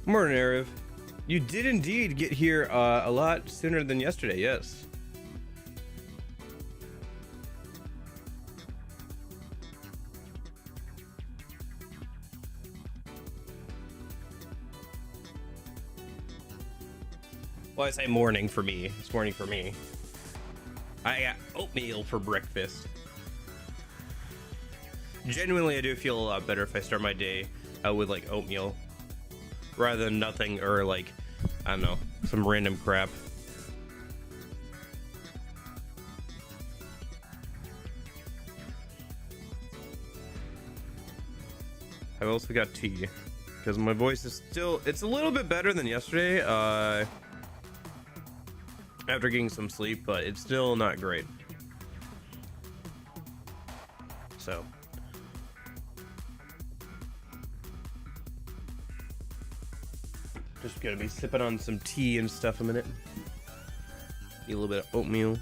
Morning, Arif. You did indeed get here a lot sooner than yesterday, yes. Well, I say morning for me. It's morning for me. I got oatmeal for breakfast. Genuinely, I do feel a lot better if I start my day with like oatmeal rather than nothing or like, I don't know, some random crap. I've also got tea because my voice is still, it's a little bit better than yesterday after getting some sleep, but it's still not great. So just gonna be sipping on some tea and stuff in a minute. Eat a little bit of oatmeal.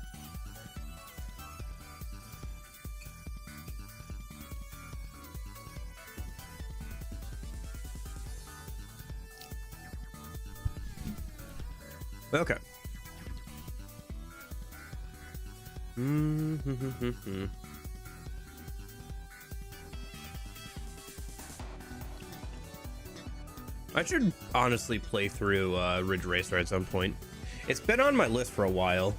Okay. I should honestly play through Ridge Racer at some point. It's been on my list for a while.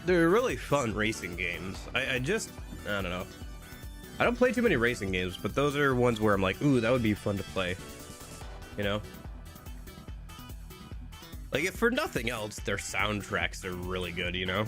They're really fun racing games. I don't know. I don't play too many racing games, but those are ones where I'm like, ooh, that would be fun to play. You know? Like, if for nothing else, their soundtracks are really good, you know?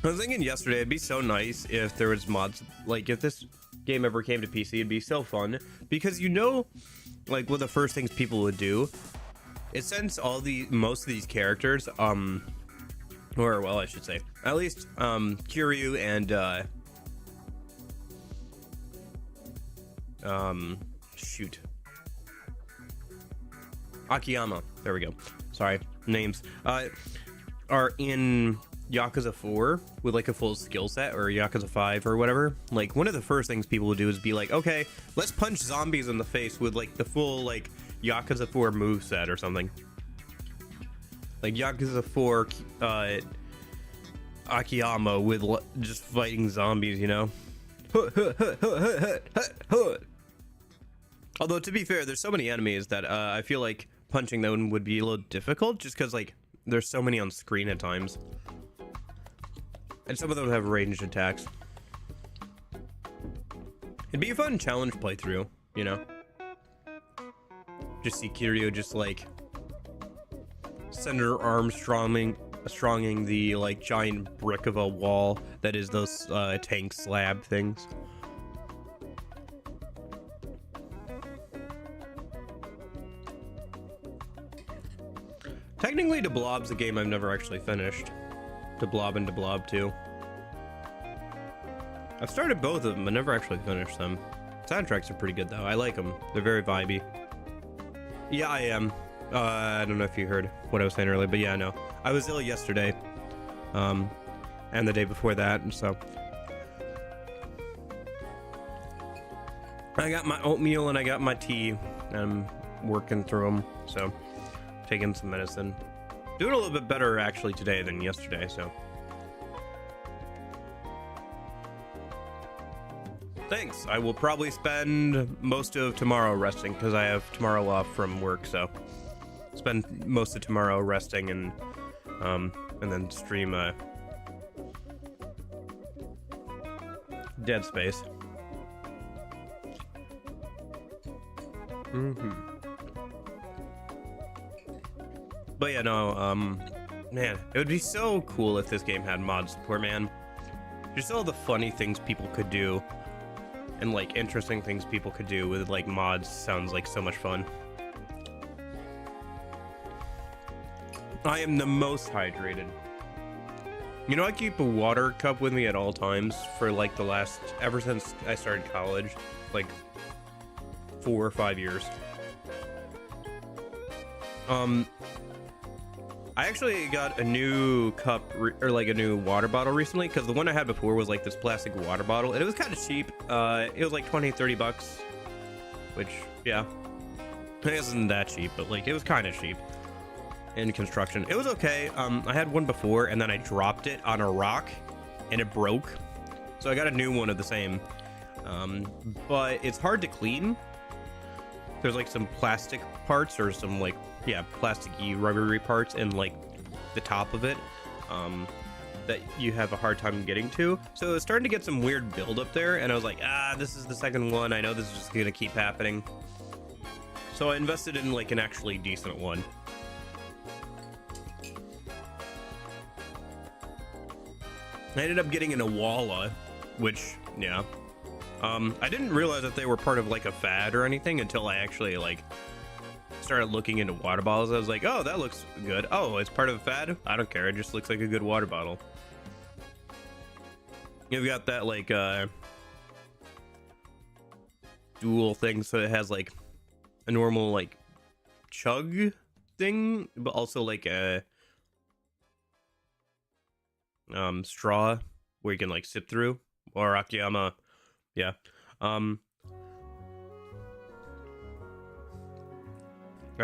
I was thinking yesterday, it'd be so nice if there was mods, like if this game ever came to PC, it'd be so fun because you know, like one of the first things people would do, it since most of these characters, or well, I should say, at least Kiryu and shoot, Akiyama. There we go. Sorry, names. Are in Yakuza 4 with like a full skill set, or Yakuza 5 or whatever. Like one of the first things people would do is be like, okay, let's punch zombies in the face with like the full like Yakuza 4 moveset or something. Like Yakuza 4 Akiyama with just fighting zombies, you know? Although to be fair, there's so many enemies that I feel like punching them would be a little difficult just because like there's so many on screen at times. And some of them have ranged attacks. It'd be a fun challenge playthrough, you know? Just see Kiryu just like Senator Armstronging the like giant brick of a wall that is those tank slab things. Technically, De Blob's a game I've never actually finished. De Blob and De Blob 2. I've started both of them, but never actually finished them. Soundtracks are pretty good, though. I like them. They're very vibey. Yeah, I am. I don't know if you heard what I was saying earlier, but yeah, I know. I was ill yesterday. And the day before that, and so. I got my oatmeal and I got my tea. I'm working through them, so. Taking some medicine. Doing a little bit better actually today than yesterday, so. Thanks. I will probably spend most of tomorrow resting because I have tomorrow off from work, so spend most of tomorrow resting and then stream Dead Space. But yeah, no, man, it would be so cool if this game had mod support, man. Just all the funny things people could do and like interesting things people could do with like mods sounds like so much fun. I am the most hydrated. You know, I keep a water cup with me at all times for like ever since I started college, like 4 or 5 years. I actually got a new cup or like a new water bottle recently, because the one I had before was like this plastic water bottle, and it was kind of cheap. It was like 20-30 bucks, which, yeah, it isn't that cheap, but like it was kind of cheap in construction. It was okay. I had one before, and then I dropped it on a rock and it broke, so I got a new one of the same. But it's hard to clean. There's like some plastic parts, or some like, yeah, plasticky rubbery parts in like the top of it that you have a hard time getting to. So it's starting to get some weird buildup there, and I was like, this is the second one, I know this is just gonna keep happening. So I invested in like an actually decent one. I ended up getting an Awala, which, yeah, I didn't realize that they were part of like a fad or anything until I actually like started looking into water bottles. I was like, oh, that looks good. Oh, it's part of a fad? I don't care, it just looks like a good water bottle. You've got that like dual thing, so it has like a normal like chug thing, but also like a straw where you can like sip through, or Akiyama. Yeah. I've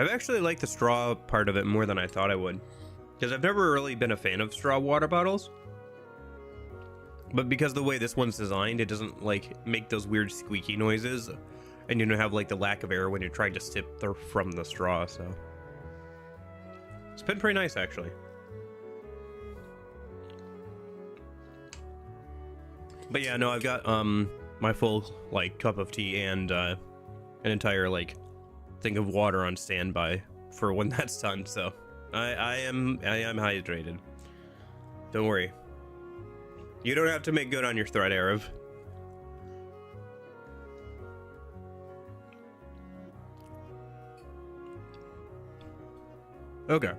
actually liked the straw part of it more than I thought I would, because I've never really been a fan of straw water bottles. But because the way this one's designed, it doesn't like make those weird squeaky noises, and you don't have like the lack of air when you're trying to sip from the straw. So it's been pretty nice, actually. But yeah, no, I've got my full like cup of tea and an entire like thing of water on standby for when that's done. So I am hydrated. Don't worry. You don't have to make good on your threat, Arab. Okay.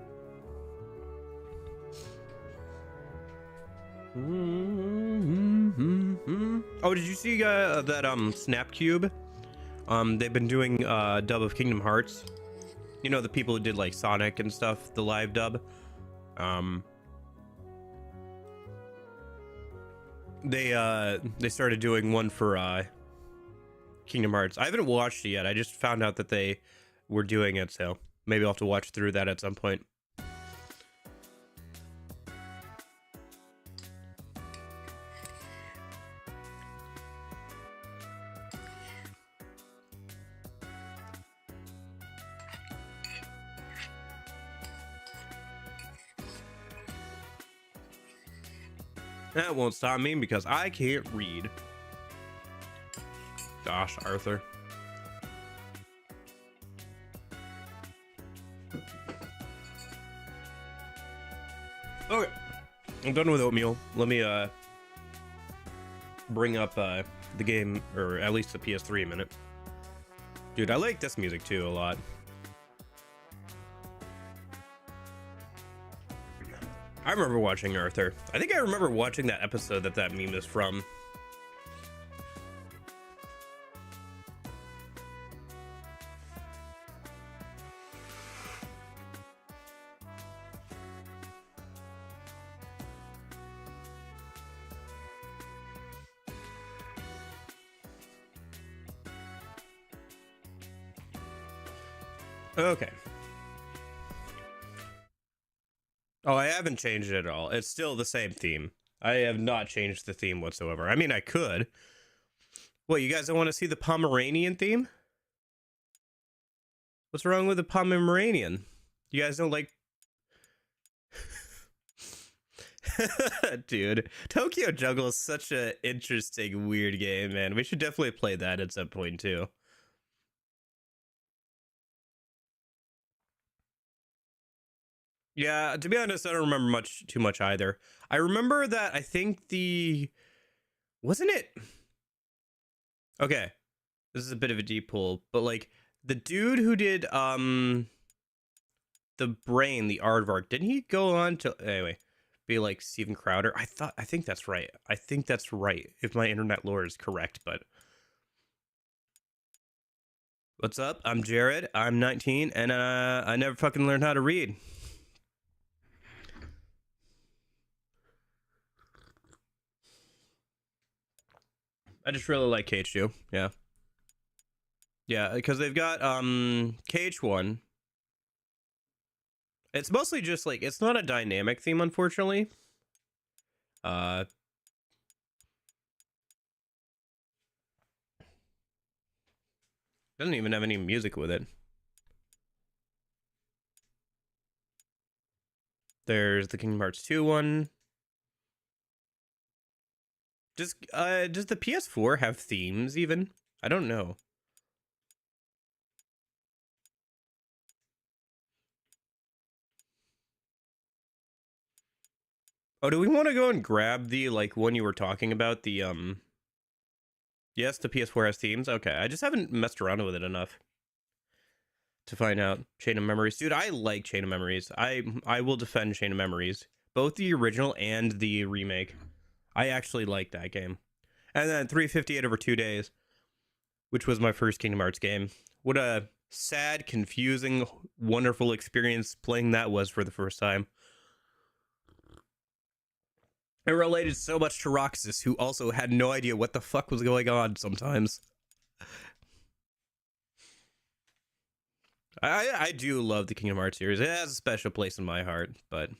Oh, did you see that Snap Cube? They've been doing dub of Kingdom Hearts. You know, the people who did like Sonic and stuff, the live dub. They started doing one for Kingdom Hearts. I haven't watched it yet. I just found out that they were doing it, so maybe I'll have to watch through that at some point. That won't stop me because I can't read. Gosh, Arthur. Okay, I'm done with oatmeal. Let me bring up the game, or at least the PS3 a minute. Dude, I like this music too a lot. I remember watching Arthur. I think I remember watching that episode that meme is from. Okay. Oh, I haven't changed it at all. It's still the same theme. I have not changed the theme whatsoever. I mean, I could. What, you guys don't want to see the Pomeranian theme? What's wrong with the Pomeranian? You guys don't like... Dude, Tokyo Jungle is such an interesting, weird game, man. We should definitely play that at some point, too. Yeah, to be honest, I don't remember too much either. I remember that I think wasn't it? Okay, this is a bit of a deep pull, but like the dude who did the brain, the aardvark, didn't he go on to anyway be like Steven Crowder? I think that's right. I think that's right. If my internet lore is correct, but what's up? I'm Jared. I'm 19, and I never fucking learned how to read. I just really like KH2. Yeah. Yeah, because they've got KH1. It's mostly just like it's not a dynamic theme, unfortunately. Doesn't even have any music with it. There's the Kingdom Hearts 2 one. Does the PS4 have themes even? I don't know. Oh, do we want to go and grab the like one you were talking about? The yes, the PS4 has themes. Okay, I just haven't messed around with it enough to find out. Chain of Memories, dude. I like Chain of Memories. I will defend Chain of Memories, both the original and the remake. I actually like that game. And then 358 over 2 days, which was my first Kingdom Hearts game. What a sad, confusing, wonderful experience playing that was for the first time. It related so much to Roxas, who also had no idea what the fuck was going on sometimes. I do love the Kingdom Hearts series. It has a special place in my heart, but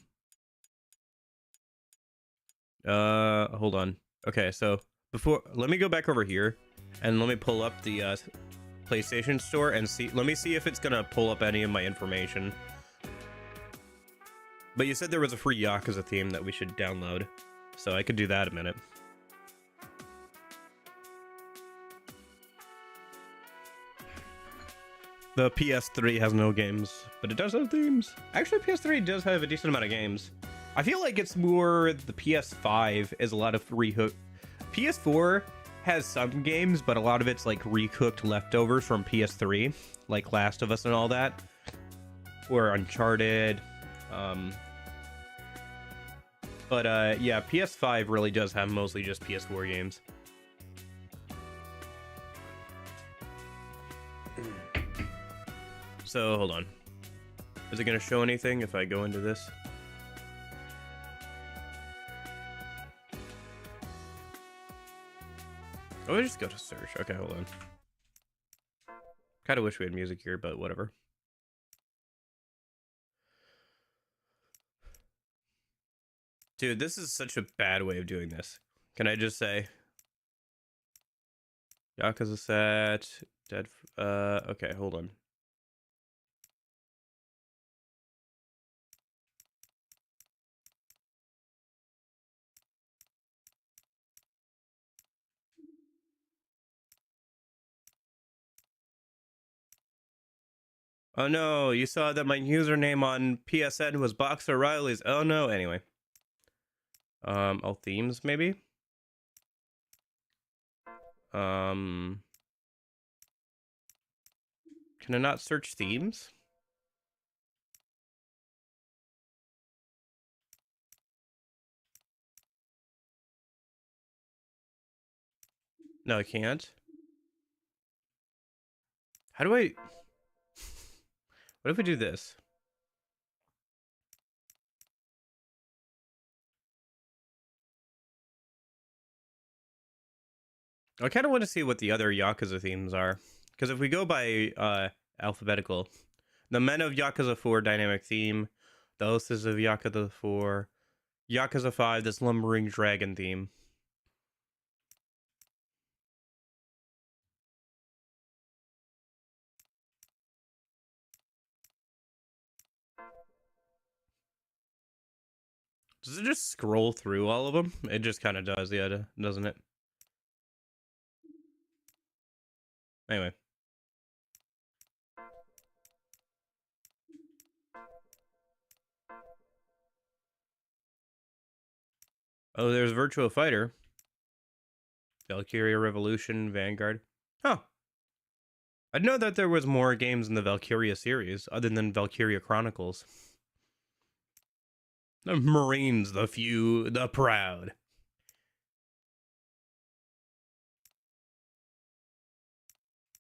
hold on. Okay, so before let me go back over here and let me pull up the PlayStation Store and see. Let me see if it's gonna pull up any of my information. But you said there was a free Yakuza theme that we should download, so I could do that in a minute. The PS3 has no games, but it does have themes. Actually, PS3 does have a decent amount of games. I feel like it's more the PS5 is a lot of rehook. PS4 has some games, but a lot of it's like recooked leftovers from PS3, like Last of Us and all that, or Uncharted. But yeah, PS5 really does have mostly just PS4 games. So hold on, is it gonna show anything if I go into this? Oh, I just go to search. Okay, hold on. Kind of wish we had music here, but whatever. Dude, this is such a bad way of doing this. Can I just say? Yakuza set, dead. Okay, hold on. Oh no, you saw that my username on PSN was Box O'Reilly's. Oh no, anyway. Oh, themes maybe? Can I not search themes? No, I can't. How do I... What if we do this? I kind of want to see what the other Yakuza themes are. Because if we go by alphabetical, the Men of Yakuza 4 dynamic theme, the Hostess of Yakuza 4, Yakuza 5, this lumbering dragon theme. Does it just scroll through all of them? It just kind of does, yeah, doesn't it? Anyway. Oh, there's Virtua Fighter. Valkyria Revolution, Vanguard. Huh. I know that there was more games in the Valkyria series other than Valkyria Chronicles. The Marines, the few, the proud.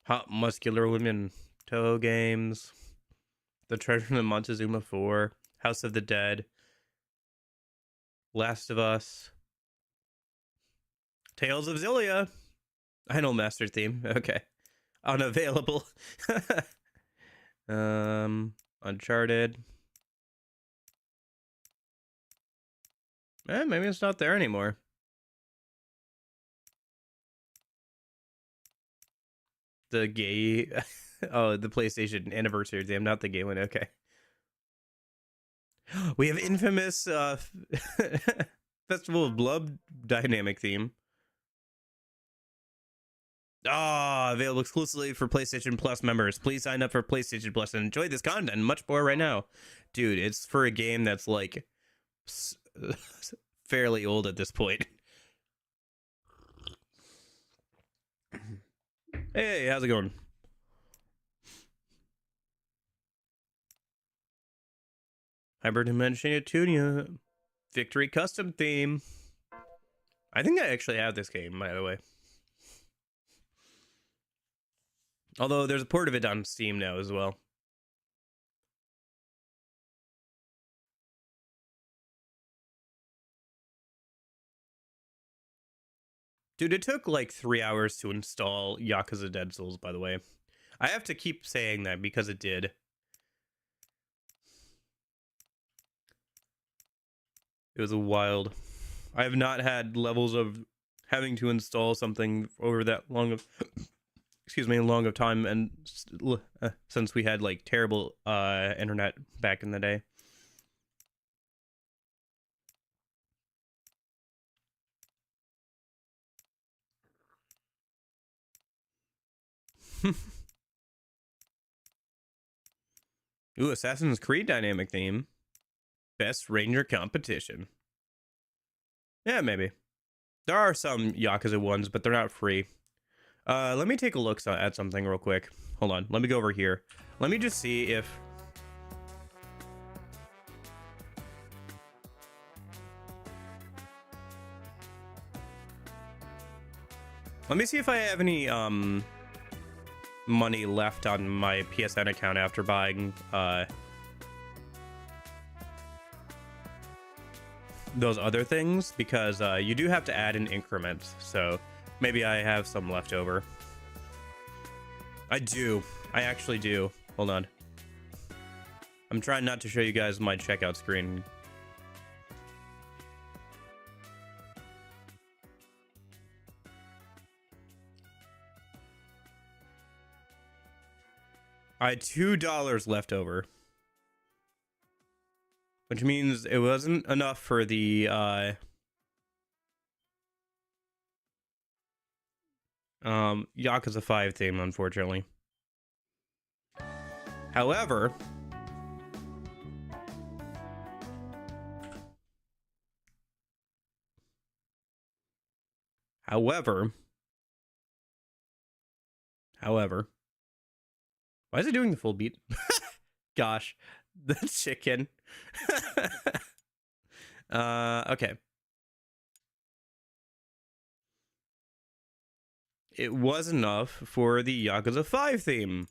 Hot muscular women, Toho games, The Treasure of Montezuma 4, House of the Dead, Last of Us, Tales of Zillia, Idolmaster theme. Okay, unavailable. Uncharted. Maybe it's not there anymore. The gay. Oh, the PlayStation anniversary theme, not the gay one. Okay. We have infamous Festival of Blood dynamic theme. Available exclusively for PlayStation Plus members. Please sign up for PlayStation Plus and enjoy this content and much more right now. Dude, it's for a game that's like fairly old at this point. Hey, how's it going? Hyperdimension Tunia Victory Custom theme. I think I actually have this game, by the way. Although there's a port of it on Steam now as well. Dude, it took like 3 hours to install Yakuza Dead Souls, by the way. I have to keep saying that because it did. It was wild. I have not had levels of having to install something over that long of long of time, and since we had like terrible internet back in the day. Ooh, Assassin's Creed dynamic theme. Best Ranger competition. Yeah, maybe. There are some Yakuza ones, but they're not free. Let me take a look at something real quick. Hold on. Let me go over here. Let me just see if... Let me see if I have any, money left on my PSN account after buying, those other things, because, you do have to add in increments, so maybe I have some left over. I do. I actually do. Hold on. I'm trying not to show you guys my checkout screen. I had $2 left over. Which means it wasn't enough for the, Yakuza 5 theme, unfortunately. However... However... Why is it doing the full beat? Gosh, the chicken. Okay. It was enough for the Yakuza 5 theme.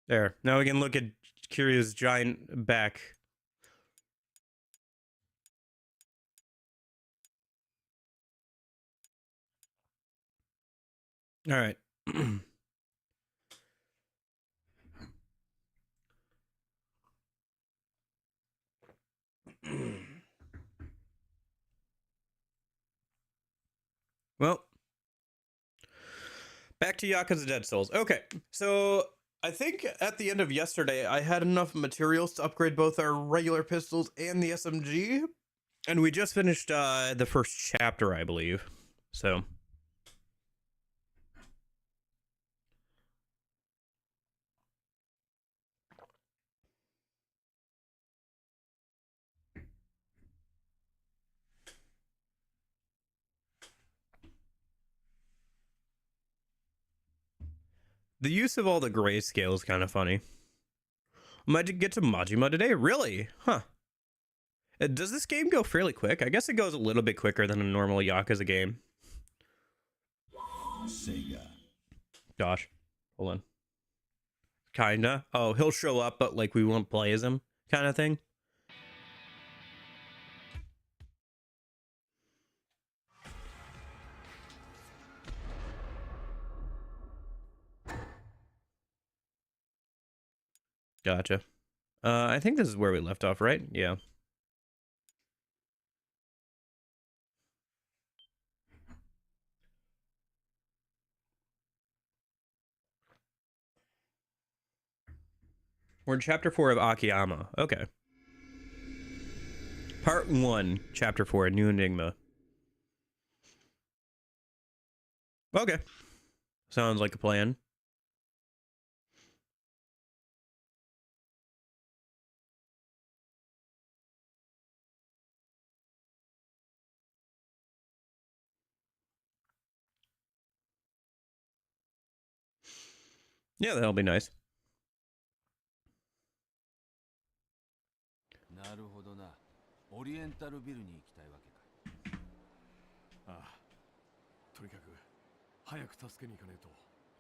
There. Now we can look at Kiryu's giant back. All right. Well, back to Yakuza Dead Souls. Okay, so I think at the end of yesterday, I had enough materials to upgrade both our regular pistols and the SMG, and we just finished the first chapter, I believe. So... The use of all the grayscale is kind of funny. Might get to Majima today? Really? Huh. Does this game go fairly quick? I guess it goes a little bit quicker than a normal Yakuza game. Sega. Gosh. Hold on. Kinda. Oh, he'll show up, but like we won't play as him, kind of thing. Gotcha. I think this is where we left off, right? Yeah. We're in chapter 4 of Akiyama. Okay. Part 1, chapter 4, New Enigma. Okay. Sounds like a plan. Yeah, that'll be nice.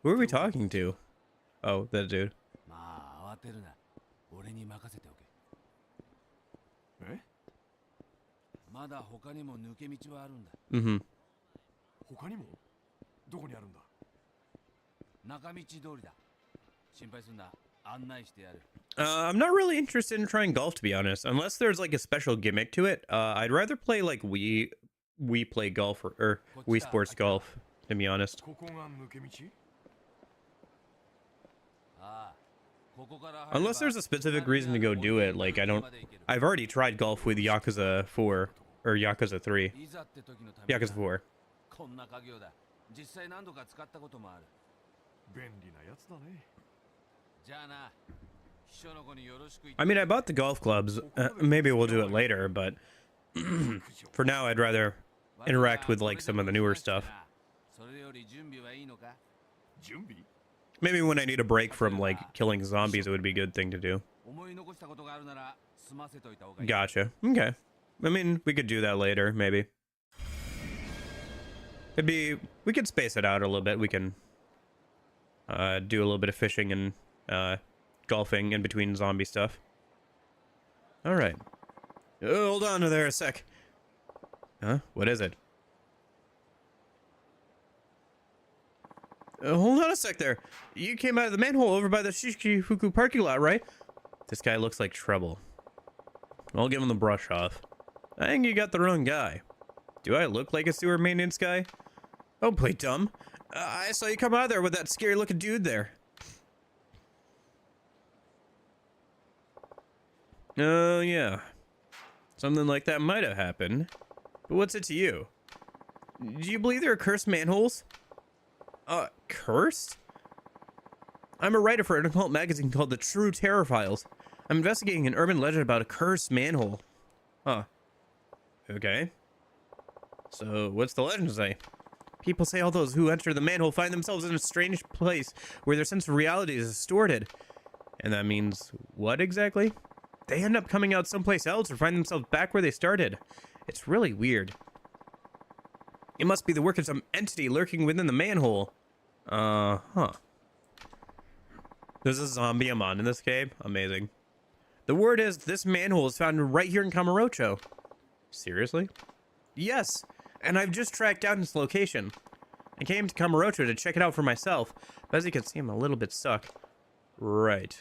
Who are we talking to? Oh, that dude. Mm-hmm. I'm not really interested in trying golf, to be honest. Unless there's like a special gimmick to it. I'd rather play like we play golf or Wii Sports Golf, to be honest. Unless there's a specific reason to go do it, like I've already tried golf with Yakuza 4 or Yakuza 3. Yakuza 4. I mean, I bought the golf clubs. Maybe we'll do it later, but for now, I'd rather interact with like some of the newer stuff. Maybe when I need a break from like killing zombies, it would be a good thing to do. Gotcha. Okay. I mean, we could do that later, maybe. We could space it out a little bit. We can do a little bit of fishing and golfing in between zombie stuff. All right. Hold on there a sec. Huh? What is it? Hold on a sec there. You came out of the manhole over by the Shichifuku parking lot, right? This guy looks like trouble. I'll give him the brush off. I think you got the wrong guy. Do I look like a sewer maintenance guy? Don't play dumb. I saw you come out of there with that scary looking dude there. Oh, yeah. Something like that might have happened. But what's it to you? Do you believe there are cursed manholes? Cursed? I'm a writer for an occult magazine called The True Terror Files. I'm investigating an urban legend about a cursed manhole. Huh. Okay. So, what's the legend say? People say all those who enter the manhole find themselves in a strange place where their sense of reality is distorted. And that means what exactly? They end up coming out someplace else or find themselves back where they started. It's really weird. It must be the work of some entity lurking within the manhole. Huh. There's a zombie Amon in this game? Amazing. The word is this manhole is found right here in Kamurocho. Seriously? Yes, and I've just tracked down its location. I came to Kamurocho to check it out for myself, but as you can see, I'm a little bit stuck. Right.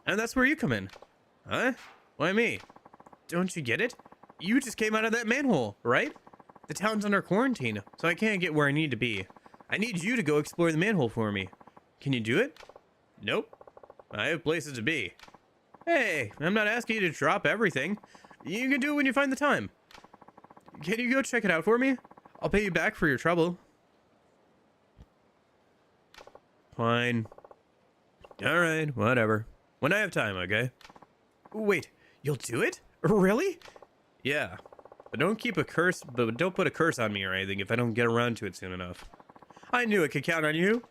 And that's where you come in. Huh? Why me? Don't you get it? You just came out of that manhole, right? The town's under quarantine, so I can't get where I need to be. I need you to go explore the manhole for me. Can you do it? Nope. I have places to be. Hey, I'm not asking you to drop everything. You can do it when you find the time. Can you go check it out for me? I'll pay you back for your trouble. Fine. Alright, whatever. When I have time, okay? Wait, you'll do it? Really? Yeah. But don't put a curse on me or anything if I don't get around to it soon enough. I knew I could count on you.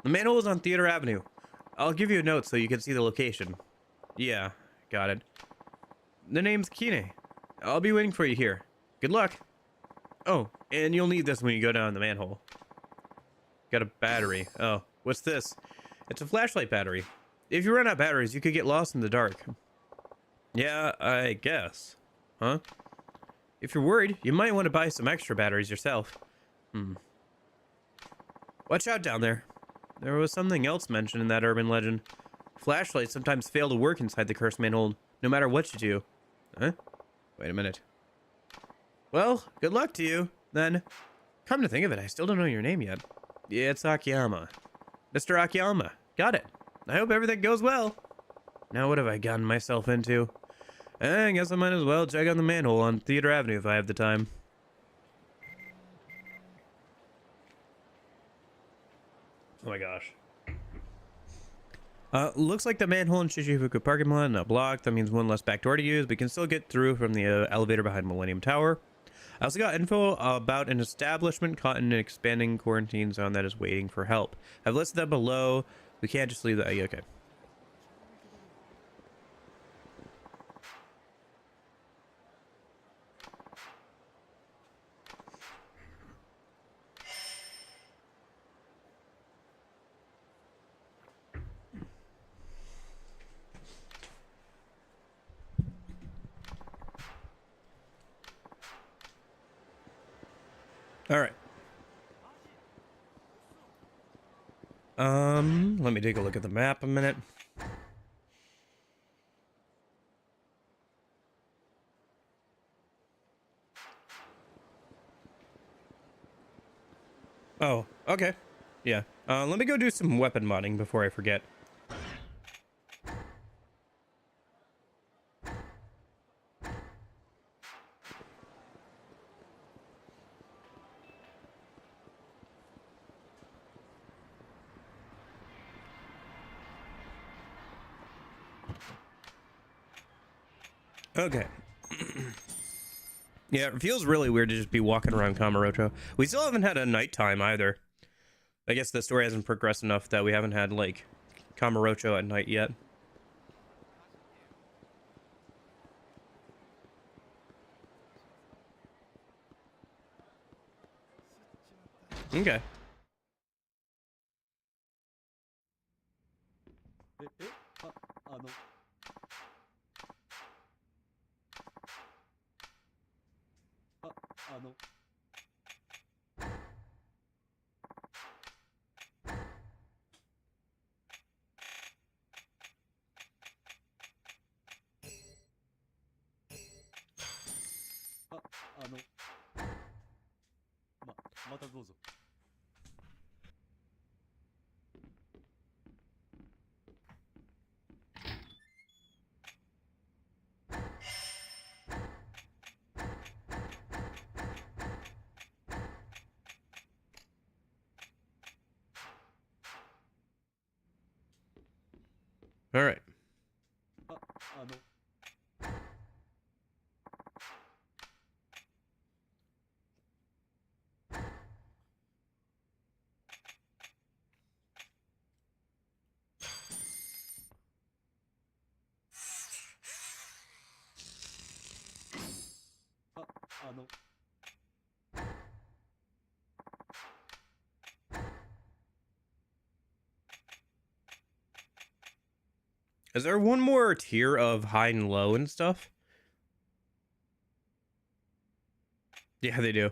The manhole is on Theater Avenue. I'll give you a note so you can see the location. Yeah, got it. The name's Kine. I'll be waiting for you here. Good luck. Oh, and you'll need this when you go down the manhole. Got a battery. Oh, what's this? It's a flashlight battery. If you run out of batteries, you could get lost in the dark. Yeah, I guess. Huh? If you're worried, you might want to buy some extra batteries yourself. Watch out down there. There was something else mentioned in that urban legend. Flashlights sometimes fail to work inside the cursed manhole, no matter what you do. Huh? Wait a minute. Well, good luck to you, then. Come to think of it, I still don't know your name yet. Yeah, it's Akiyama. Mr. Akiyama. Got it. I hope everything goes well. Now what have I gotten myself into? I guess I might as well check out the manhole on Theater Avenue if I have the time. Oh my gosh. Looks like the manhole in Shichifuku parking lot is not blocked. That means one less back door to use, but we can still get through from the elevator behind Millennium Tower. I also got info about an establishment caught in an expanding quarantine zone that is waiting for help. I've listed that below. We can't just leave that. Okay. All right. Let me take a look at the map a minute. Oh, okay. Yeah. Let me go do some weapon modding before I forget. Okay. Yeah, it feels really weird to just be walking around Kamurocho. We still haven't had a nighttime either. I guess the story hasn't progressed enough that we haven't had, like, Kamurocho at night yet. Okay. All right. Is there one more tier of high and low and stuff? Yeah, they do.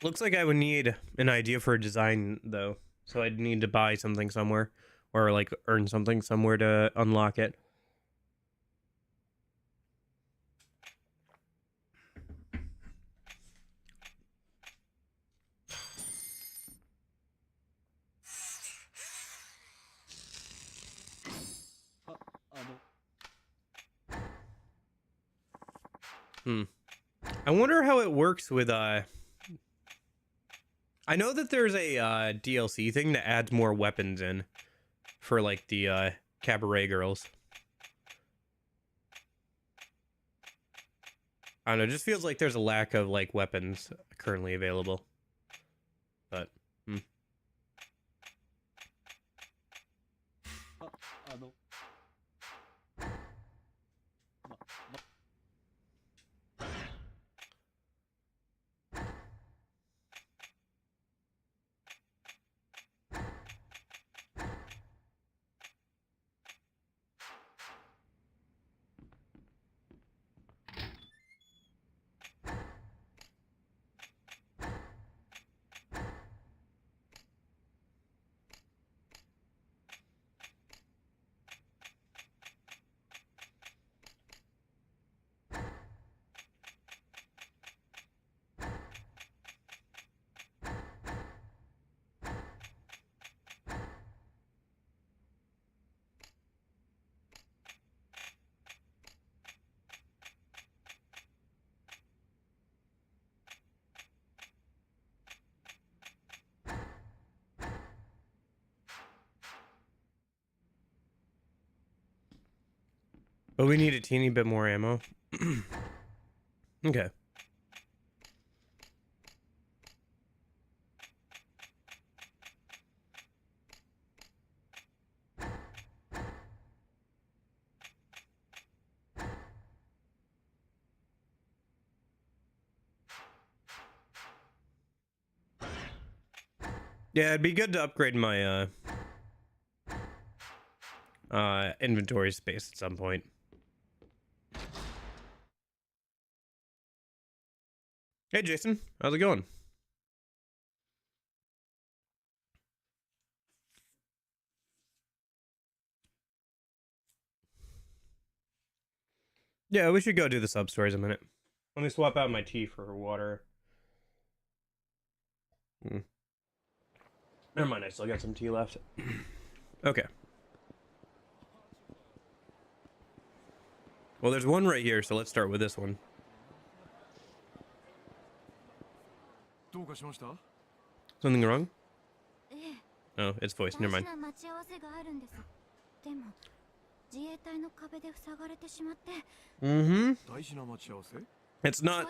Looks like I would need an idea for a design, though. So I'd need to buy something somewhere. Or, like, earn something somewhere to unlock it. I wonder how it works with, I know that there's a, DLC thing that adds more weapons in. For, like, the, cabaret girls. I don't know, it just feels like there's a lack of like weapons currently available. But hmm. あ、ま、But we need a teeny bit more ammo. Okay. Yeah, it'd be good to upgrade my inventory space at some point. Hey Jason, how's it going? Yeah, we should go do the sub stories a minute. Let me swap out my tea for water. Never mind, I still got some tea left. Okay. Well, there's one right here, so let's start with this one. どうかしました？ Something wrong? ええ、 Oh, it's voice. 大 Never 事 mind. な待ち合わせがあるんです。でも自衛隊の壁で塞がれてしまって。Mm-hmm. 大事な待ち合わせ？ It's not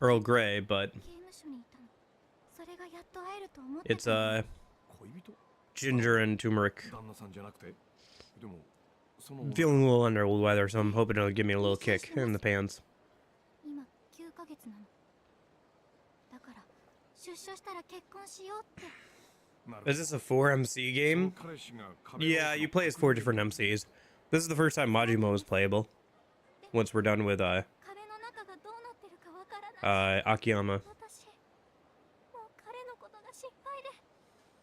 Earl Grey, but 刑務所にいたの。それがやっと会えると思ってた。 it's 恋人？ ginger and turmeric. 旦那さんじゃなくて？でもその I'm feeling a little under the weather, so I'm hoping it'll give me a little kick in the pants. 今9ヶ月なの。だから出所したら結婚しようって。 Is this a 4MC game? Yeah, you play as 4 different MCs. This is the first time Majima was playable. Once we're done with 壁の中がどうなってるかわからない。 Akiyama. 私もう彼のことが心配で。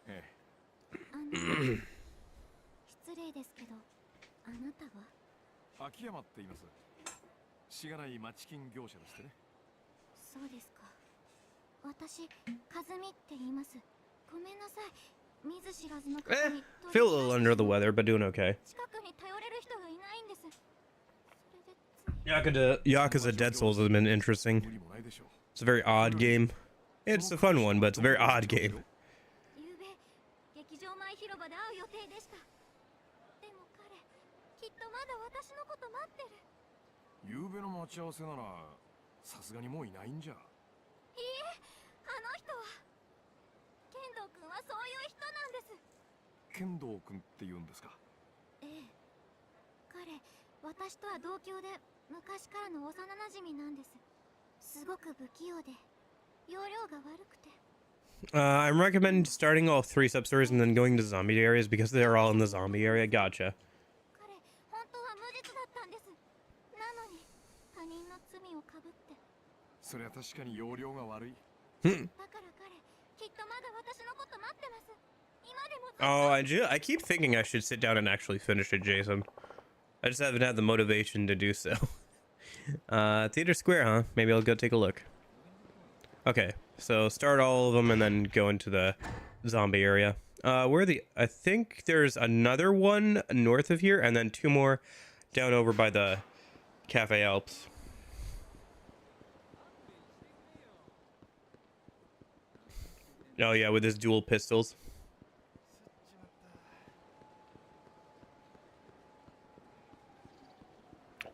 え失礼ですけど、あなたは？え、秋山って言います。しがない町金業者ですってね。そうですか。私、和美って言います。ごめんなさい。見ず知らずの方に。 Feel a little under the weather, but doing okay. 近くに頼れる人がいないんです。それでつい。 Yakuza Dead Souls has been interesting. 無理もないでしょう。 It's a very odd game. It's a fun one, but it's a very odd game. ゆうべ、劇場前広場で会う予定でした。でも彼、きっとまだ私のこと待ってる。夕べの待ち合わせならさすがにもういないんじゃ。いいえ、あの人は。剣道くんはそういう人なんです。剣道くんって言うんですか。ええ。彼、私とは同郷で昔からの幼馴染なんです。すごく不器用で、容量が悪くて。 I recommend starting all 3 sub-stories and then going to zombie areas because they're all in the zombie area. Gotcha. 彼、本当は無実だったんです。なのに、他人の罪をかぶって。それは確かに容量が悪い。だから彼、きっとまだ私のこと待ってます。今でもずっと。 Oh, I keep thinking I should sit down and actually finish it, Jason. I just haven't had the motivation to do so. Theater Square, huh? Maybe I'll go take a look. Okay, so start all of them and then go into the zombie area. I think there's another one north of here and then 2 more down over by the Cafe Alps. Oh yeah, with his dual pistols.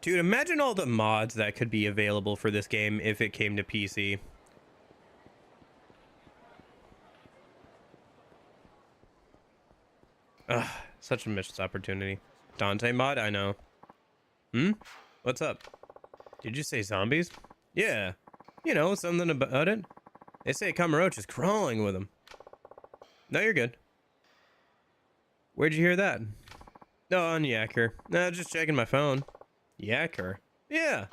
Dude, imagine all the mods that could be available for this game if it came to PC. Ugh, such a missed opportunity. Dante mod, I know. Hmm? What's up? Did you say zombies? Yeah. You know, something about it. They say Kamaroch is crawling with them. No, you're good. Where'd you hear that? No, on Yakker. No, just checking my phone. Yakker? Yeah.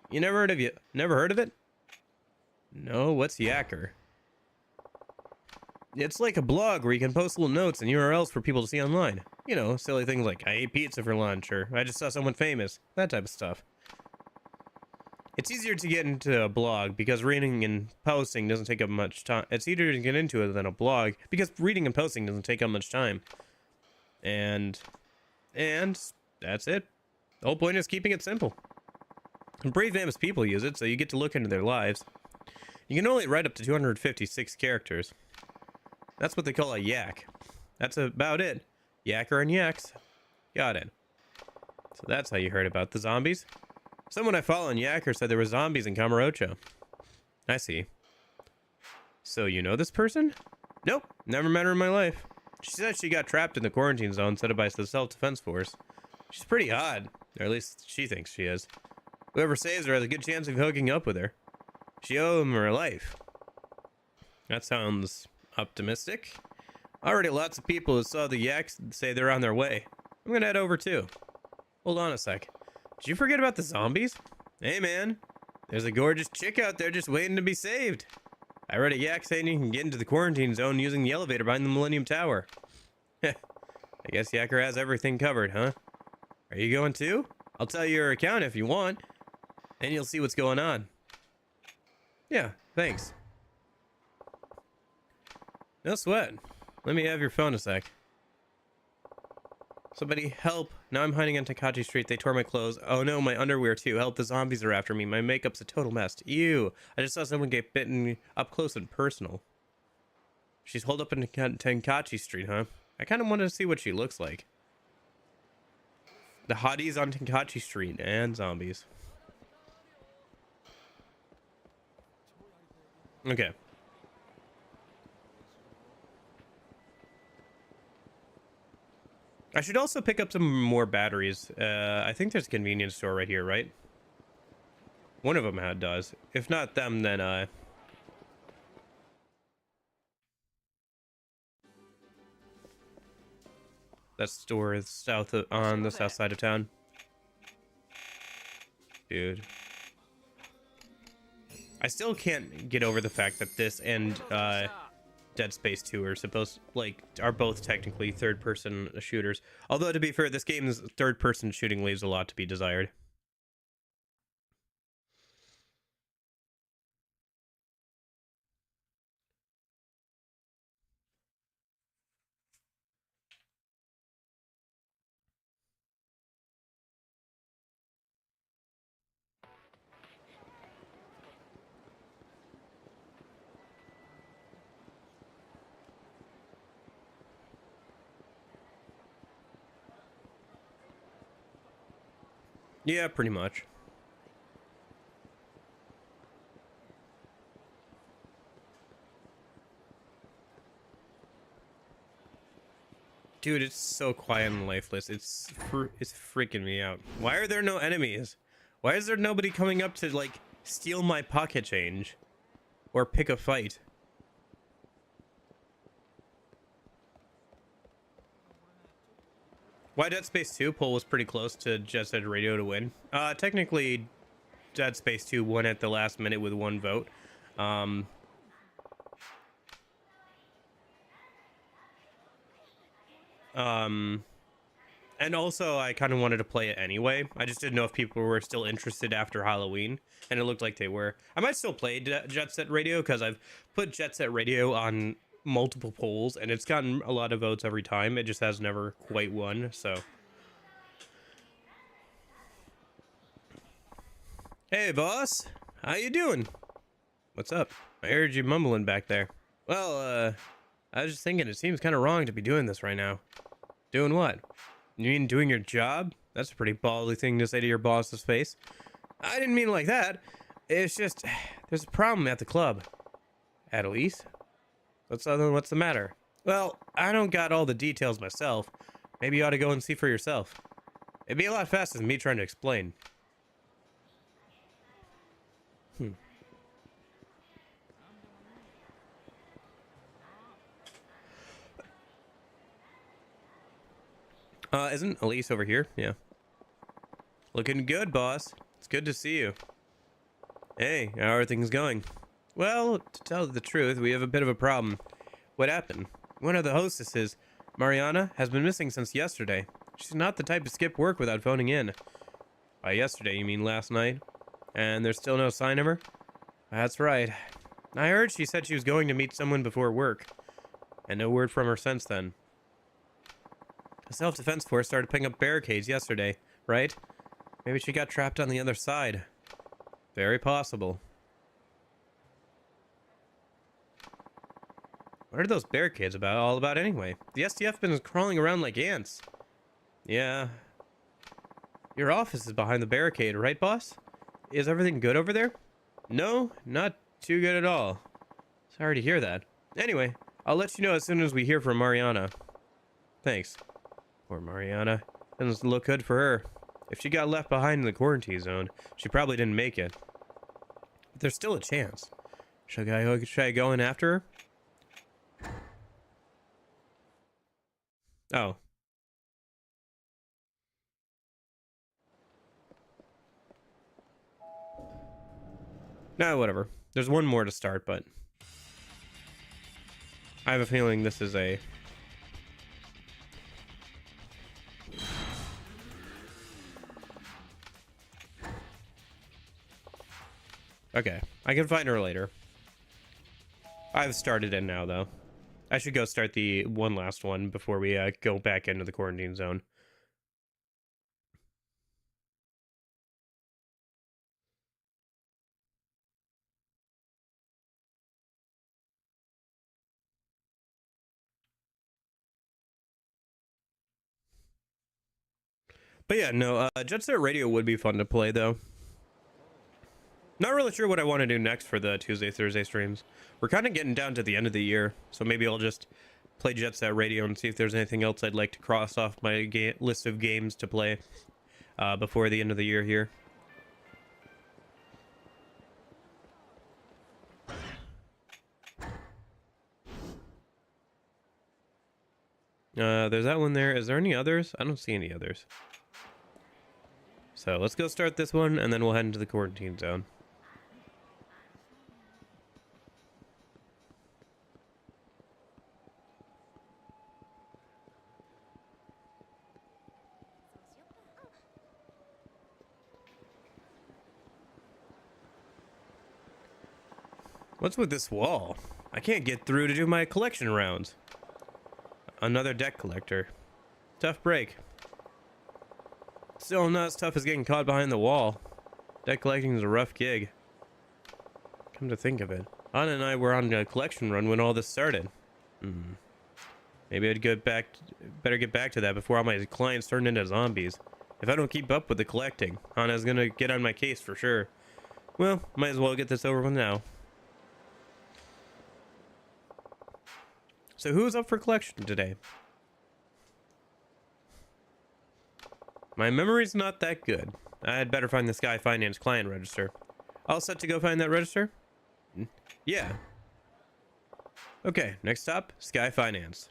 You never heard of it? No, what's Yakker? It's like a blog where you can post little notes and URLs for people to see online. You know, silly things like, I ate pizza for lunch, or I just saw someone famous. That type of stuff. It's easier to get into a blog because reading and posting doesn't take up much time. It's easier to get into it than a blog because reading and posting doesn't take up much time. And that's it. The whole point is keeping it simple. And brave, famous people use it, so you get to look into their lives. You can only write up to 256 characters. That's what they call a yak. That's about it. Yakker and yaks. Got it. So that's how you heard about the zombies. Someone I follow on Yakker said there were zombies in Kamurocho. I see. So you know this person? Nope, never met her in my life. She said she got trapped in the quarantine zone set up by the self-defense force. She's pretty odd, or at least she thinks she is. Whoever saves her has a good chance of hooking up with her. She owes him her life. That sounds optimistic. Already lots of people who saw the yaks say they're on their way. I'm gonna head over too. Hold on a sec. Did you forget about the zombies? Hey man, there's a gorgeous chick out there just waiting to be saved. I read a yak saying you can get into the quarantine zone using the elevator behind the Millennium Tower. I guess Yakker has everything covered, huh? Are you going too? I'll tell you your account if you want, and you'll see what's going on. Yeah, thanks. No sweat. Let me have your phone a sec. Somebody help. Now I'm hiding on Takachi Street. They tore my clothes. Oh no, my underwear too. Help, the zombies are after me. My makeup's a total mess. Ew. I just saw someone get bitten up close and personal. She's holed up in Takachi Street, huh? I kind of want to see what she looks like. The hotties on Takachi Street and zombies. Okay. I should also pick up some more batteries. I think there's a convenience store right here, right? One of them does. If not them, then that store is on the south side of town. Dude. I still can't get over the fact that this and Dead Space 2 are both technically third-person shooters. Although, to be fair, this game's third-person shooting leaves a lot to be desired. Yeah, pretty much. Dude, it's so quiet and lifeless. It's freaking me out. Why are there no enemies? Why is there nobody coming up to, like, steal my pocket change? Or pick a fight? Why Dead Space 2 poll was pretty close to Jet Set Radio to win. Technically, Dead Space 2 won at the last minute with one vote. And also, I kind of wanted to play it anyway. I just didn't know if people were still interested after Halloween, and it looked like they were. I might still play Jet Set Radio, because I've put Jet Set Radio on multiple polls, and it's gotten a lot of votes every time. It just has never quite won, so. Hey, boss. How you doing? What's up? I heard you mumbling back there. Well, I was just thinking it seems kind of wrong to be doing this right now. Doing what? You mean doing your job? That's a pretty ballsy thing to say to your boss's face. I didn't mean it like that. It's just, there's a problem at the club. At Elise? What's the matter? Well, I don't got all the details myself. Maybe you ought to go and see for yourself. It'd be a lot faster than me trying to explain. Isn't Elise over here? Yeah. Looking good, boss. It's good to see you. Hey, how are things going? Well, to tell the truth, we have a bit of a problem. What happened? One of the hostesses, Mariana, has been missing since yesterday. She's not the type to skip work without phoning in. By yesterday, you mean last night? And there's still no sign of her? That's right. I heard she said she was going to meet someone before work. And no word from her since then. The self-defense force started putting up barricades yesterday, right? Maybe she got trapped on the other side. Very possible. What are those barricades all about anyway? The STF been crawling around like ants. Yeah. Your office is behind the barricade, right, boss? Is everything good over there? No, not too good at all. Sorry to hear that. Anyway, I'll let you know as soon as we hear from Mariana. Thanks. Poor Mariana. Doesn't look good for her. If she got left behind in the quarantine zone, she probably didn't make it. But there's still a chance. Should I go in after her? Oh. No, whatever. There's one more to start, but I have a feeling this is a... Okay, I can find her later. I've started it now, though. I should go start the one last one before we go back into the quarantine zone. But yeah, no, Jet Set Radio would be fun to play, though. Not really sure what I want to do next for the Tuesday, Thursday streams. We're kind of getting down to the end of the year, so maybe I'll just play Jet Set Radio and see if there's anything else I'd like to cross off my list of games to play before the end of the year here. There's that one there. Is there any others? I don't see any others. So let's go start this one, and then we'll head into the quarantine zone. What's with this wall? I can't get through to do my collection rounds. Another deck collector. Tough break. Still not as tough as getting caught behind the wall. Deck collecting is a rough gig. Come to think of it, Anna and I were on a collection run when all this started. Maybe I'd better get back to that before all my clients turn into zombies. If I don't keep up with the collecting, Anna's gonna get on my case for sure. Well, might as well get this over with now. So who's up for collection today? My memory's not that good. I'd better find the Sky Finance client register. All set to go find that register? Yeah. Okay, next stop, Sky Finance.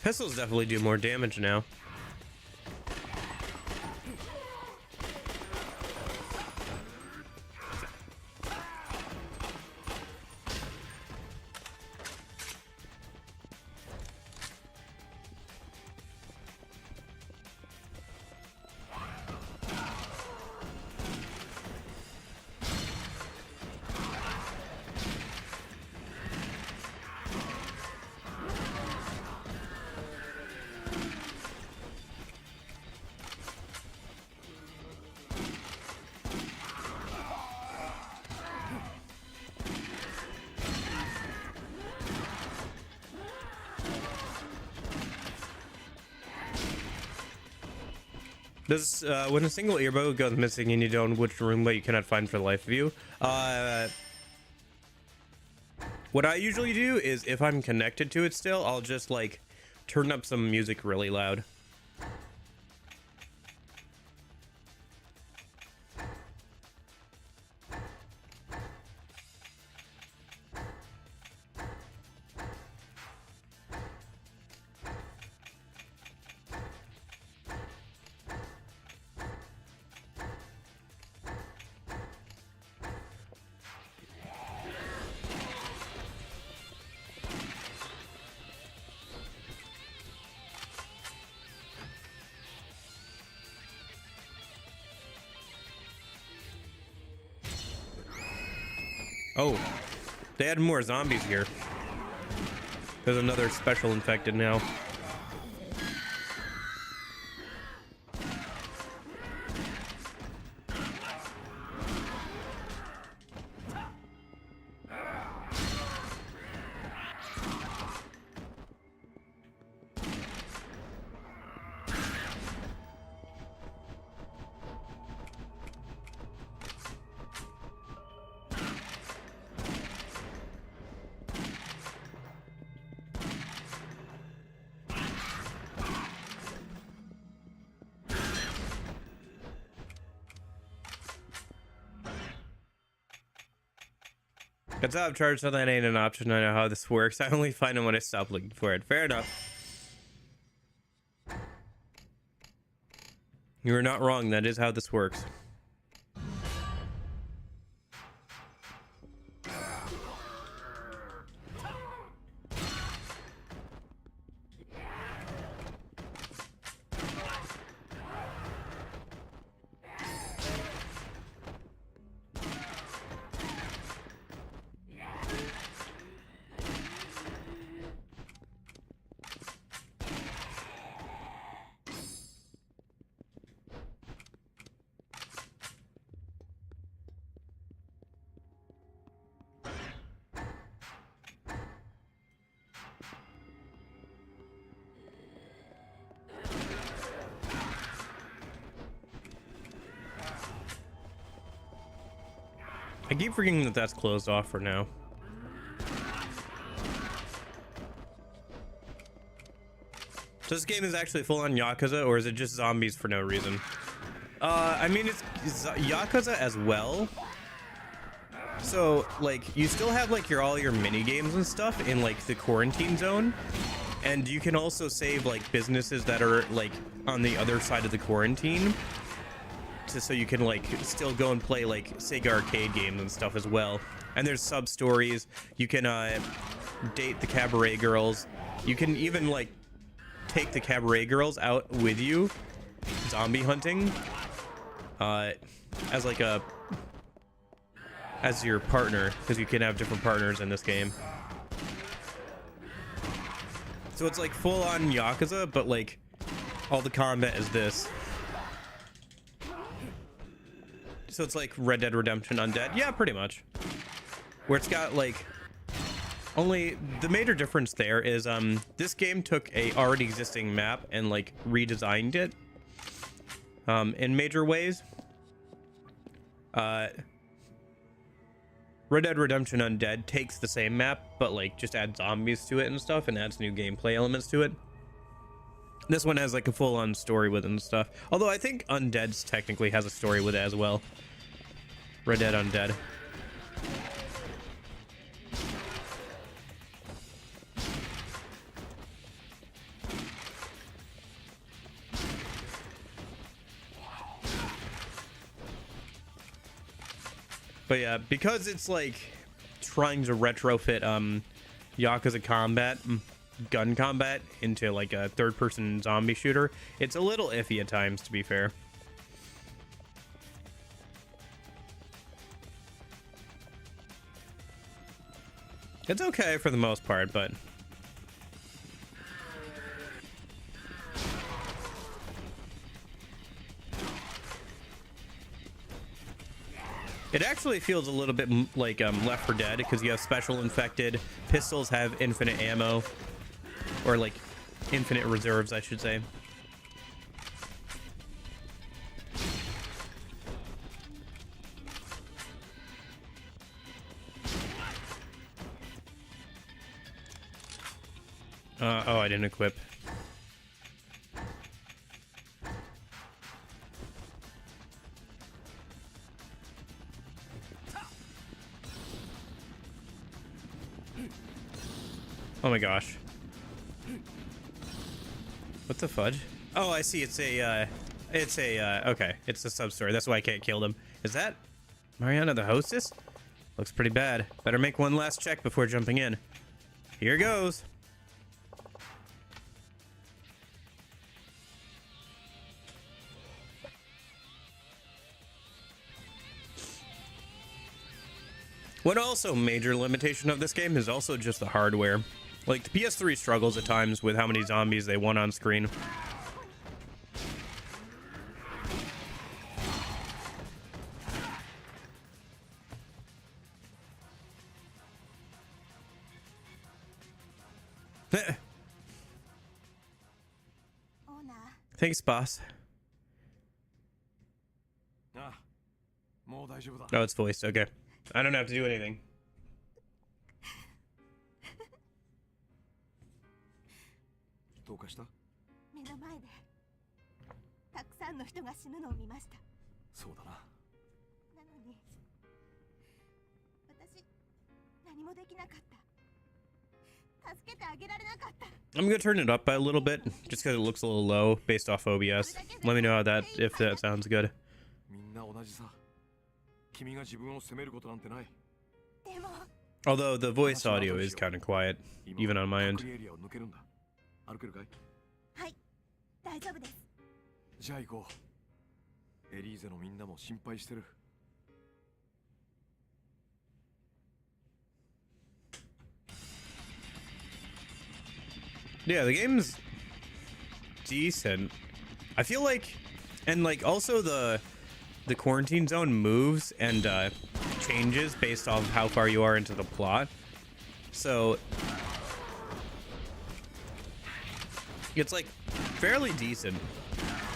Pistols definitely do more damage now. This when a single earbow goes missing and you don't know which room, but you cannot find for the life of you. What I usually do is if I'm connected to it still, I'll just like turn up some music really loud. Oh, they added more zombies here. There's another special infected now. It's out of charge, so that ain't an option. I know how this works. I only find it when I stop looking for it. Fair enough. You are not wrong. That is how this works. I keep forgetting that that's closed off for now. So this game is actually full on Yakuza, or is it just zombies for no reason? I mean, it's Yakuza as well. So, like, you still have, like, all your mini games and stuff in, like, the quarantine zone. And you can also save, like, businesses that are, like, on the other side of the quarantine. So you can like still go and play like Sega arcade games and stuff as well. And there's sub stories. You can date the cabaret girls. You can even like take the cabaret girls out with you zombie hunting as like as your partner, because you can have different partners in this game. So it's like full on Yakuza, but like all the combat is this. So it's like Red Dead Redemption Undead. Yeah, pretty much. Where it's got like only the major difference there is this game took a already existing map and like redesigned it in major ways. Red Dead Redemption Undead takes the same map but like just adds zombies to it and stuff and adds new gameplay elements to it. This one has like a full-on story with it and stuff. Although I think Undead's technically has a story with it as well. Red Dead Undead. But yeah, because it's like trying to retrofit Yakuza combat, gun combat into like a third-person zombie shooter, it's a little iffy at times, to be fair. It's okay for the most part, but it actually feels a little bit like Left 4 Dead, because you have special infected, pistols have infinite ammo, or like infinite reserves, I should say. Oh, I didn't equip. Oh my gosh. What the fudge? Oh, I see. It's a, okay. It's a sub-story. That's why I can't kill them. Is that Mariana the hostess? Looks pretty bad. Better make one last check before jumping in. Here goes. One also major limitation of this game is also just the hardware. Like, the PS3 struggles at times with how many zombies they want on screen. Thanks, boss. ああ、もう大丈夫だ。 Oh, it's voiced. Okay. I don't have to do anything. どうかした？目の前でたくさんの人が死ぬのを見ました。そうだな。なのに私何もできなかった。助けてあげられなかった。 I'm gonna turn it up by a little bit, just because it looks a little low based off OBS. Let me know how that, if that sounds good. みんな同じさ。君が自分を責めることなんてない。でも Although the voice audio is kind of quiet, even on my end. 隔離エリアを抜けるんだ。歩けるかい？はい、大丈夫です。じゃあ行こう。エリーゼのみんなも心配してる。 Yeah, the game's decent. I feel like, and like also the quarantine zone moves and changes based off how far you are into the plot. So it's like fairly decent.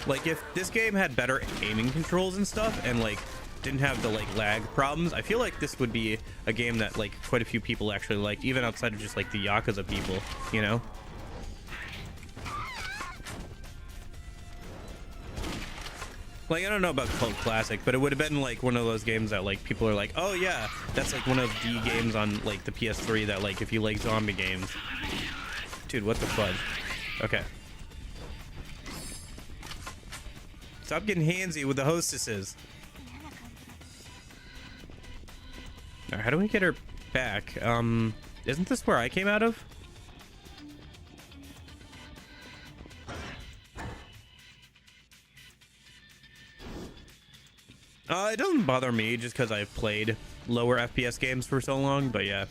Like if this game had better aiming controls and stuff and like didn't have the like lag problems, I feel like this would be a game that like quite a few people actually liked, even outside of just like the Yakuza people, you know? Like, I don't know about Cult Classic, but it would have been like one of those games that like people are like, oh yeah, that's like one of the games on like the PS3 that like if you like zombie games. Dude, what the fudge? Okay. Stop getting handsy with the hostesses. Alright, how do we get her back? Isn't this where I came out of? It doesn't bother me just because I've played lower FPS games for so long, but yeah.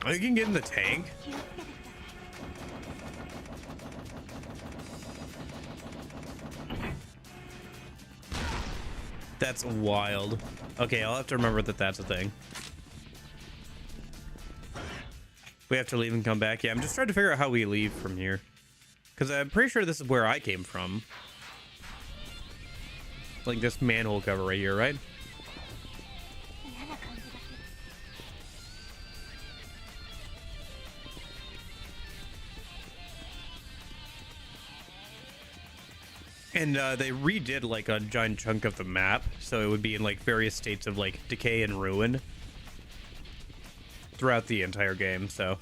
Oh, you can get in the tank? That's wild. Okay, I'll have to remember that that's a thing. We have to leave and come back. Yeah, I'm just trying to figure out how we leave from here. Because I'm pretty sure this is where I came from. Like this manhole cover right here, right? And they redid like a giant chunk of the map, so it would be in like various states of like decay and ruin throughout the entire game, so.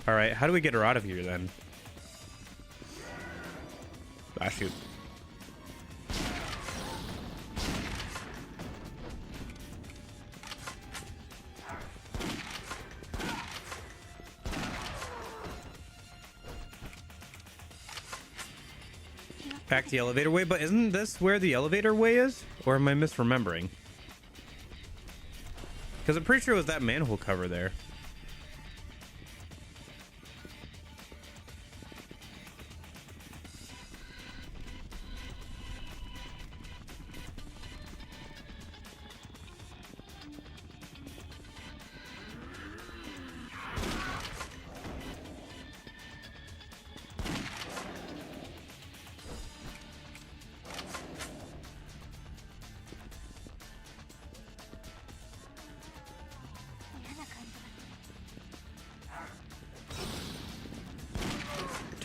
Alright, how do we get her out of here then? Ah, shoot. Back the elevator way, but isn't this where the elevator way is? Or am I misremembering? Because I'm pretty sure it was that manhole cover there.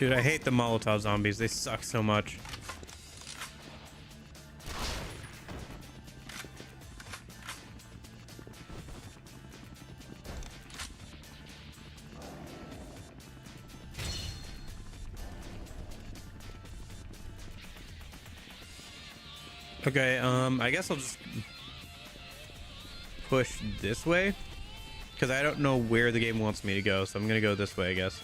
Dude, I hate the Molotov zombies. They suck so much. Okay, I guess I'll just push this way because I don't know where the game wants me to go, so I'm gonna go this way, I guess.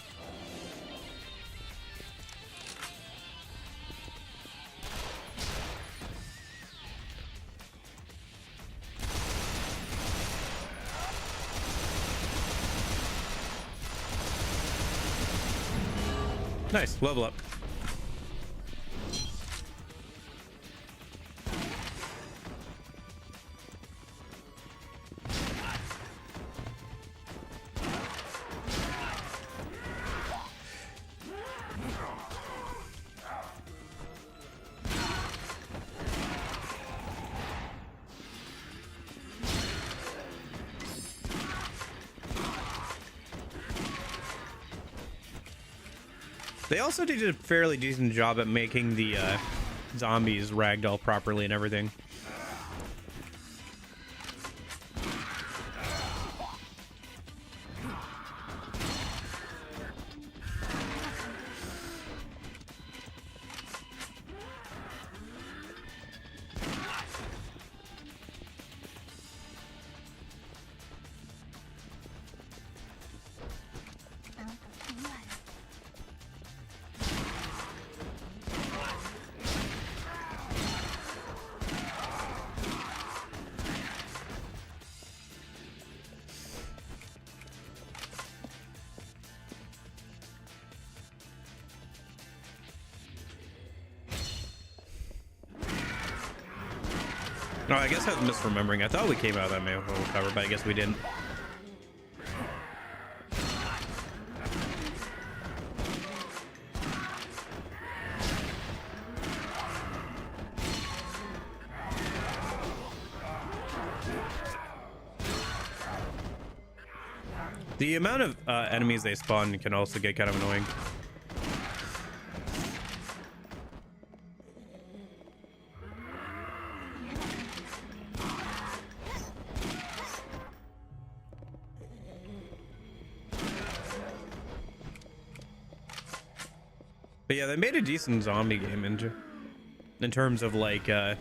Nice, level up. They also did a fairly decent job at making the zombies ragdoll properly and everything. No, I guess I was misremembering. I thought we came out of that manhole cover, but I guess we didn't. The amount of enemies they spawn can also get kind of annoying. But yeah, they made a decent zombie game in terms of like how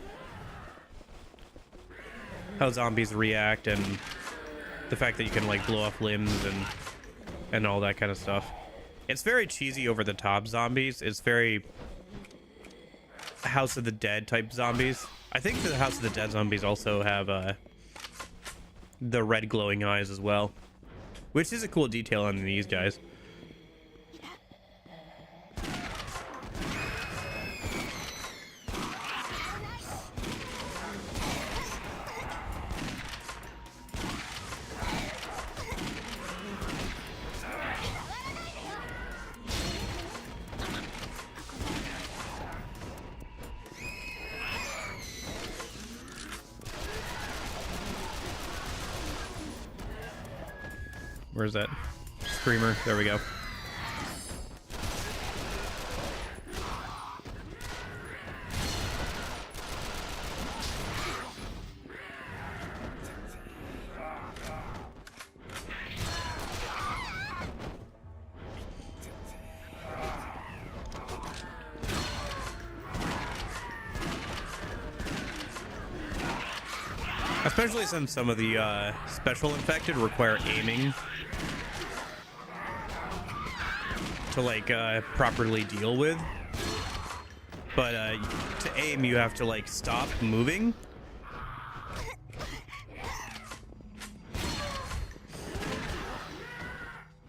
zombies react and the fact that you can like blow off limbs and all that kind of stuff. It's very cheesy, over the top zombies. It's very House of the Dead type zombies. I think the House of the Dead zombies also have the red glowing eyes as well, which is a cool detail on these guys. Where's that screamer? There we go. Especially since some of the special infected require aiming to like properly deal with, but to aim you have to like stop moving,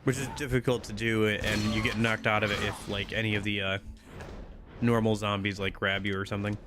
which is difficult to do, and you get knocked out of it if like any of the normal zombies like grab you or something.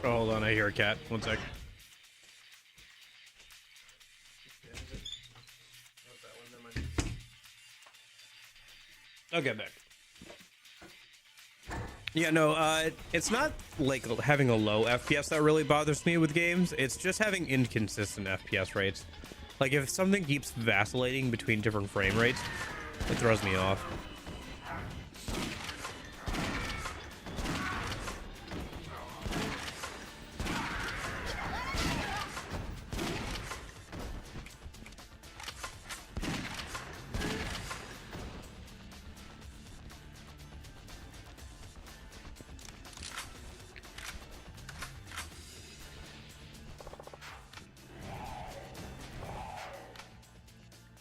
Oh, hold on, I hear a cat. One sec. Okay, back. Yeah, no, it's not like having a low FPS that really bothers me with games. It's just having inconsistent FPS rates. Like if something keeps vacillating between different frame rates, it throws me off.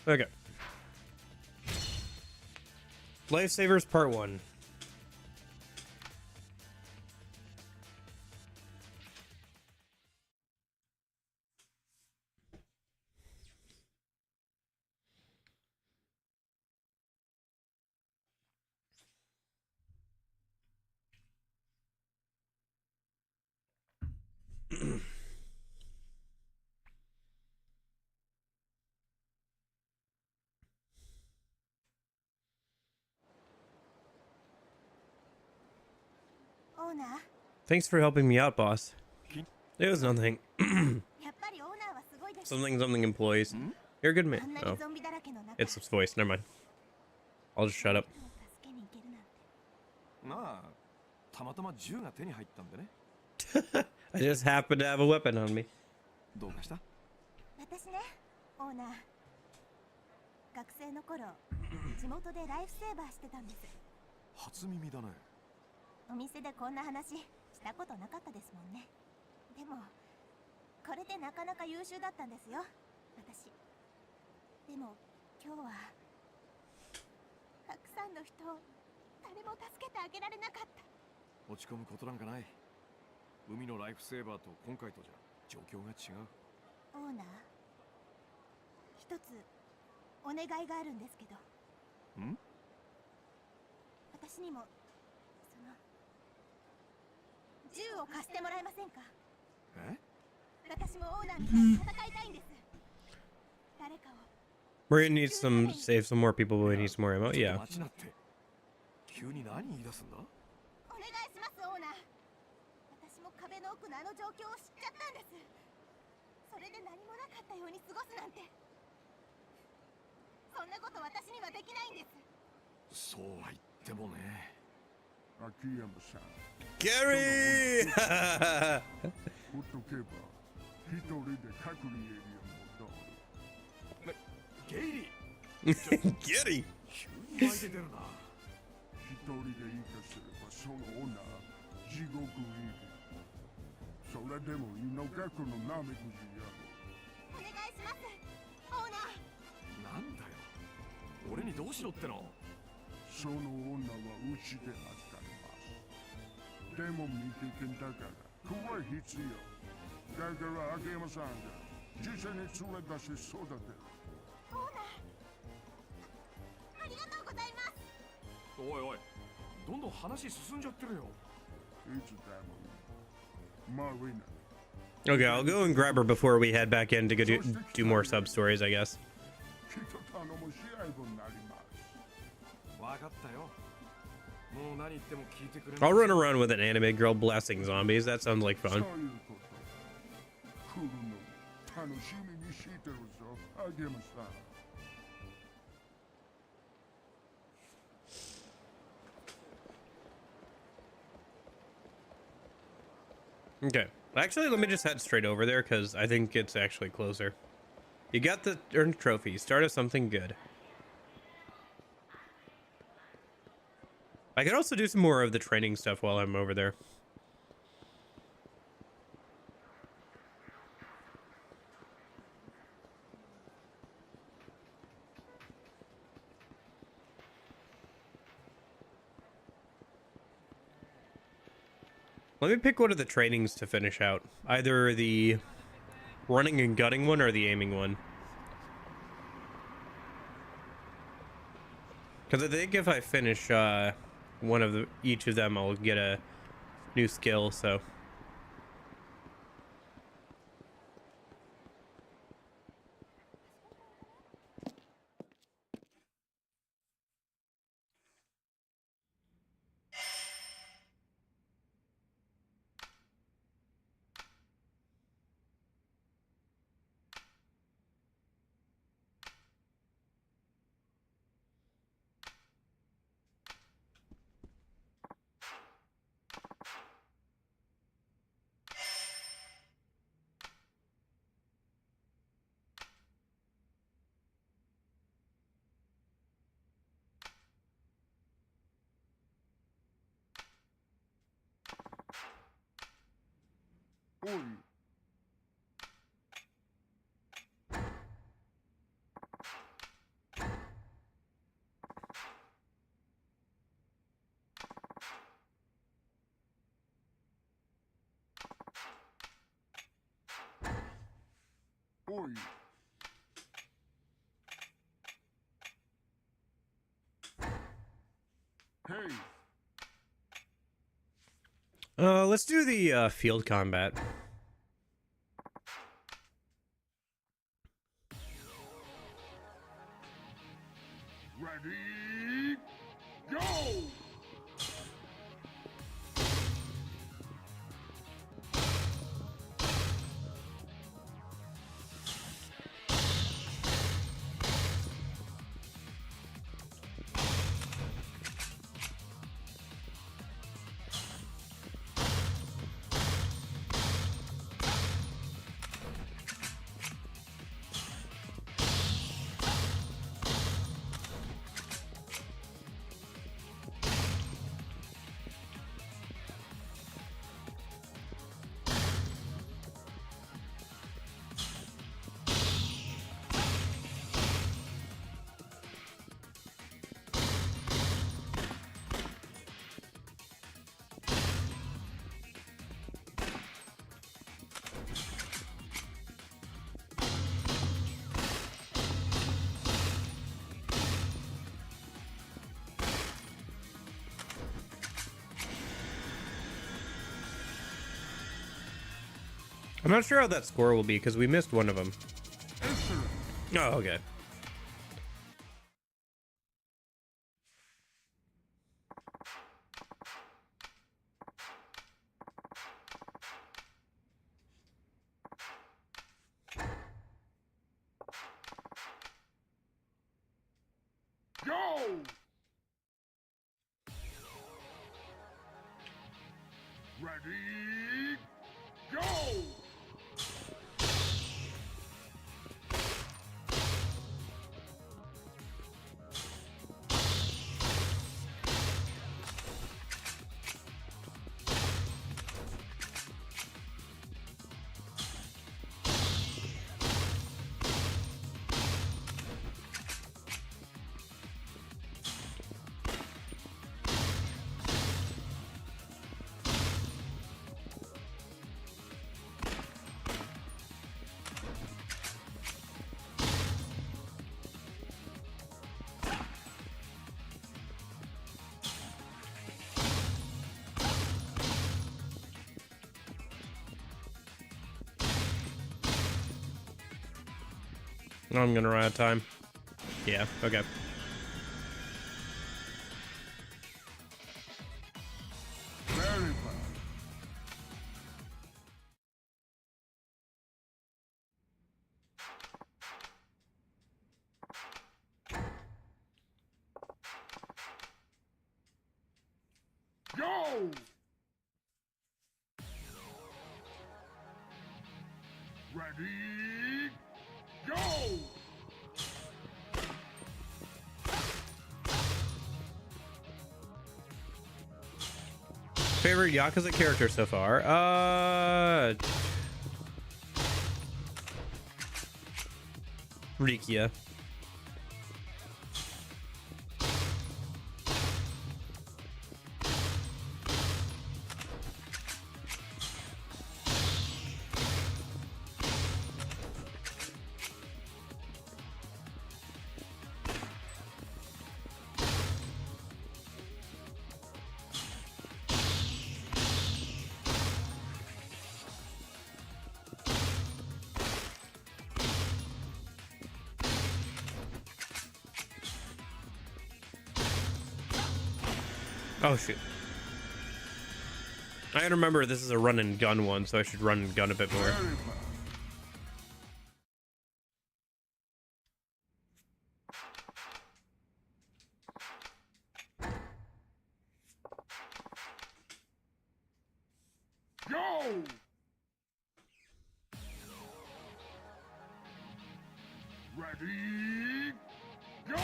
Okay. Lifesavers Part 1. Owner, Thanks for helping me out, boss. It was nothing. やっぱりオーナーはすごいです。 Something employees. You're a good あ man. んな Oh, にゾンビだらけの中、 it's his voice. Never mind. I'll just shut up. 助けに行けるなんて。まあたまたま銃が手に入ったんでね。 I just happen to have a weapon on me. どうかした？私ね、オーナー。学生の頃、地元でライフセーバーしてたんです。初耳だね。お店でこんな話したことなかったですもんね。でも、これでなかなか優秀だったんですよ、私。でも、今日は、たくさんの人を誰も助けてあげられなかった。落ち込むことなんかない。海のライフセーバーと今回とじゃ状況が違う。オーナー、一つお願いがあるんですけど。ん？私にもその銃を貸してもらえませんか？え？私もオーナーみたいに戦いたいんです。誰かを。 We're gonna need some, save some more people, but we need some more ammo. Yeah. 待ちなって。急に何言い出すんだ？お願いします、オーナー。私も壁の奥のあの状況を知っちゃったんです。それで何もなかったように過ごすなんて。そんなこと私にはできないんです。そうは言ってもね。秋山さん、 Gary! ほっとけば一人で隔離エリア戻る。ゲイリー Gary! 急に湧いて出るな。一人でいいとすればその女地獄入り。それでも胃の額のなめくじやろ。お願いします、オーナー。なんだよ。俺にどうしろっての？その女はうちで預かります。でも未経験だから怖い必要。だから秋山さんが実際に連れ出し育てる。オーナー、ありがとうございます。おいおい、どんどん話進んじゃってるよ。いつでもいい。マリナ。 Okay, I'll go and grab her before we head back in to go do more sub stories, I guess. きっと頼む試合になります。わかったよ。もう何言っても聞いてくれ。 I'll run around with an anime girl blasting zombies. That sounds like そうい fun. うこと来るの楽しみにしてるぞ、秋山さん。 Okay. Actually, let me just head straight over there because I think it's actually closer. You got the earned trophy. Start us something good. I could also do some more of the training stuff while I'm over there. Let me pick one of the trainings to finish out. Either the running and gutting one or the aiming one. Because I think if I finish one of each of them, I'll get a new skill, so... Oi. Oi. Hey. Let's do the field combat. Ready, go! I'm not sure how that score will be because we missed one of them. Excellent. Oh, okay. Go! Ready, go! I'm gonna run out of time. Yeah, okay. Very fast. Go! Ready, go! Favorite Yakuza character so far? Rikia. Oh shoot. I remember this is a run and gun one, so I should run and gun a bit more. Very fast. Go! Ready, go!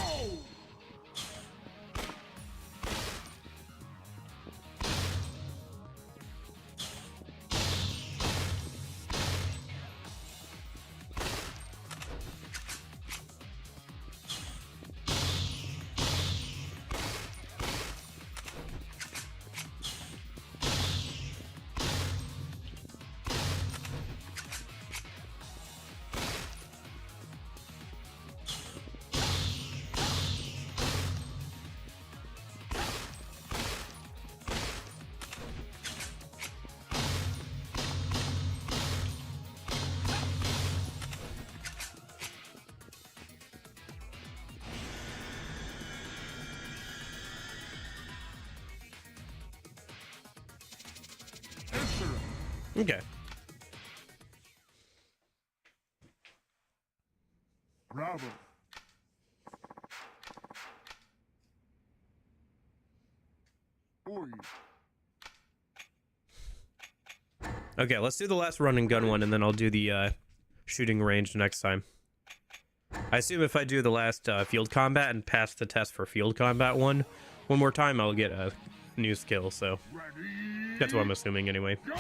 Okay. Bravo. Oi. Okay, let's do the last run and gun one, and then I'll do the shooting range next time. I assume if I do the last field combat and pass the test for field combat one more time, I'll get a new skill, so Ready. that's what I'm assuming anyway. Go.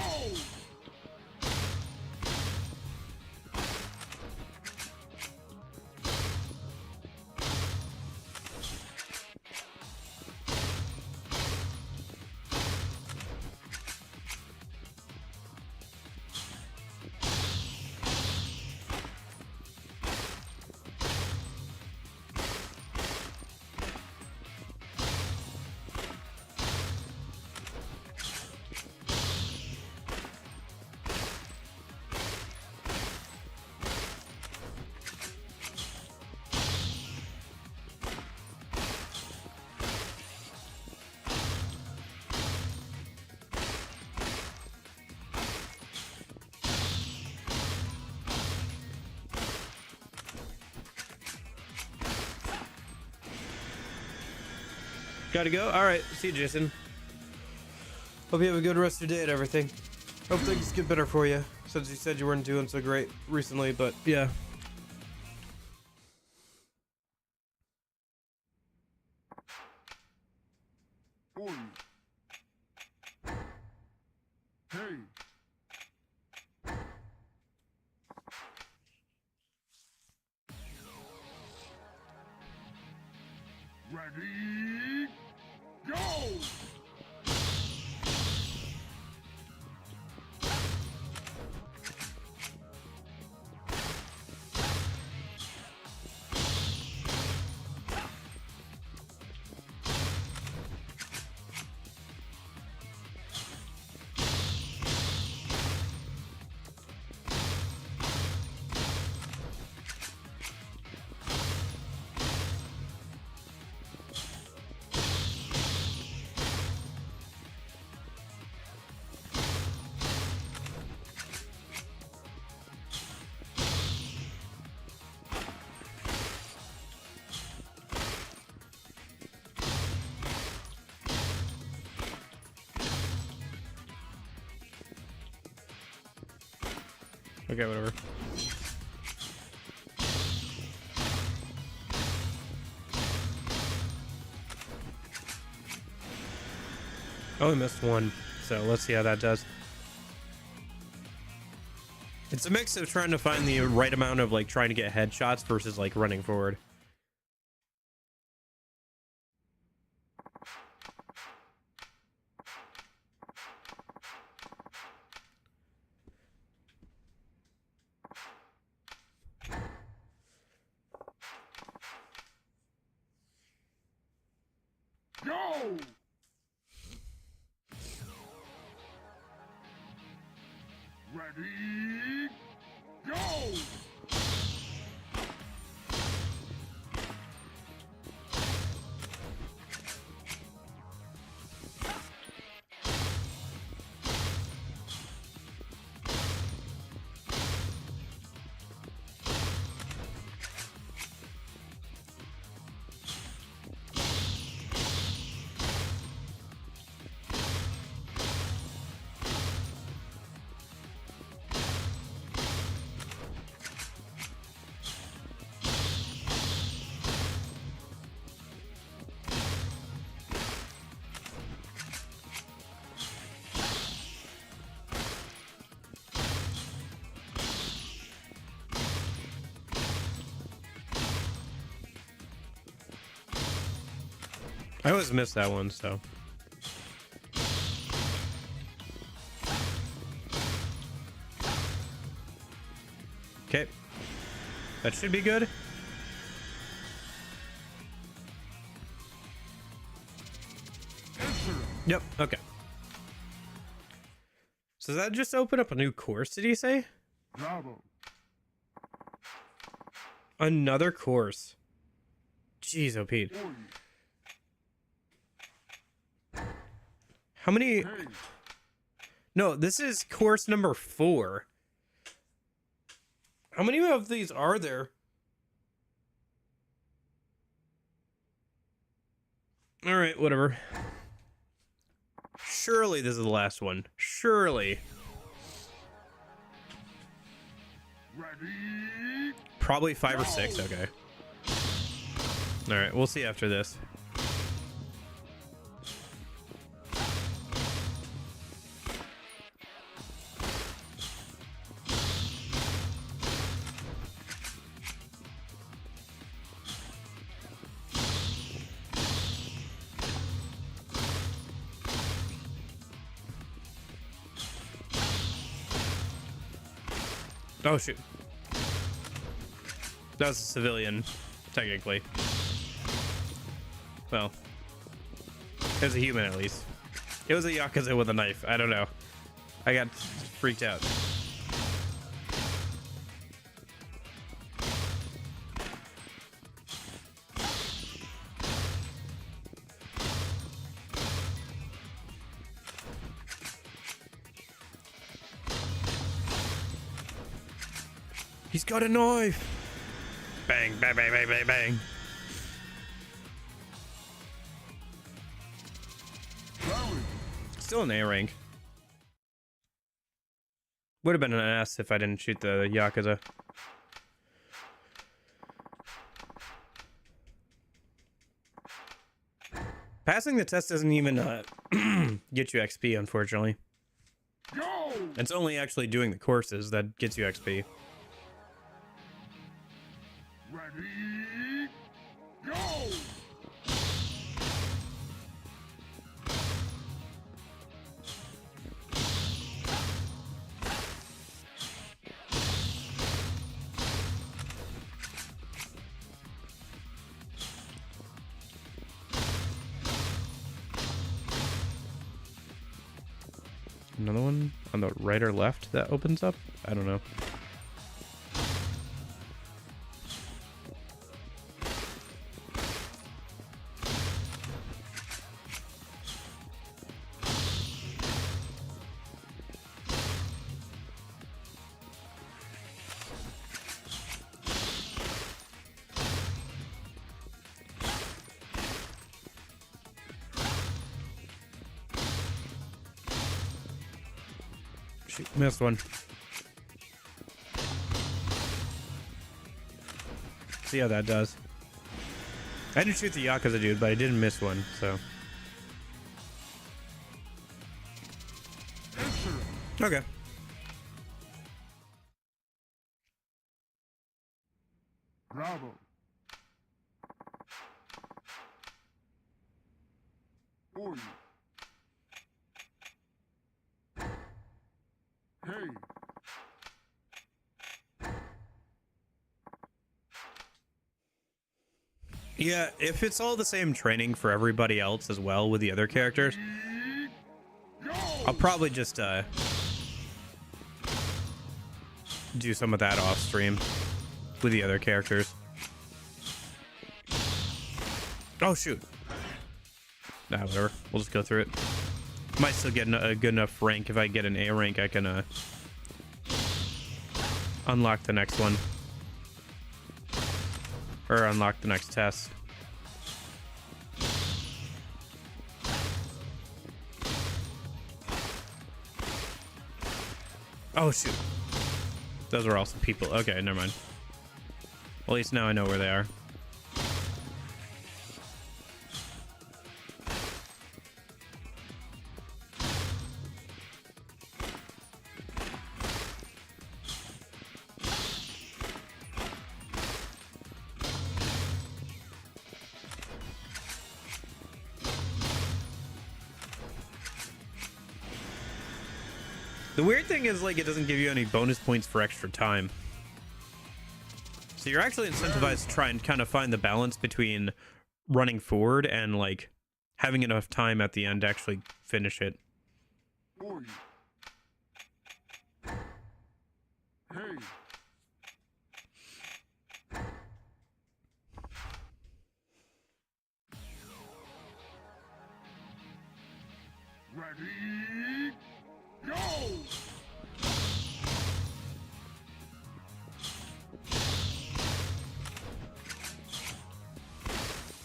Gotta go? Alright, see you, Jason. Hope you have a good rest of your day and everything. Hope things get better for you, since you said you weren't doing so great recently, but yeah. Oi. Hey. Ready. Go. Okay, whatever. Oh, I missed one, so let's see how that does. It's a mix of trying to find the right amount of like trying to get headshots versus like running forward. Go. Ready. Go. I always miss that one, so. Okay. That should be good. Excellent. Yep, okay. So does that just open up a new course, did he say? Bravo. Another course. Jeez, oh Pete. Oi. How many... Hey. No, this is course number 4. How many of these are there? All right, whatever. Surely this is the last one. Surely. Ready? Probably 5 or 6. Okay. All right, we'll see after this. Oh shoot. That was a civilian, technically. Well, it was a human at least. It was a Yakuza with a knife. I don't know. I got freaked out. He's got a knife. Bang, bang, bang, bang, bang, bang. Still an A rank. Would have been an S if I didn't shoot the Yakuza. Passing the test doesn't even get you XP, unfortunately. Go! It's only actually doing the courses that gets you XP. Ready? Go! Another one on the right or left that opens up? I don't know. Shoot, missed one. See how that does. I didn't shoot the Yakuza dude, but I didn't miss one, so. Excellent. Okay. Bravo. Oi. Hey. Yeah, if it's all the same training for everybody else as well with the other characters, I'll probably just do some of that off stream with the other characters. Oh shoot. Nah, whatever. We'll just go through it. Might still get a good enough rank. If I get an A rank, I can unlock the next one. Or unlock the next test. Oh shoot. Those are also people. Okay, never mind. Well, at least now I know where they are. The weird thing is, like, it doesn't give you any bonus points for extra time. So you're actually incentivized to try and kind of find the balance between running forward and, like, having enough time at the end to actually finish it. Oi. Hey. Ready? Go!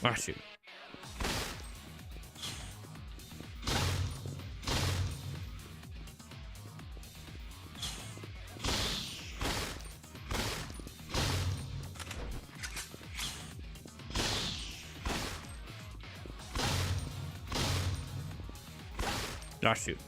Ah, shoot. Ah, shoot.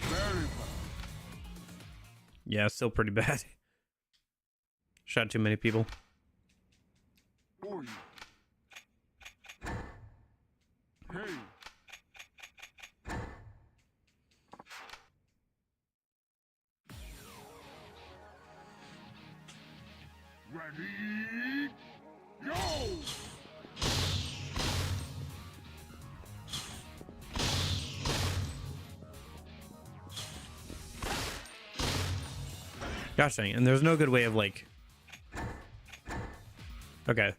Very bad. Yeah, still pretty bad. Shot too many people. Boy. Hey. Ready? Go! Gosh dang, and there's no good way of like... Okay.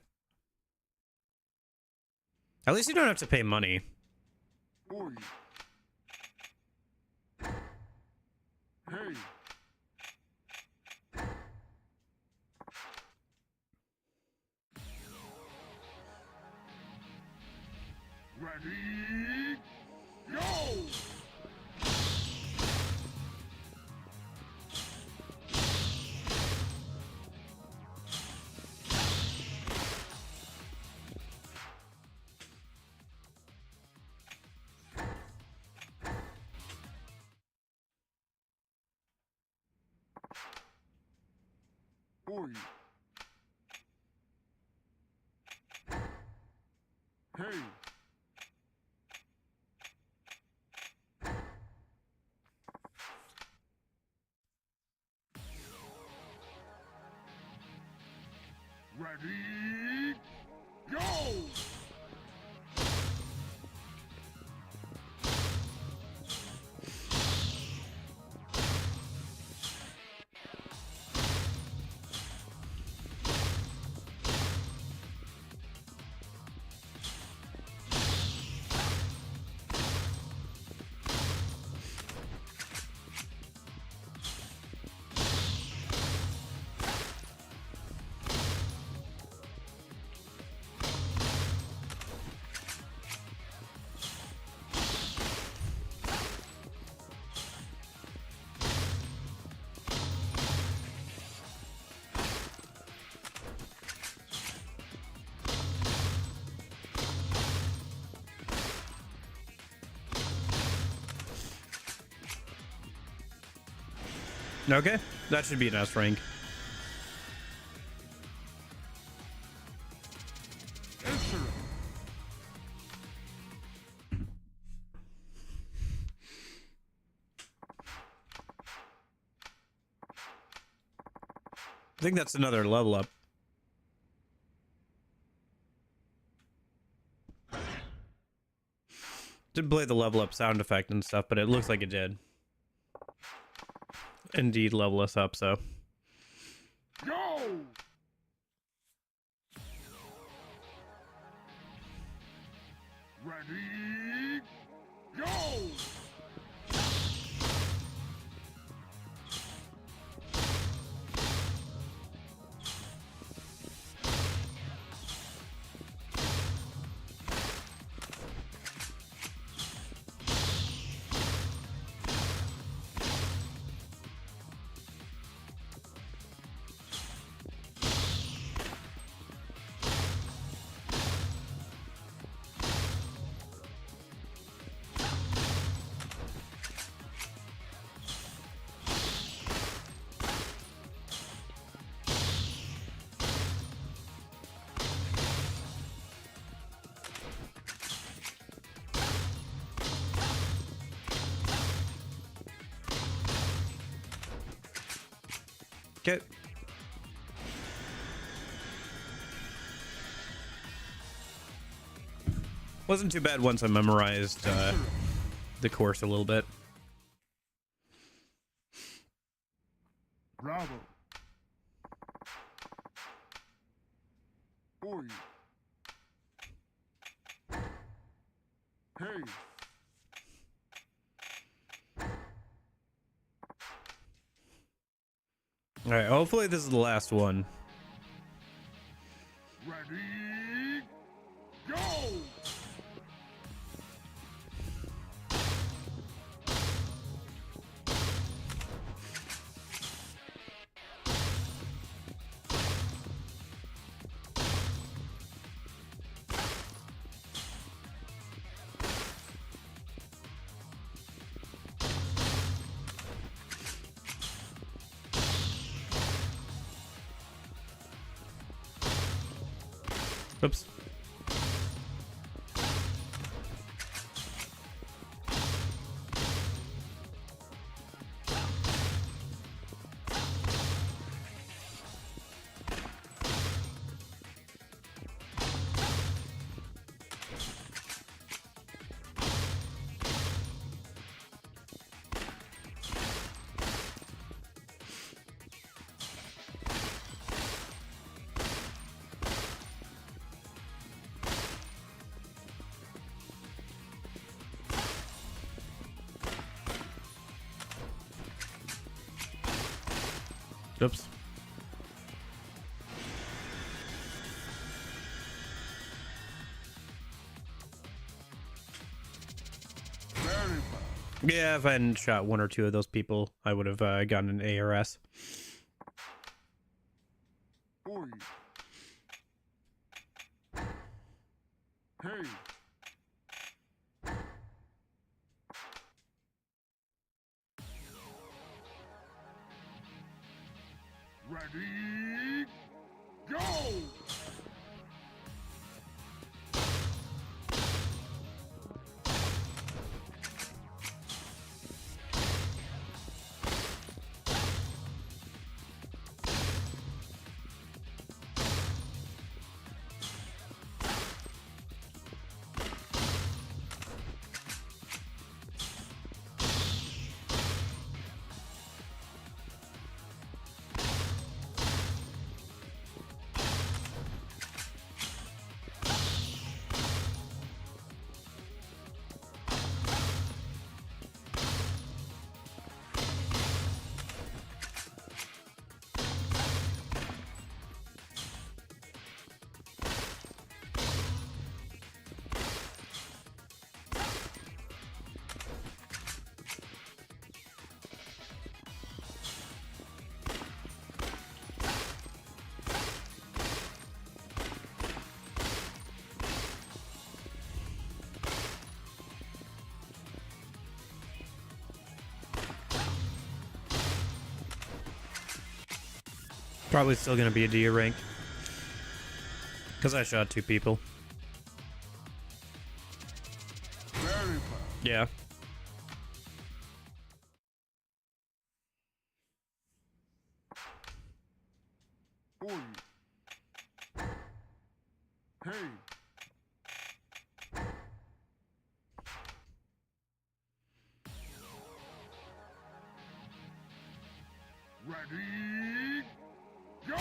At least you don't have to pay money. Boy. Hey. Ready? Go! Boy. Hey. Ready? Go! Okay, that should be an S rank. Excellent. I think that's another level up. Didn't play the level up sound effect and stuff, but it looks like it did. Indeed, level us up, so. Go! Ready? Go! Okay. Wasn't too bad once I memorized the course a little bit. Bravo. Oi. Hey. All right, hopefully this is the last one. Ready. Go. Oops. Oops. Very fine. Yeah, if I hadn't shot one or two of those people, I would have gotten an ARS. Oi. Hey. Ready. Go. Probably still gonna be a D rank. Because I shot two people. Very fine. Yeah. Oi. Hey. Ready. Go.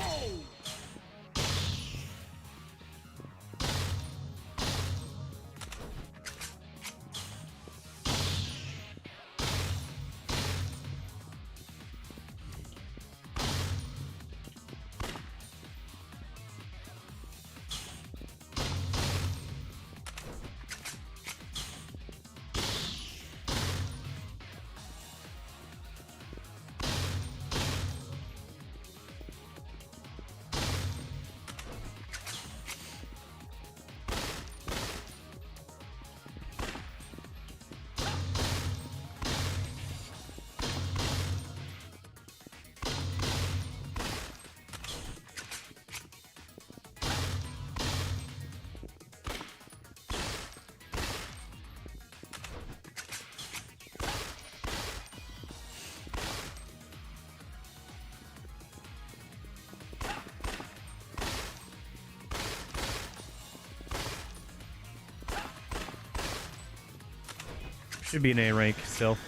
Should be an A rank still.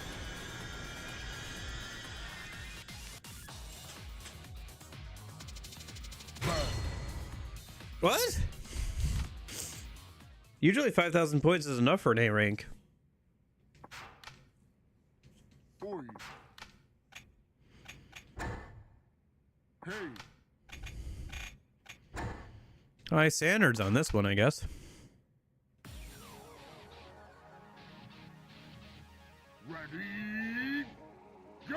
What? Usually 5,000 points is enough for an A rank. Oi. Hey. High standards on this one, I guess. Ready, go!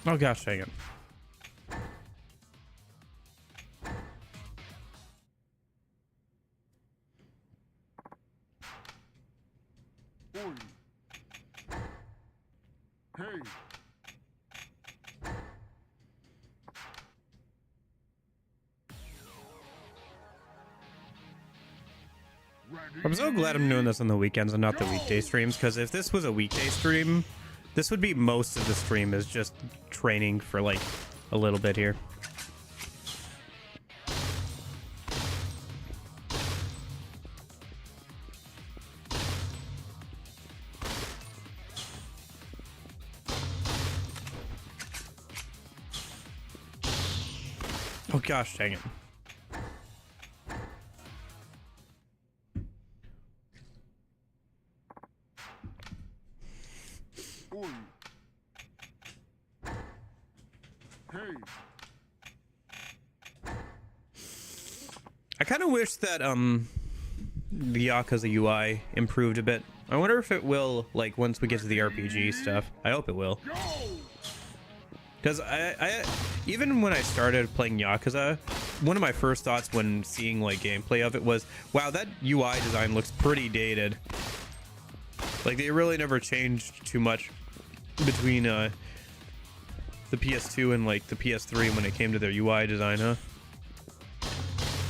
Oh gosh, dang it. Oi. Hey. I'm so glad I'm doing this on the weekends and not the weekday streams, because if this was a weekday stream, this would be most of the stream is just training for like a little bit here. Oh gosh, dang it. Oi. Hey. I kind of wish that the Yakuza UI improved a bit. I wonder if it will, like, once we get to the RPG stuff. I hope it will. Go! Because I even when I started playing Yakuza, one of my first thoughts when seeing like gameplay of it was, wow, that UI design looks pretty dated. Like they really never changed too much between the PS2 and like the PS3 when it came to their UI design, huh?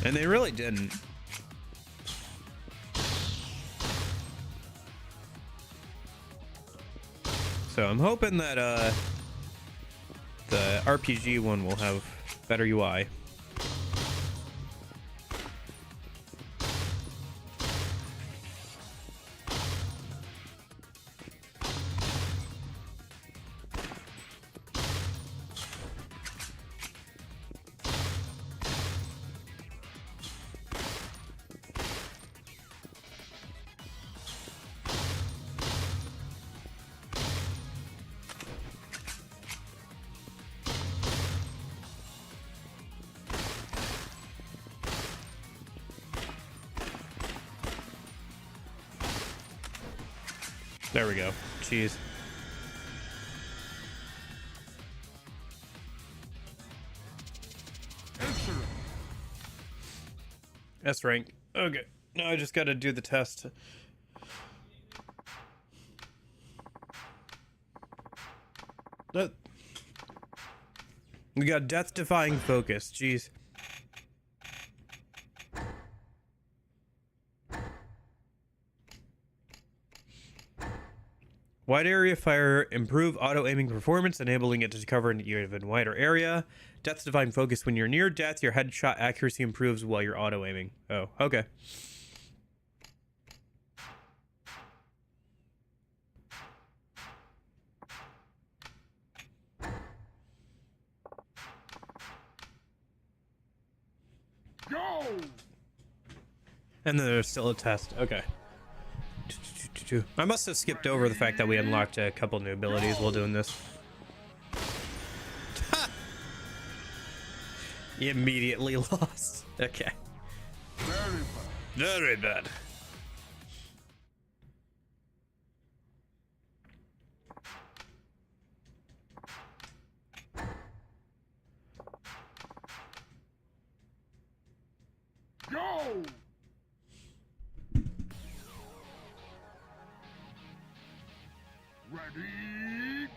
And they really didn't. So I'm hoping that the RPG one will have better UI. There we go. Jeez. Excellent. S rank. Okay. Now I just got to do the test. We got death-defying focus. Jeez. Wide area fire, improve auto aiming performance, enabling it to cover an even wider area. Death-defying focus. When you're near death, your headshot accuracy improves while you're auto aiming. Oh, okay. Go! And then there's still a test. Okay. I must have skipped over the fact that we unlocked a couple new abilities while doing this. Immediately lost. Okay. Very bad. Very bad. Go! Ready,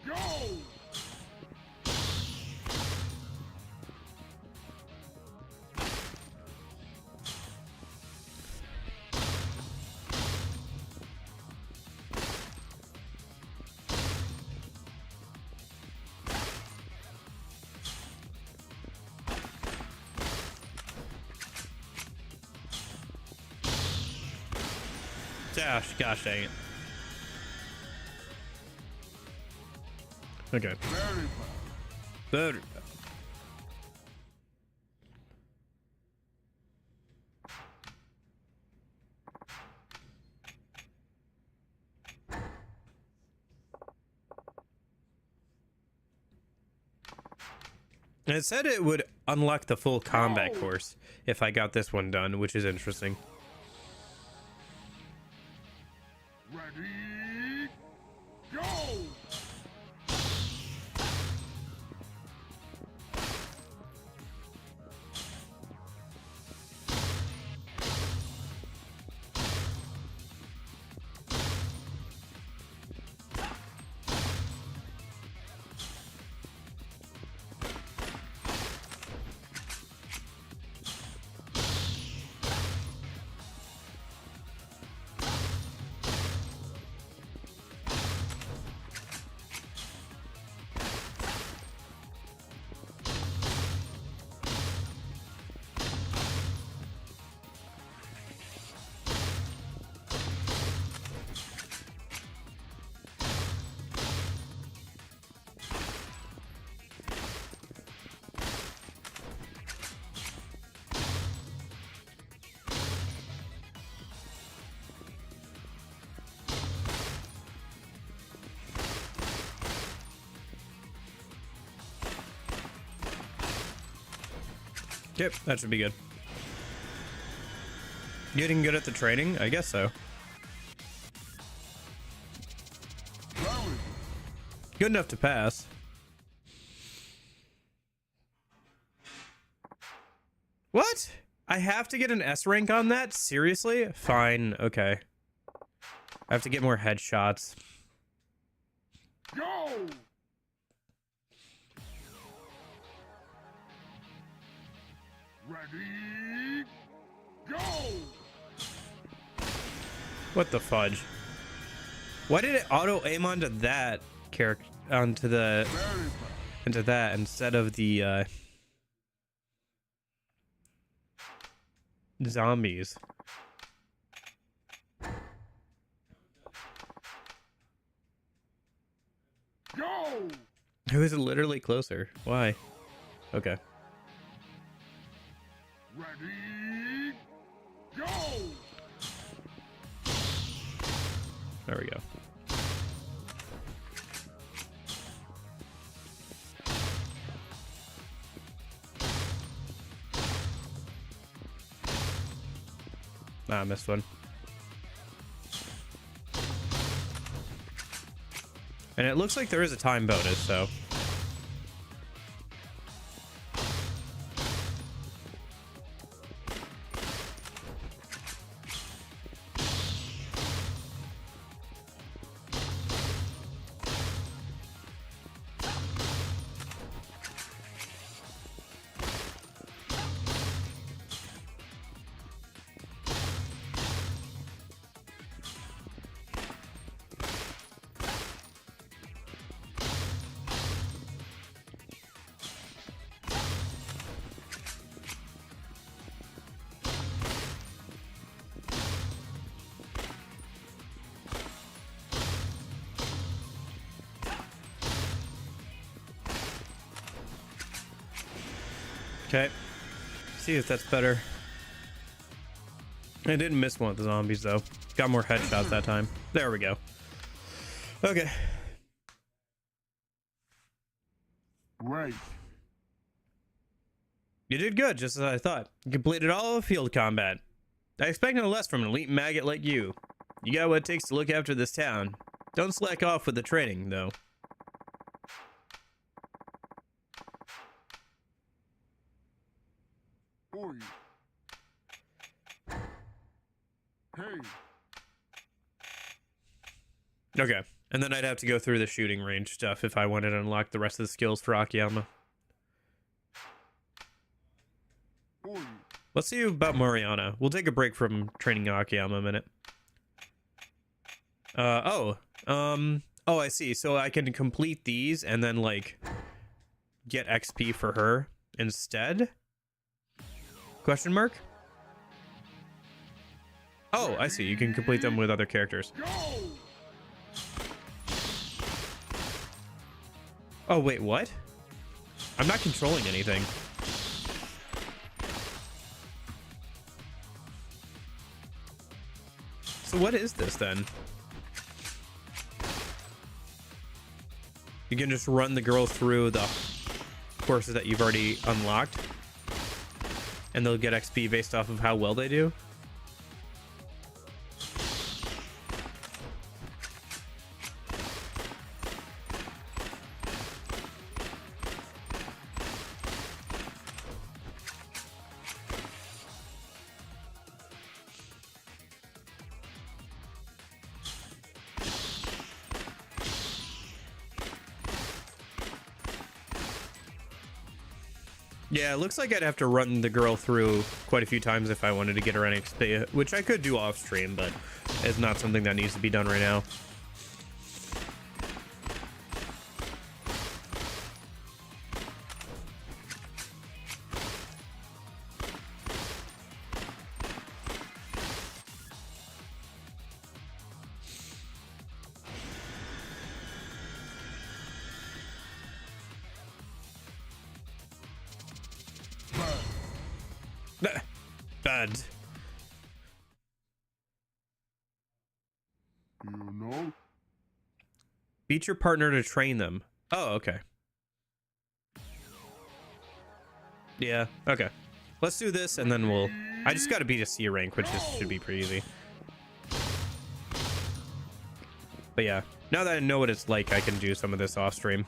go! Gosh dang it. Okay. Very bad. And it said it would unlock the full combat course if I got this one done, which is interesting. Ready, go! Yep, that should be good. Getting good at the training? I guess so. Good enough to pass. What? I have to get an S rank on that? Seriously? Fine, okay. I have to get more headshots. Go! Ready, go! What the fudge? Why did it auto aim onto that character, onto the, into that instead of the zombies? Go! It was literally closer. Why? Okay. Ready, go! There we go. Ah, I missed one. And it looks like there is a time bonus, so. Okay. See if that's better. I didn't miss one of the zombies though. Got more headshots that time. There we go. Okay. Right. You did good, just as I thought. You completed all of field combat. I expect no less from an elite maggot like you. You got what it takes to look after this town. Don't slack off with the training, though. Oi. Hey. Okay. And then I'd have to go through the shooting range stuff if I wanted to unlock the rest of the skills for Akiyama. Oi. Let's see about Mariana. We'll take a break from training Akiyama a minute. Oh, I see. So I can complete these and then, like, get XP for her instead? Question mark? Oh, I see. You can complete them with other characters. Oh, wait, what? I'm not controlling anything. So what is this then? You can just run the girls through the courses that you've already unlocked, and they'll get XP based off of how well they do. Yeah, it looks like I'd have to run the girl through quite a few times if I wanted to get her any XP, which I could do off stream, but it's not something that needs to be done right now. Bad. You know? Beat your partner to train them. Oh, okay. Yeah, okay. Let's do this, and then we'll... I just gotta beat a C rank, which should be pretty easy. But yeah, now that I know what it's like, I can do some of this off stream.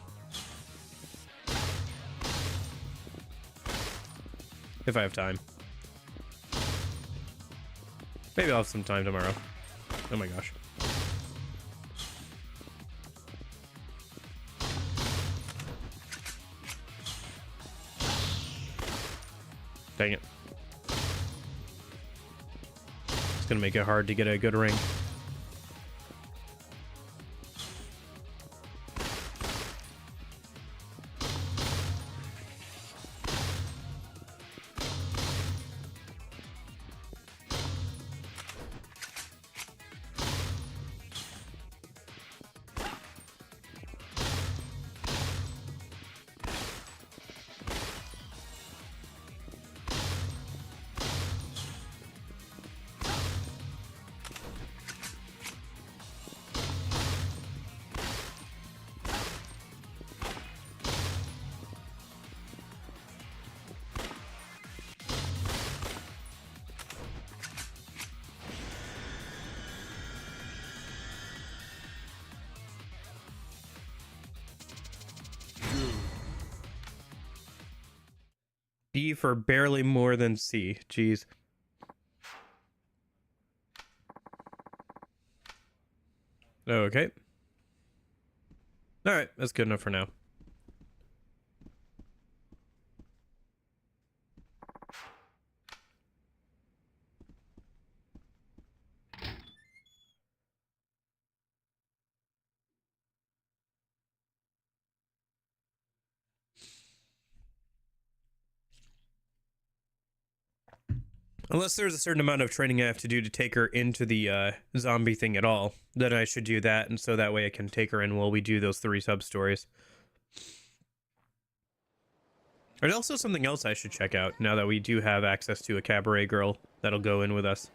If I have time. Maybe I'll have some time tomorrow. Oh my gosh. Dang it. It's gonna make it hard to get a good ring. B for barely more than C. Jeez. Okay. All right, that's good enough for now. Unless there's a certain amount of training I have to do to take her into the zombie thing at all, then I should do that, and so that way I can take her in while we do those 3 sub-stories. There's also something else I should check out, now that we do have access to a cabaret girl that'll go in with us.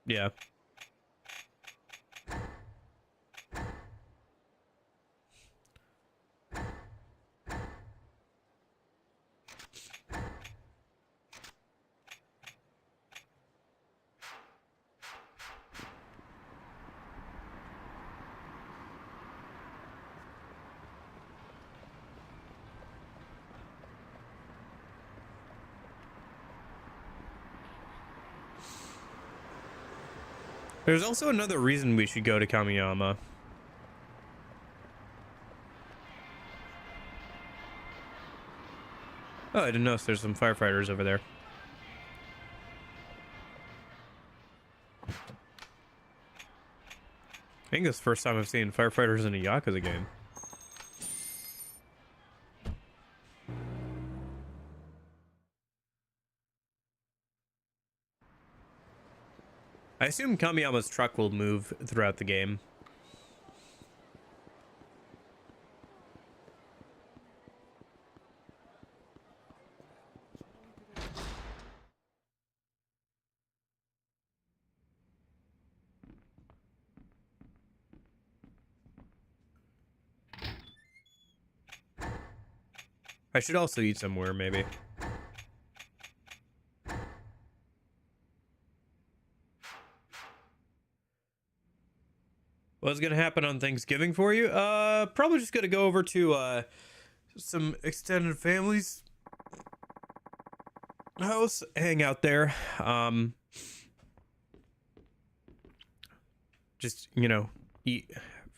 Yeah. There's also another reason we should go to Kamiyama. Oh, I didn't notice there's some firefighters over there. I think this is the first time I've seen firefighters in a Yakuza game. I assume Kamiyama's truck will move throughout the game. I should also eat somewhere, maybe. What's gonna happen on Thanksgiving for you? Probably just gonna go over to some extended family's house, hang out there. Just, you know, eat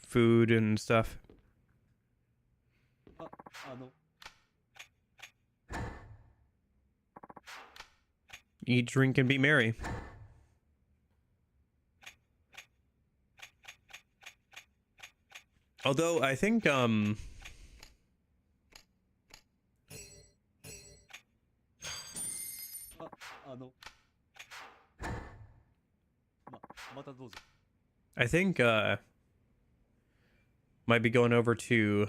food and stuff. Eat, drink, and be merry. Although I think I think might be going over to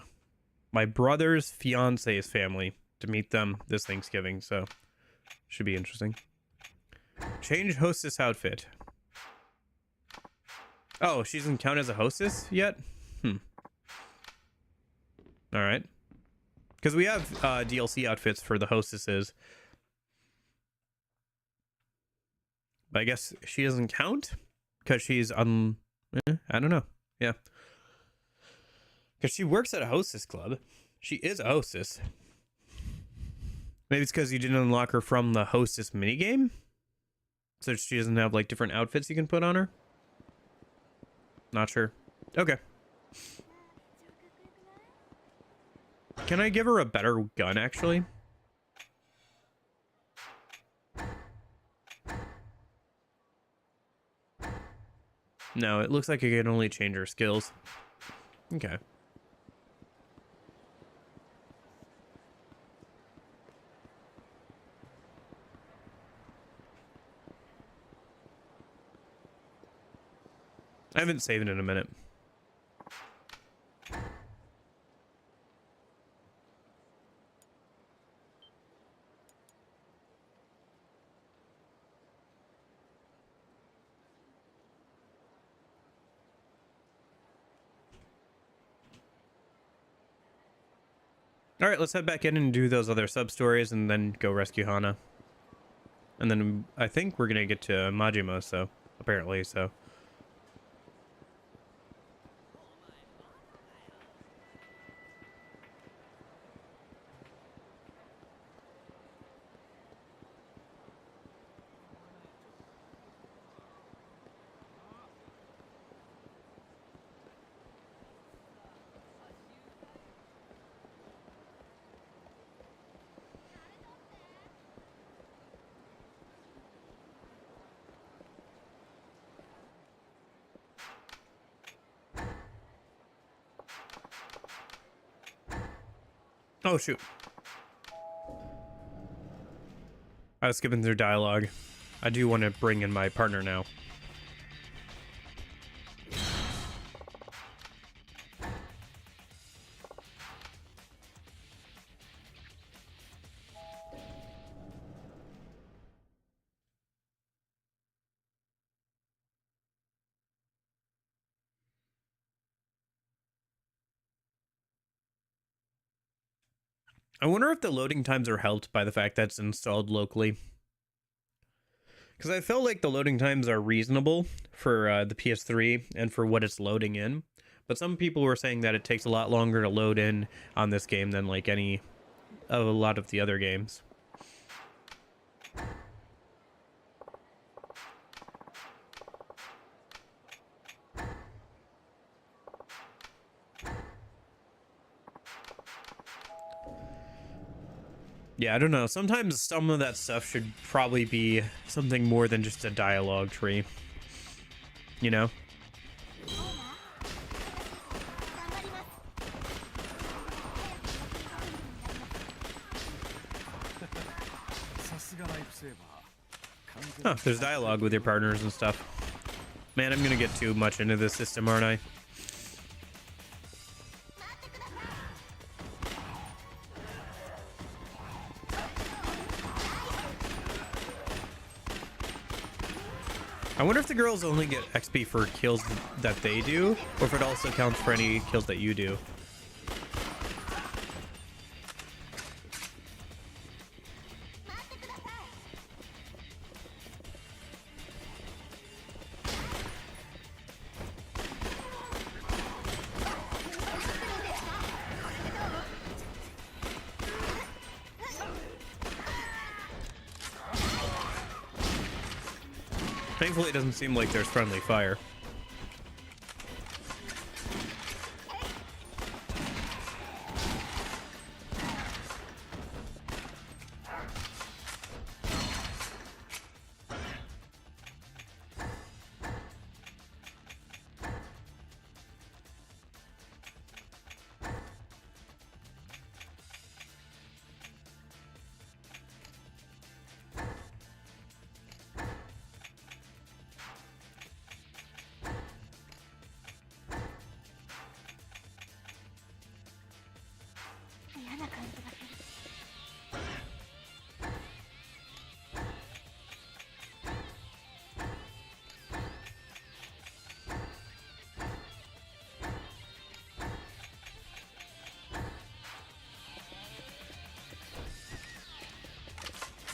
my brother's fiance's family to meet them this Thanksgiving, so should be interesting. Change hostess outfit. Oh, she doesn't count as a hostess yet? All right. Because we have DLC outfits for the hostesses. But I guess she doesn't count? Because she's I don't know. Yeah. Because she works at a hostess club. She is a hostess. Maybe it's because you didn't unlock her from the hostess minigame? So she doesn't have, like, different outfits you can put on her? Not sure. Okay. Can I give her a better gun, actually? No, it looks like I can only change her skills. Okay. I haven't saved it in a minute. All right, let's head back in and do those other sub-stories and then go rescue Hana. And then I think we're going to get to Majima, so apparently, so. Oh, shoot. I was skipping through dialogue. I do want to bring in my partner now. I wonder if the loading times are helped by the fact that it's installed locally. Because I felt like the loading times are reasonable for the PS3 and for what it's loading in. But some people were saying that it takes a lot longer to load in on this game than like a lot of the other games. Yeah, I don't know. Sometimes some of that stuff should probably be something more than just a dialogue tree. You know? Huh, there's dialogue with your partners and stuff. Man, I'm gonna get too much into this system, aren't I? I wonder if the girls only get XP for kills that they do, or if it also counts for any kills that you do. Thankfully, it doesn't seem like there's friendly fire.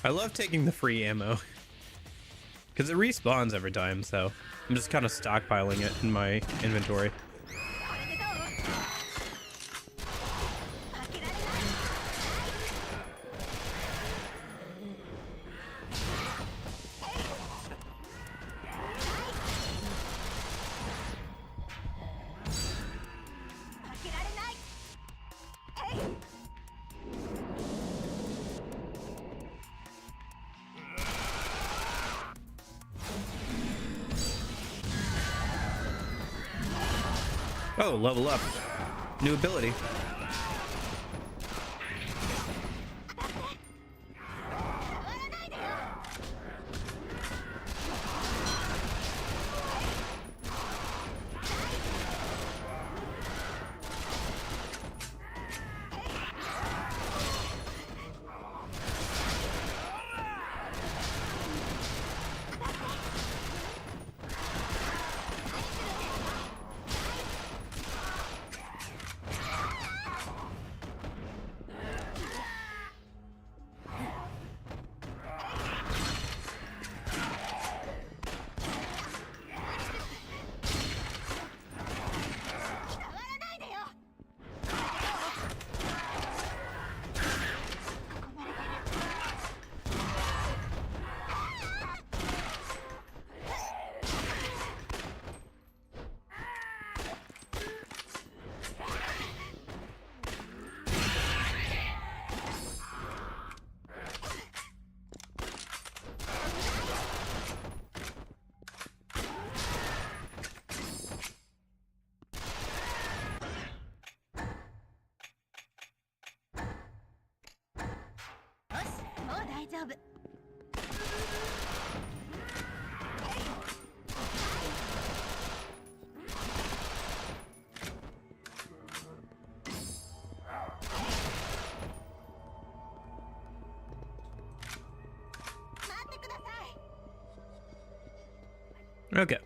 I love taking the free ammo because it respawns every time, so I'm just kind of stockpiling it in my inventory. Oh, level up. New ability. Okay.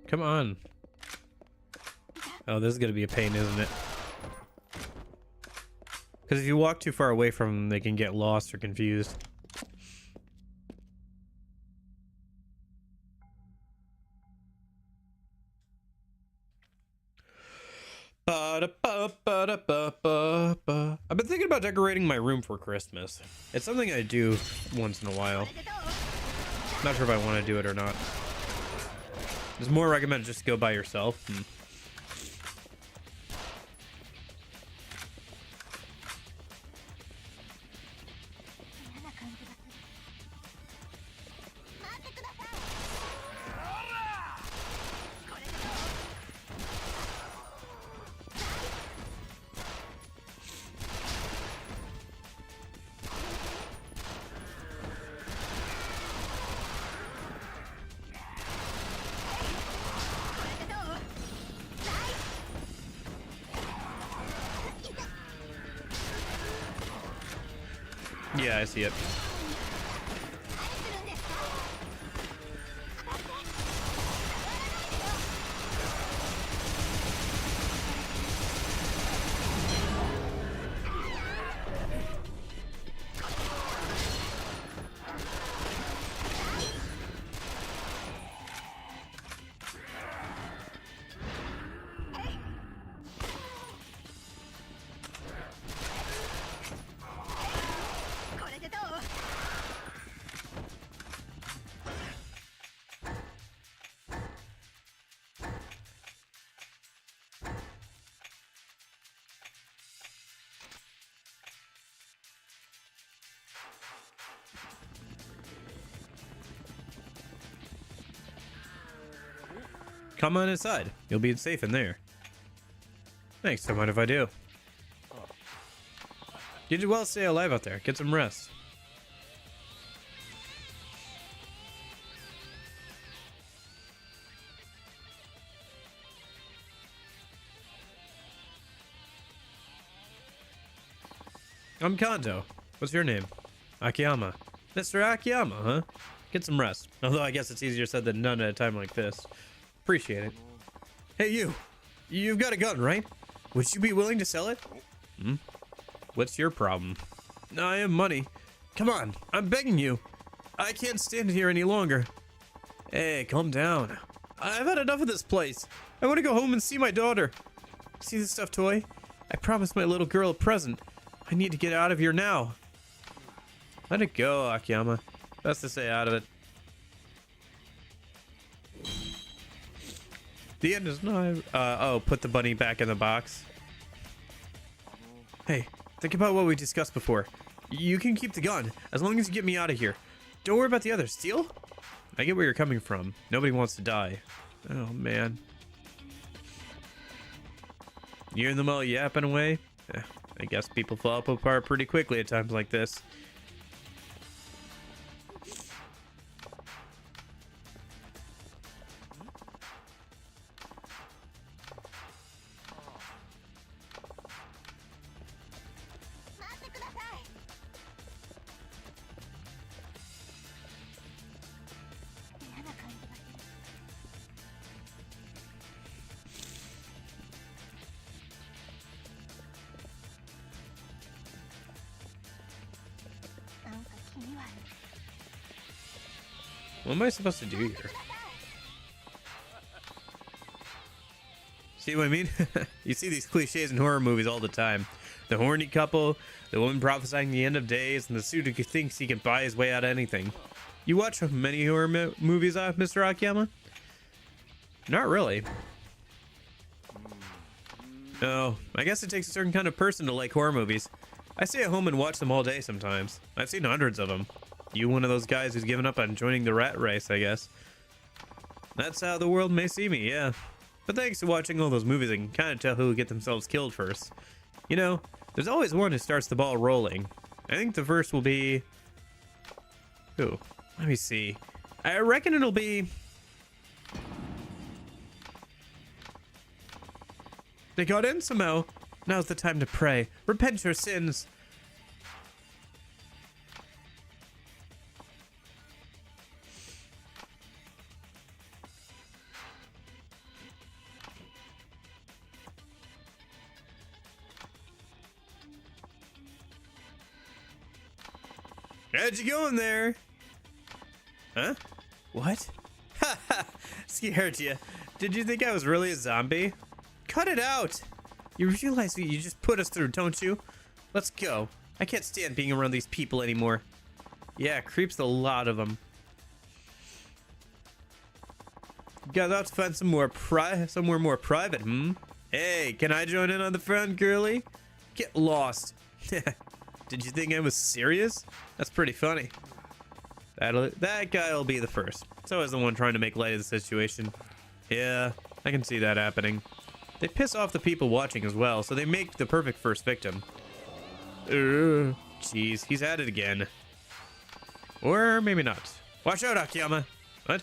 Come on. Oh, this is going to be a pain, isn't it? Because if you walk too far away from them, they can get lost or confused. I've been thinking about decorating my room for Christmas. It's something I do once in a while. Not sure if I want to do it or not. It's more recommended just go by yourself. Yeah, I see it. Come on inside. You'll be safe in there. Thanks, don't mind if I do. You did well to stay alive out there. Get some rest. I'm Kanto. What's your name? Akiyama. Mr. Akiyama, huh? Get some rest. Although I guess it's easier said than done at a time like this. Appreciate it. Hey, you. You've got a gun, right? Would you be willing to sell it? Hmm? What's your problem? I have money. Come on, I'm begging you. I can't stand here any longer. Hey, calm down. I've had enough of this place. I want to go home and see my daughter. See this stuffed toy? I promised my little girl a present. I need to get out of here now. Let it go, Akiyama. Best to stay out of it. The end is not. Oh, put the bunny back in the box. Hey, think about what we discussed before. You can keep the gun as long as you get me out of here. Don't worry about the others. Steal? I get where you're coming from. Nobody wants to die. Oh man. You're in the middle yapping away. I guess people fall apart pretty quickly at times like this. What am I supposed to do here? See what I mean? You see these cliches in horror movies all the time. The horny couple, the woman prophesying the end of days, and the suit who thinks he can buy his way out of anything. You watch many horror movies, Mr. Akiyama? Not really. Oh, I guess it takes a certain kind of person to like horror movies. I stay at home and watch them all day sometimes. I've seen hundreds of them. You one of those guys who's given up on joining the rat race, I guess. That's how the world may see me, yeah. But thanks to watching all those movies, I can kind of tell who will get themselves killed first. You know, there's always one who starts the ball rolling. I think the first will be... Who? Let me see. I reckon it'll be... They got in somehow. Now's the time to pray. Repent your sins. How'd you go in there? Huh? What? Ha ha! Scared you. Did you think I was really a zombie? Cut it out! You realize what you just put us through, don't you? Let's go. I can't stand being around these people anymore. Yeah, creeps a lot of them. Guys, I'll have to find somewhere more private, hmm? Hey, can I join in on the fun, girly? Get lost. Did you think I was serious? That's pretty funny. That guy'll be the first. So is the one trying to make light of the situation. Yeah, I can see that happening. They piss off the people watching as well, so they make the perfect first victim. Jeez, he's at it again. Or maybe not. Watch out, Akiyama. What?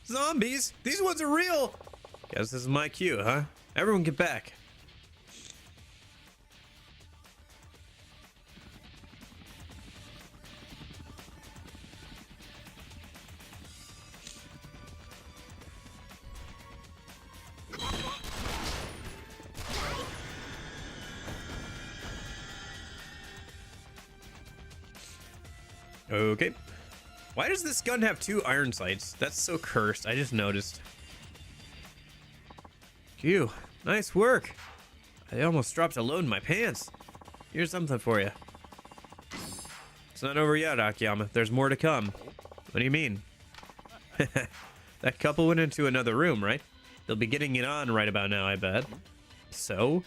Zombies? These ones are real! Guess this is my cue, huh? Everyone get back. Okay. Why does this gun have 2 iron sights? That's so cursed. I just noticed. Phew. Nice work. I almost dropped a load in my pants. Here's something for you. It's not over yet, Akiyama. There's more to come. What do you mean? That couple went into another room, right? They'll be getting it on right about now, I bet. So?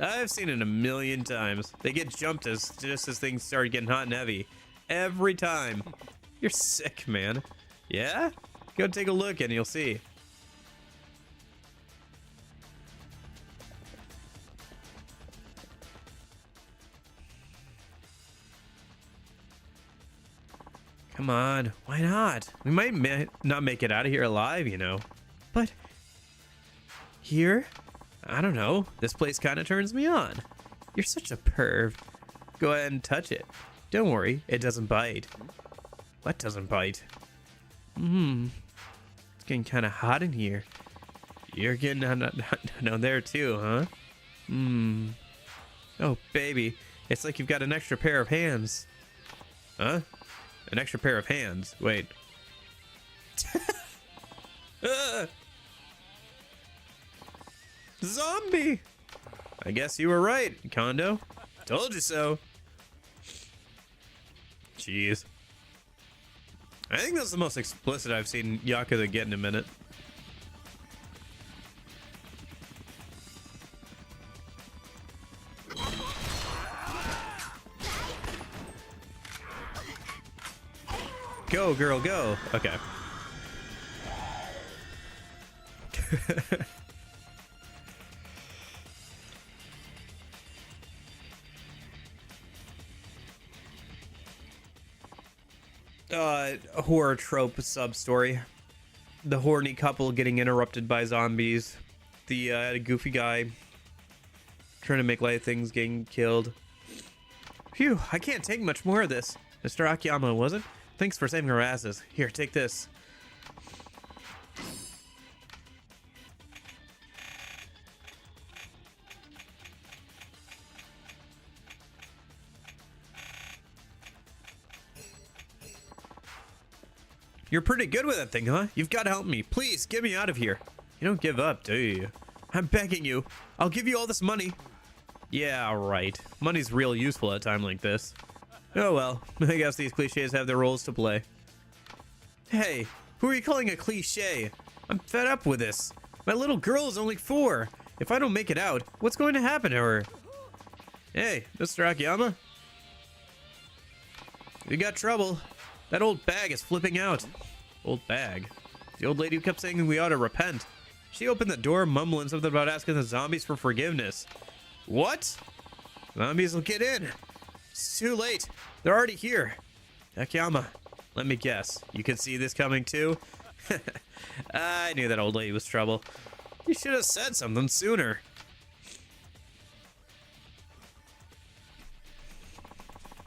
I've seen it a million times. They get jumped just as things start getting hot and heavy. Every time. You're sick, man. Yeah? Go take a look and you'll see. Come on, why not? We might not make it out of here alive, you know. But here? I don't know. This place kind of turns me on. You're such a perv. Go ahead and touch it. Don't worry, it doesn't bite. What doesn't bite? It's getting kind of hot in here. You're getting down there too, huh? Oh, baby. It's like you've got an extra pair of hands. Huh? An extra pair of hands. Wait. Zombie! I guess you were right, Kondo. Told you so. Jeez. I think that's the most explicit I've seen Yakuza get in a minute. Go, girl, go. Okay. A horror trope sub-story. The horny couple getting interrupted by zombies. The goofy guy trying to make light of things getting killed. Phew, I can't take much more of this. Mr. Akiyama, was it? Thanks for saving our asses. Here, take this. You're pretty good with that thing, huh? You've got to help me. Please, get me out of here. You don't give up, do you? I'm begging you. I'll give you all this money. Yeah, right. Money's real useful at a time like this. Oh well, I guess these cliches have their roles to play. Hey, who are you calling a cliche? I'm fed up with this. My little girl is only 4. If I don't make it out, what's going to happen to her? Hey, Mr. Akiyama? We got trouble. That old bag is flipping out. Old bag? The old lady who kept saying we ought to repent. She opened the door mumbling something about asking the zombies for forgiveness. What? Zombies will get in. It's too late. They're already here. Akiyama, let me guess. You could see this coming too? I knew that old lady was trouble. You should have said something sooner.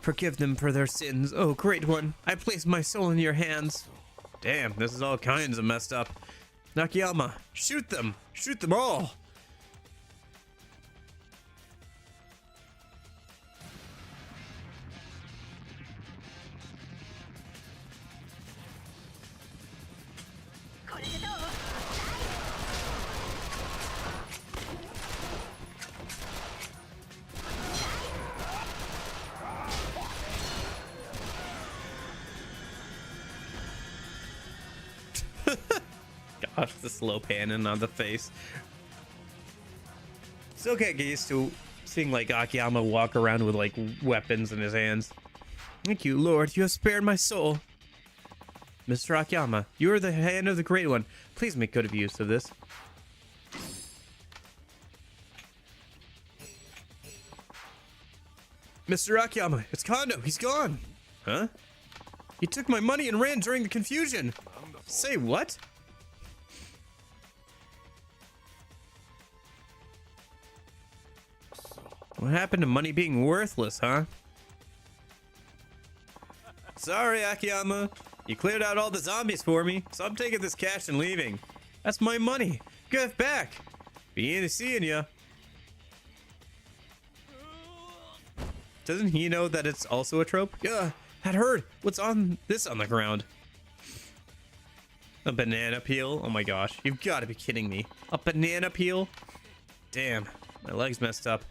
Forgive them for their sins, oh great one. I place my soul in your hands. Damn, this is all kinds of messed up. Nakayama, shoot them! Shoot them all! Gosh, the slow panning on the face. Still can't get used to seeing like Akiyama walk around with like weapons in his hands. Thank you, Lord. You have spared my soul. Mr. Akiyama, you are the hand of the Great One. Please make good use of this. Mr. Akiyama, it's Kondo. He's gone. Huh? He took my money and ran during the confusion. Say what? What happened to money being worthless, huh? Sorry, Akiyama. You cleared out all the zombies for me, so I'm taking this cash and leaving. That's my money. Give it back. Be in seeing ya. Doesn't he know that it's also a trope? Yeah, had heard. What's on this on the ground? A banana peel? Oh my gosh, you've got to be kidding me. A banana peel? Damn, my leg's messed up.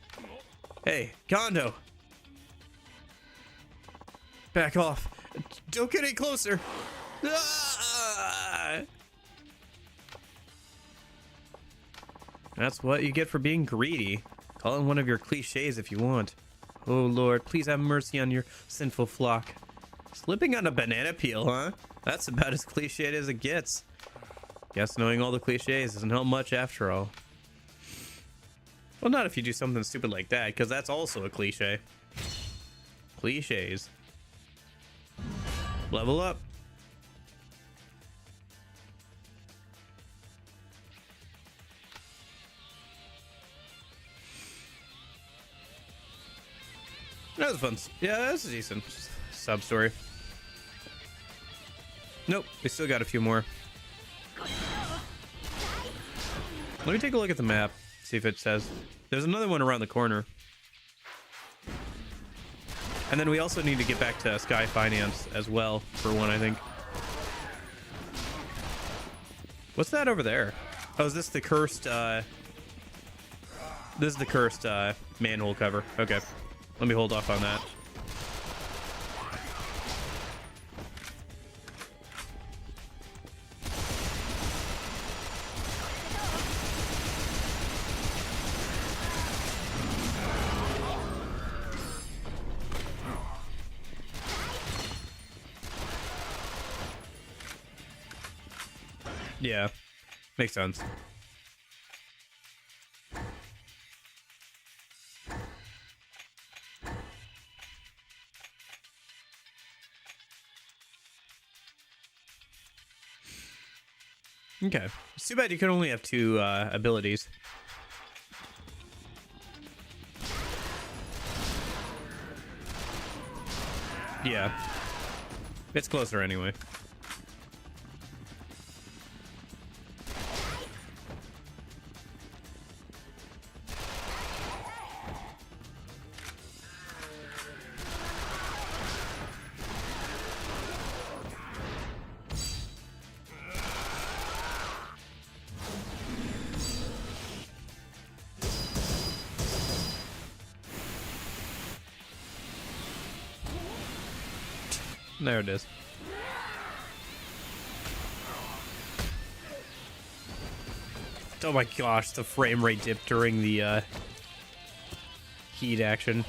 Hey, Kondo. Back off. Don't get any closer. Ah! That's what you get for being greedy. Call it one of your cliches if you want. Oh Lord, please have mercy on your sinful flock. Slipping on a banana peel, huh? That's about as cliched as it gets. Guess knowing all the cliches doesn't help much after all. Well, not if you do something stupid like that, because that's also a cliche. Cliches. Level up. That was fun. Yeah, that's a decent sub story. Nope, we still got a few more. Let me take a look at the map, see if it says. There's another one around the corner. And then we also need to get back to Sky Finance as well, for one, I think. What's that over there? Oh, is this the cursed, this is the cursed, manhole cover. Okay. Let me hold off on that. Yeah, makes sense. Okay, it's too bad you can only have two abilities. Yeah, it's closer anyway. There it is. Oh my gosh, the frame rate dip during the heat action.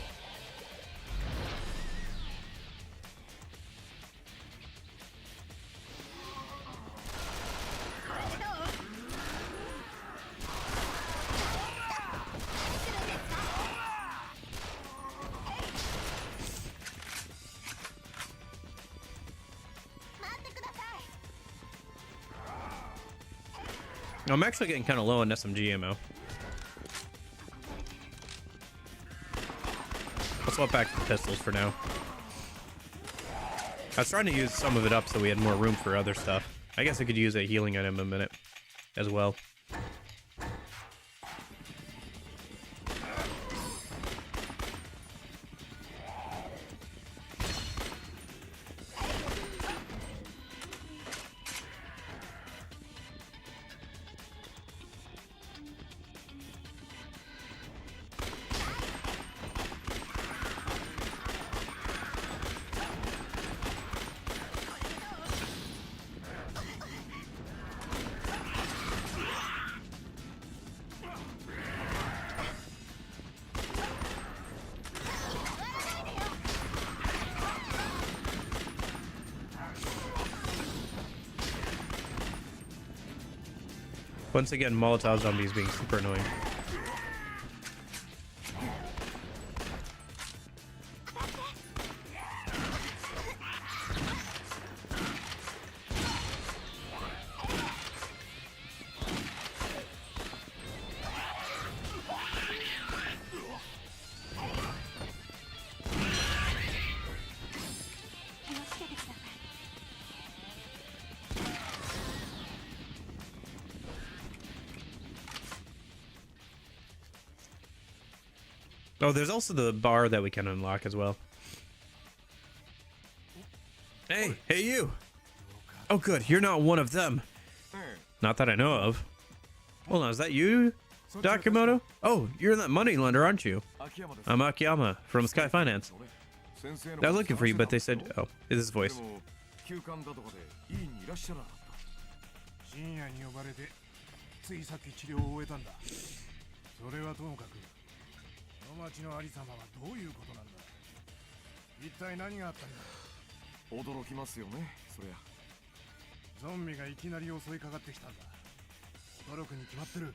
I'm actually getting kind of low on SMG ammo. I'll swap back to the pistols for now. I was trying to use some of it up so we had more room for other stuff. I guess I could use a healing item in a minute as well. Once again, Molotov zombies being super annoying. Oh, there's also the bar that we can unlock as well. Hey, you! Oh, good, you're not one of them. Not that I know of. Hold on, is that you, Dakumoto? Oh, you're that money lender, aren't you? I'm Akiyama from Sky Finance. I was looking for you, but they said, oh, it's his voice. 深夜に呼ばれてついさっき治療を終えたんだ。それはともかくこの町のありさまはどういうことなんだ。一体何があったんだ。驚きますよね、そりゃ。ゾンビがいきなり襲いかかってきたんだ。驚くに決まってる。い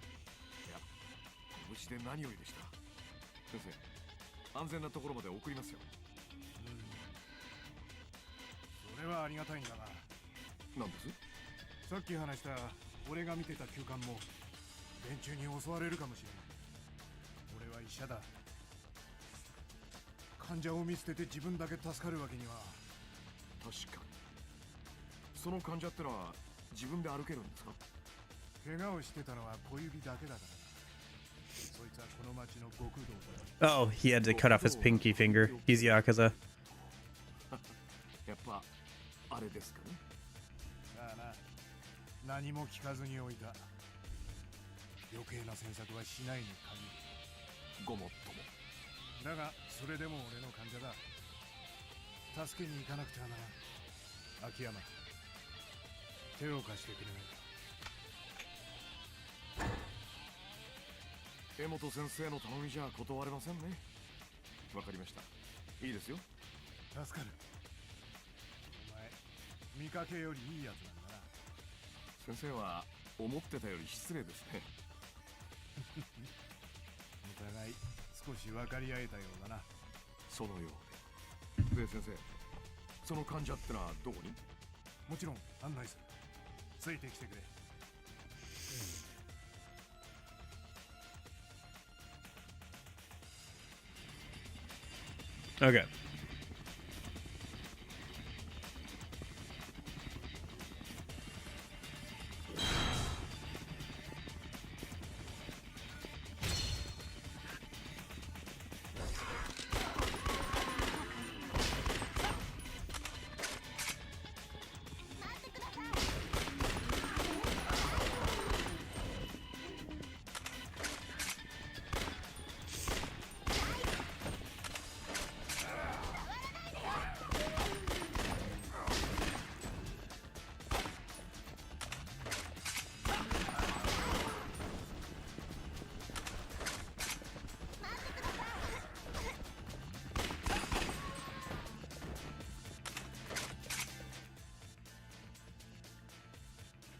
や、無事で何よりでした。先生、安全なところまで送りますよ。それはありがたいんだが。なんです？さっき話した俺が見てた急患も連中に襲われるかもしれない。俺は医者だ。患者を見捨てて自分だけ助かるわけには。確かに。その患者ってのは自分で歩けるんですか？怪我をしてたのは小指だけだからな。そいつはこの町の極道だ。Oh, he had to cut off his pinky finger. He's Yakuza. やっぱあれですかね。さあな。何も聞かずにおいた。余計な詮索はしないに限る。ごもっとも。だがそれでも俺の患者だ。助けに行かなくてはならん。秋山、手を貸してくれないか。江本先生の頼みじゃ断れませんね。わかりました。いいですよ。助かる。お前見かけよりいいやつなんだな。先生は思ってたより失礼ですね。お互い少し分かり合えたようだな。そのようで。で先生、その患者ってのはどこに？もちろん案内する。ついてきてくれ。Okay.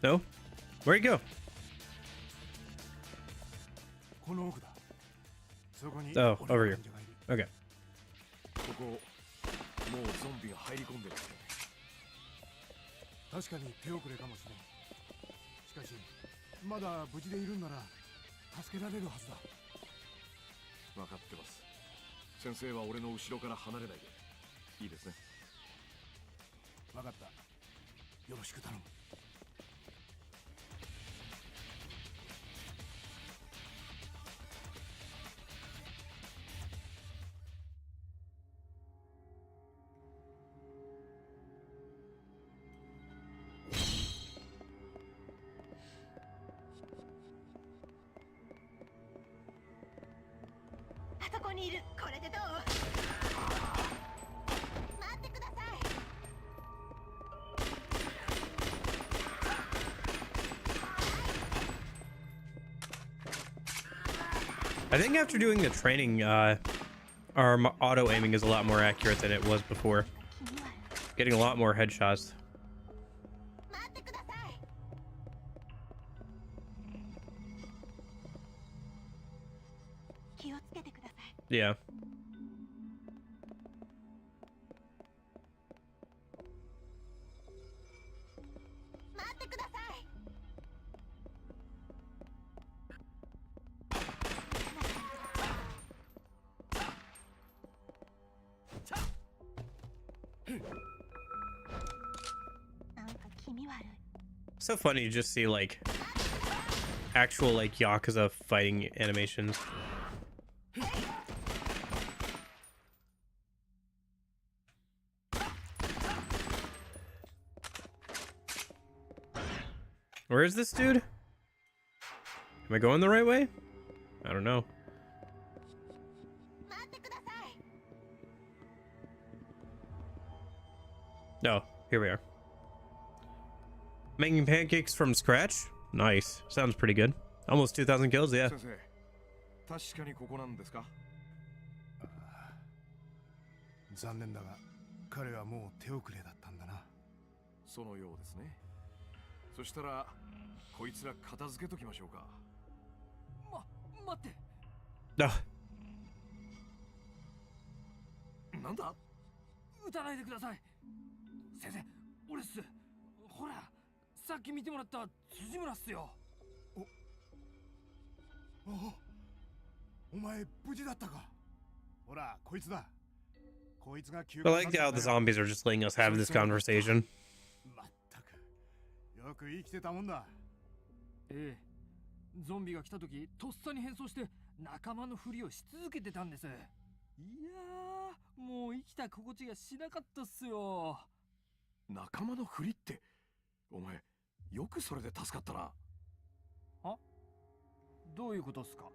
No? Where'd he go? この奥だ。そこに Oh, over here. Okay. ここ、もうゾンビが入り込んでる。確かに手遅れかもしれん。しかし、まだ無事でいるんなら助けられるはずだ。分かってます。先生は俺の後ろから離れないで。いいですね。分かった。よろしく頼む。あそこにいる。これでどう？待ってください。I think after doing the training, our auto aiming is a lot more accurate than it was before. Getting a lot more headshots. 待ってください。気をつけてください。 Yeah. 待ってください。なんか気味悪い。 So funny to just see like actual like Yakuza fighting animations. Where is this dude? Am I going the right way? I don't know. 待ってください。 No, here we are. Making pancakes from scratch? Nice. Sounds pretty good. Almost 2,000 kills, yeah. 先生、確かにここなんですか？残念だが彼はもう手遅れだったんだな。そのようですね。そしたらこいつら片付けときましょうか。待って。 No. なんだ？撃たないでください。先生、俺っす。ほら、さっき見てもらった辻村っすよ。お前無事だったか。ほらこいつだ。こいつが救 I like how the zombies are just letting us have this conversation. まったくよく生きてたもんだ。ええ、ゾンビが来た時とっさに変装して仲間のふりをし続けてたんです。いやー、もう生きた心地がしなかったっすよ。仲間のふりって、お前よくそれで助かったな。あ、どういうことっすか？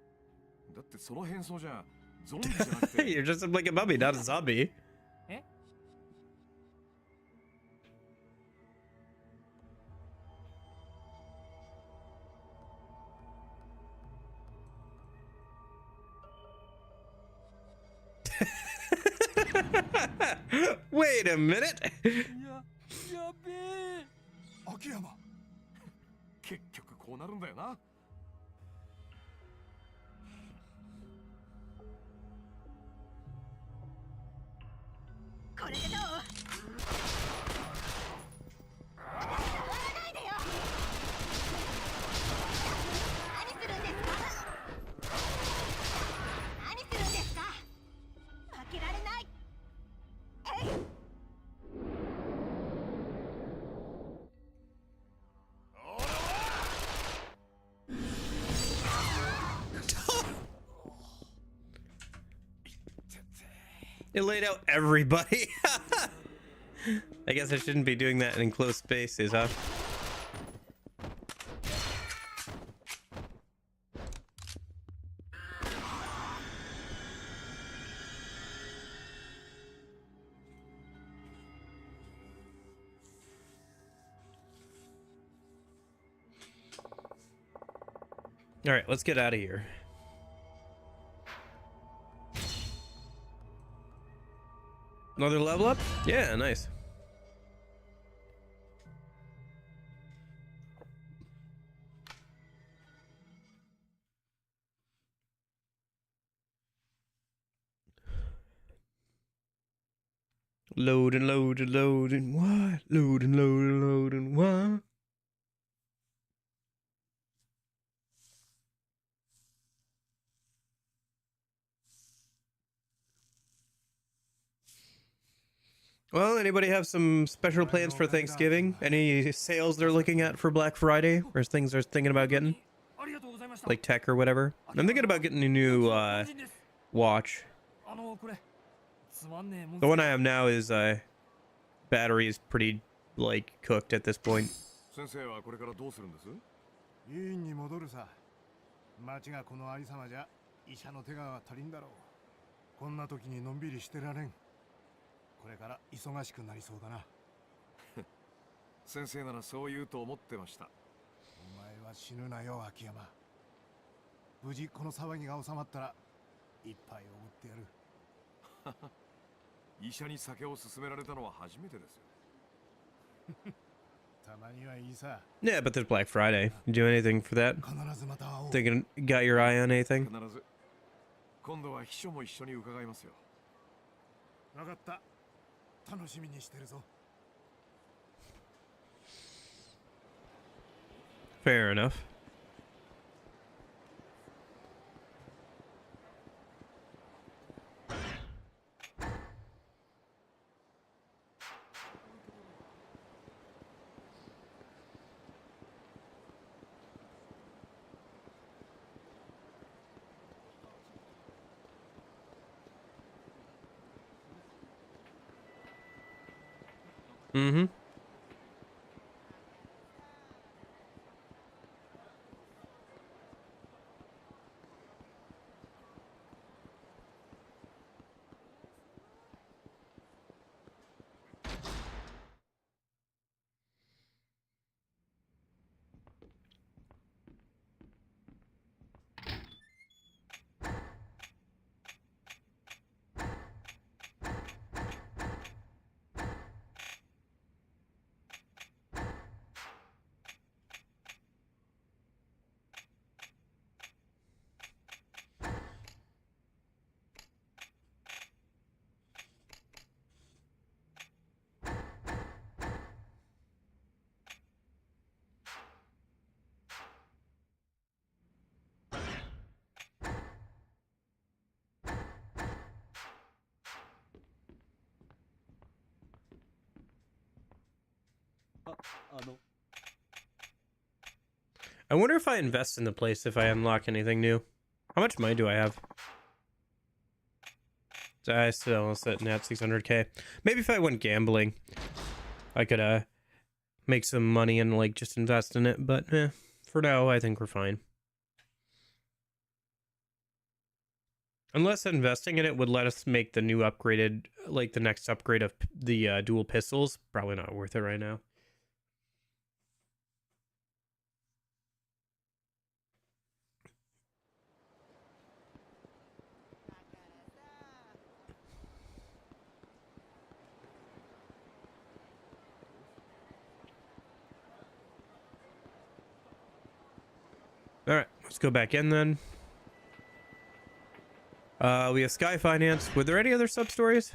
だってその変装じゃゾンビじゃなくて You're just like a mummy, not a zombie. え？ Wait a minute. やべえ。秋山。結局こうなるんだよな。これでどう？笑わないでよ。何するんですか？何するんですか？負けられない。えい。 It laid out everybody. I guess I shouldn't be doing that in enclosed spaces, huh? All right, let's get out of here. Another level up? Yeah, nice. Loading, loading, loading, what? Loading, loading, loading, what? Well, anybody have some special plans for Thanksgiving? Any sales they're looking at for Black Friday? Or things they're thinking about getting? ありがとうございました。 Like tech or whatever? I'm thinking about getting a new watch. これつまんねえもん。 The one I have now is battery is pretty like cooked at this point. 先生はこれからどうするんです？医院に戻るさ。町がこのありさまじゃ医者の手が足りんだろう。こんな時にのんびりしてられん。これから忙しくなりそうだな。先生ならそう言うと思ってました。お前は死ぬなよ、秋山。無事この騒ぎが収まったら一杯おごってやる。医者に酒を勧められたのは初めてですよ。たまにはいいさ。 Yeah, but there's Black Friday. You do anything for that? 必ずまた会おう。 Thinking, got your eye on anything? 必ず今度は秘書も一緒に伺いますよ。分かった。楽しみにしてるぞ。 Fair enough. Mm-hmm. I wonder if I invest in the place if I unlock anything new. How much money do I have? So I still sitting at 600k. Maybe if I went gambling, I could make some money and like just invest in it. But for now, I think we're fine. Unless investing in it would let us make the new upgraded, like the next upgrade of the dual pistols, probably not worth it right now. All right, let's go back in then. We have Sky Finance. Were there any other sub-stories?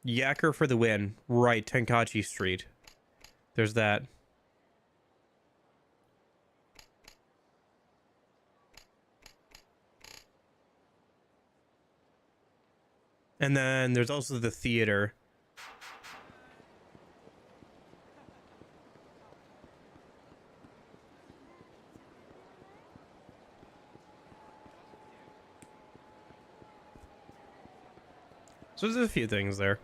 Yakker for the win. Right, Tenkachi Street. There's that. And then there's also the theater. So there's a few things there.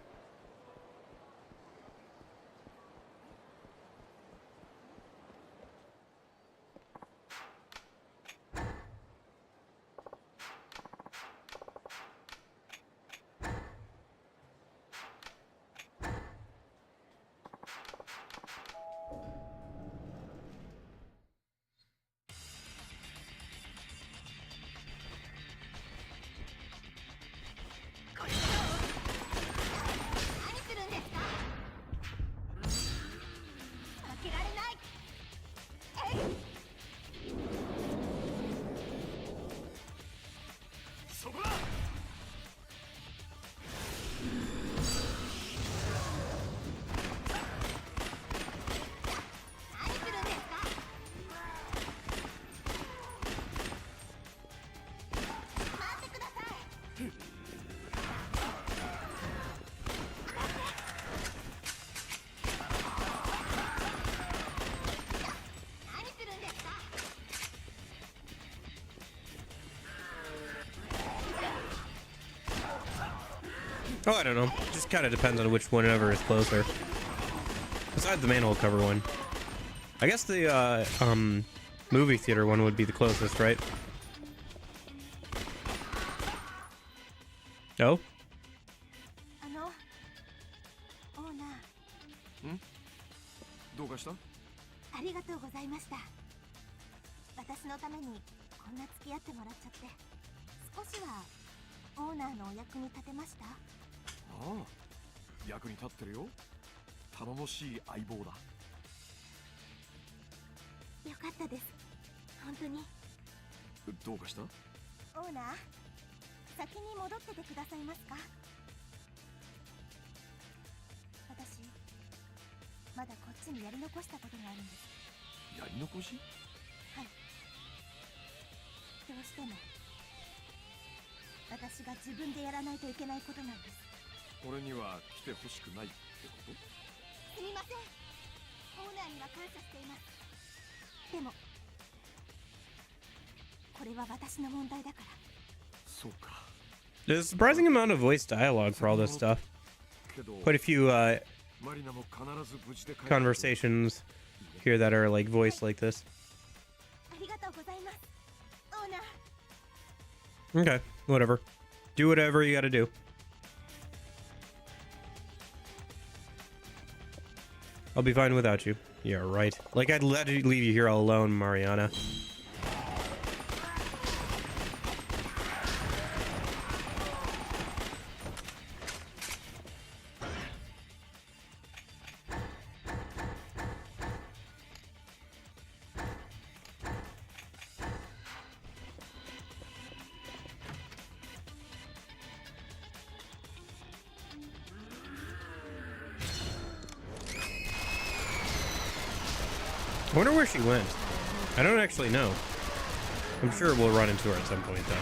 Oh, I don't know. Just kind of depends on which one ever is closer. Besides the manhole cover one. I guess the movie theater one would be the closest, right? No? オーナー。どうかした？ありがとうございました。私のためにこんな付き合ってもらっちゃって、少しはオーナーのお役に立てました？ああ、役に立ってるよ。頼もしい相棒だ。よかったです。本当に。どうかした？オーナー、先に戻っててくださいますか？私まだこっちにやり残したことがあるんです。やり残し？はい、どうしても私が自分でやらないといけないことなんです。俺には来てほしくないってこと？すみません、オーナーには感謝しています。でもこれは私の問題だから。そうか。 There's a surprising amount of voice dialogue for all this stuff. けど Quite a few マリナも必ず無事で帰ってくる。 conversations here that are like voiced like this. ありがとうございます、オーナー。 Okay, whatever. Do whatever you gotta do. I'll be fine without you. Yeah, right. Like I'd let you leave you here all alone, Mariana. I wonder where she went. I don't actually know. I'm sure we'll run into her at some point, though.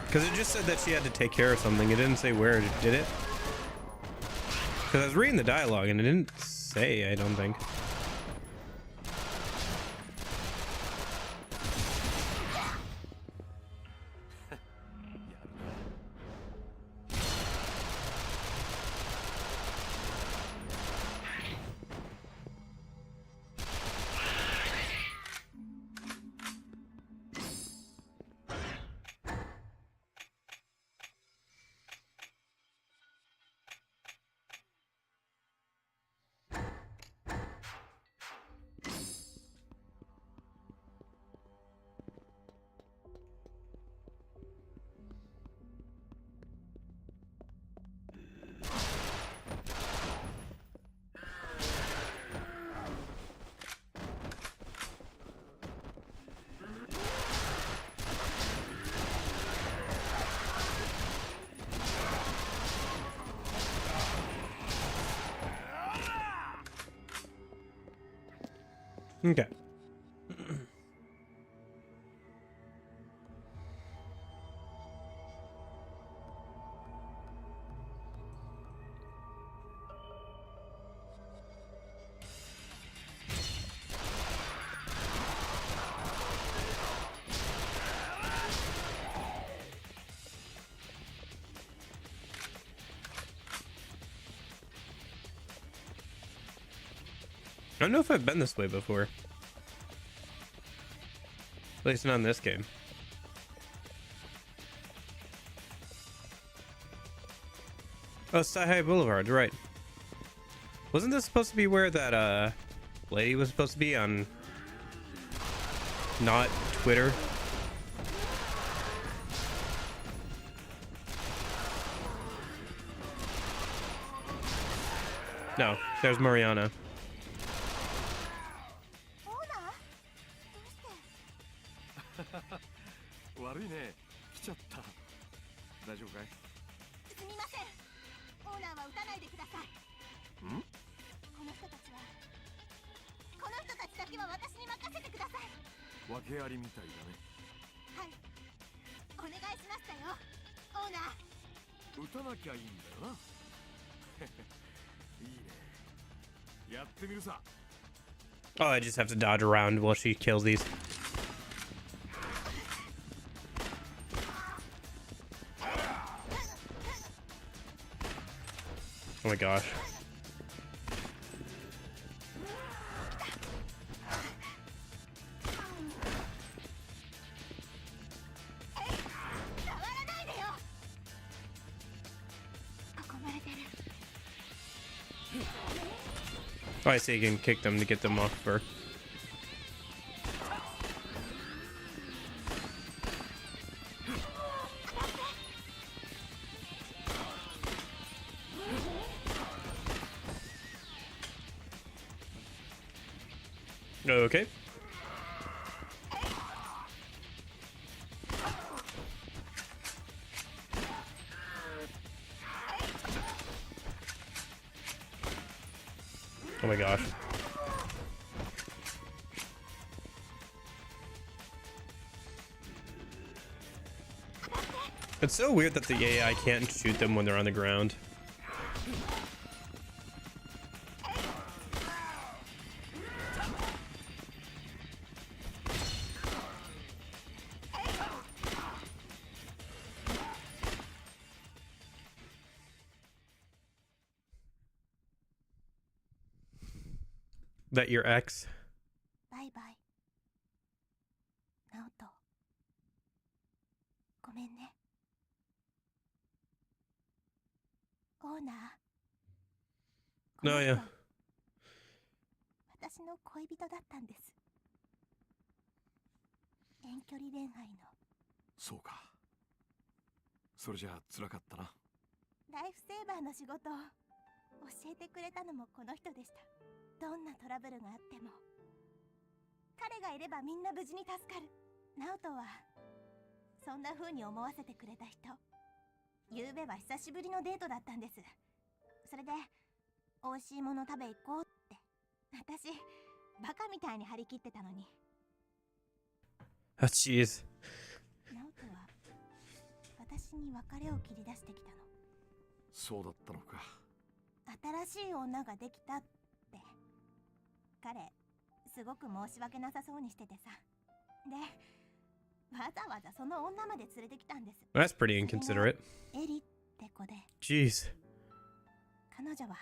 Because it just said that she had to take care of something. It didn't say where, did it? Because I was reading the dialogue and it didn't say, I don't think. Okay. I don't know if I've been this way before. At least not in this game. Oh, Sky High Boulevard, right. Wasn't this supposed to be where that lady was supposed to be on not Twitter? No, there's Mariana. オーナー、どうして？悪いね、来ちゃった。大丈夫かい？すみません、オーナーは撃たないでください。ん？この人たちだけは私に任せてください。訳ありみたいだね。はい、お願いしましたよ、オーナー。撃たなきゃいいんだよな。いいね。やってみるさ。 Oh, I just have to dodge around while she kills these. Oh my gosh. Oh, I see you can kick them to get them off for. Okay. Oh my gosh. It's so weird that the AI can't shoot them when they're on the ground. That your ex? バイバイ。ナオト。ごめんね。オーナー。 No, yeah. 私の恋人だったんです。遠距離恋愛の。そうか。それじゃあ辛かったな。ライフセーバーの仕事を教えてくれたのもこの人でした。どんなトラブルがあっても彼がいればみんな無事に助かる。ナオトはそんな風に思わせてくれた人。昨べは久しぶりのデートだったんです。それで美味しいもの食べ行こうって。私バカみたいに張り切ってたのに。 Oh, jeez. ナオトは私に別れを切り出してきたの。そうだったのか。新しい女ができたって。彼すごく申し訳なさそうにしててさ。でわざわざその女まで連れてきたんです。 That's pretty inconsiderate. エリって子で、 Jeez. 彼女は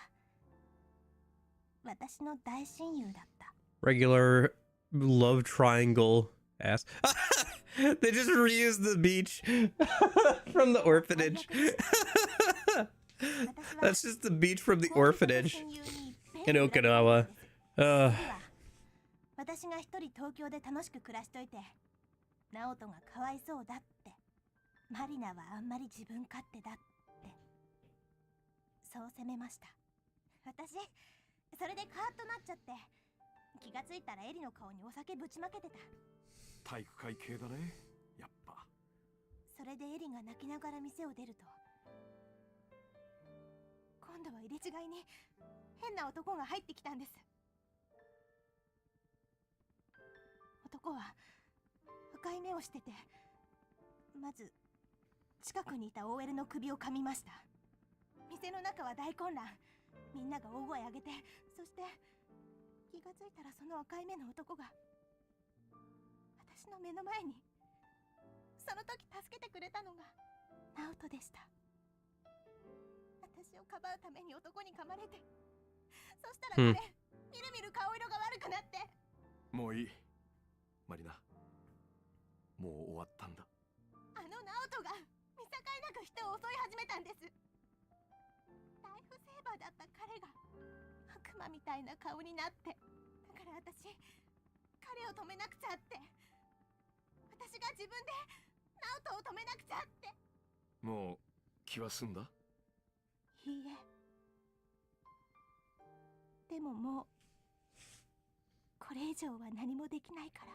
私の大親友だった。 Regular love triangle ass. They just reused the beach from the orphanage. That's just the beach from the orphanage in Okinawa. 私が一人東京で楽しく暮らしといてナオトがかわいそうだって、マリナはあんまり自分勝手だってそう責めました。私それでカーッとなっちゃって、気がついたらエリの顔にお酒ぶちまけてた。体育会系だね、やっぱ。それでエリが泣きながら店を出ると、今度は入れ違いに変な男が入ってきたんです。男は赤い目をしてて、まず近くにいた OL の首を噛みました。店の中は大混乱。みんなが大声上げて、そして気がついたらその赤い目の男が私の目の前に。その時助けてくれたのがナオトでした。私をかばうために男に噛まれて、そしたら彼、みるみる顔色が悪くなって。もういいマリナ、もう終わったんだ。あのナオトが見境なく人を襲い始めたんです。ライフセーバーだった彼が悪魔みたいな顔になって、だから私彼を止めなくちゃって、私が自分でナオトを止めなくちゃって。もう気は済んだ？いいえ、でももうこれ以上は何もできないから。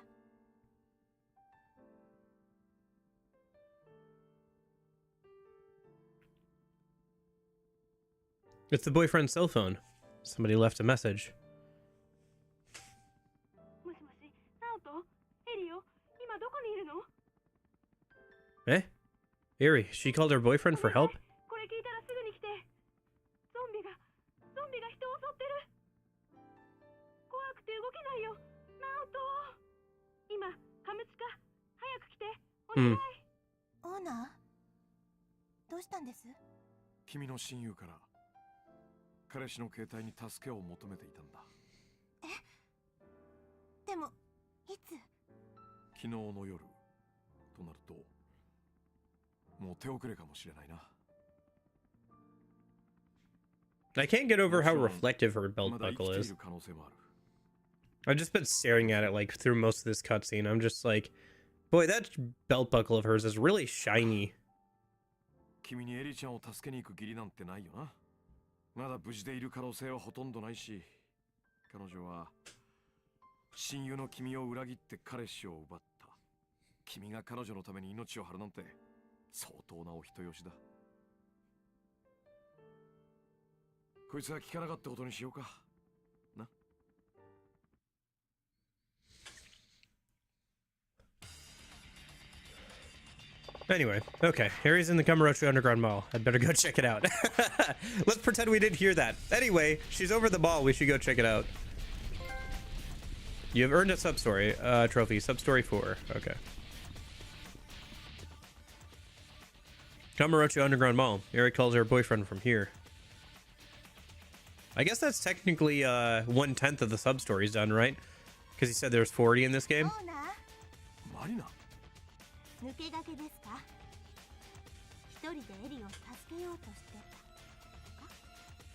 It's the boyfriend's cell phone. Somebody left a message. もしもし、ナオト、エリオ、今どこにいるの？ Eh? Erie, she called her boyfriend for help? これ聞いたらすぐに来て。ゾンビが人を襲ってる。怖くて動けないよ、ナオト。今、カムチカ、早く来て、お願い。オーナー、どうしたんです？君の親友から彼氏の携帯に助けを求めていたんだ。え？でも、いつ？昨日の夜となると、もう手遅れかもしれないな。I can't get over how reflective her belt buckle is. I've just been staring at it like through most of this cutscene. I'm just like, boy, that belt buckle of hers is really shiny. 君にエリちゃんを助けに行く義理なんてないよな。まだ無事でいる可能性はほとんどないし、彼女は親友の君を裏切って彼氏を奪った。君が彼女のために命を張るなんて相当なお人よしだ。こいつは聞かなかったことにしようか。な。Anyway, okay, Harry's in the Kamurocho Underground Mall. I'd better go check it out. Let's pretend we didn't hear that. Anyway, she's over the mall. We should go check it out. You have earned a sub-story trophy. Sub-story 4. Okay. Kamurocho Underground Mall. Harry calls her boyfriend from here. I guess that's technically 1/10 of the sub-stories done, right? Because he said there's 40 in this game. Marina. 抜け駆けですか？一人でエリを助けようとしてたとか？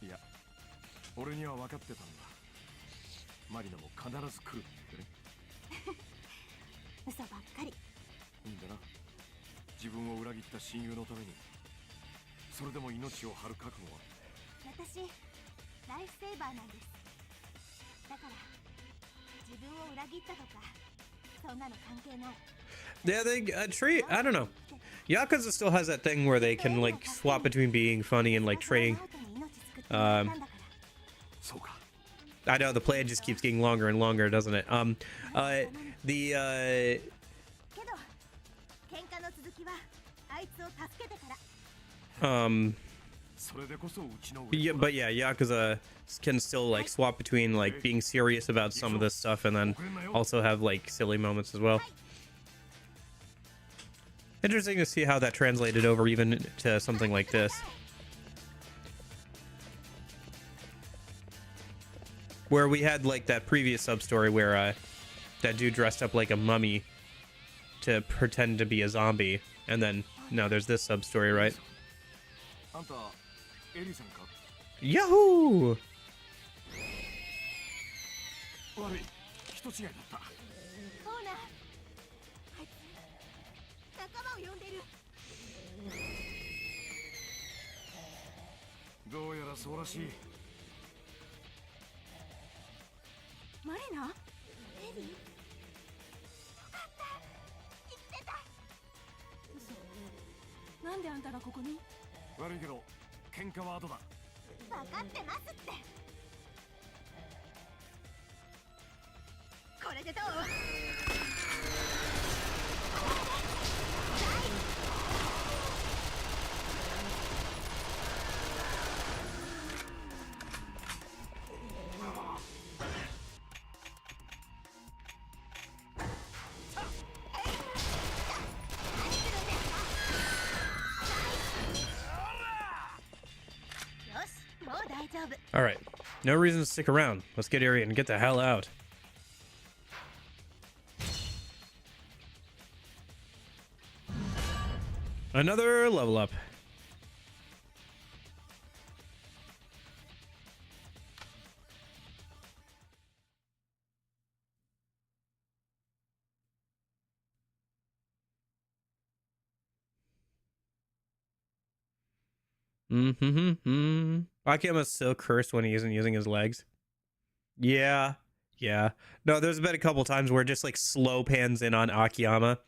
いや、俺には分かってたんだ。マリナも必ず来るってね。嘘ばっかり。いいんだな。自分を裏切った親友のために、それでも命を張る覚悟は。私、ライフセーバーなんです。だから、自分を裏切ったとか、そんなの関係ない。Yeah, they treat. I don't know. Yakuza still has that thing where they can like swap between being funny and like trading. I know the plan just keeps getting longer and longer, doesn't it? Yeah, but yeah, Yakuza can still like swap between like being serious about some of this stuff and then also have like silly moments as well. Interesting to see how that translated over even to something like this. Where we had like that previous sub-story where that dude dressed up like a mummy to pretend to be a zombie. And then, no, there's this sub-story, right? Yahoo! Marina? なんであんたがここに？悪いけど、喧嘩は後だ。分かってますって。これでどう？All right, no reason to stick around. Let's get Ari and get the hell out. Another level up. Akima's so cursed when he isn't using his legs. Yeah. No, there's been a couple times where it just like slow pans in on Akiyama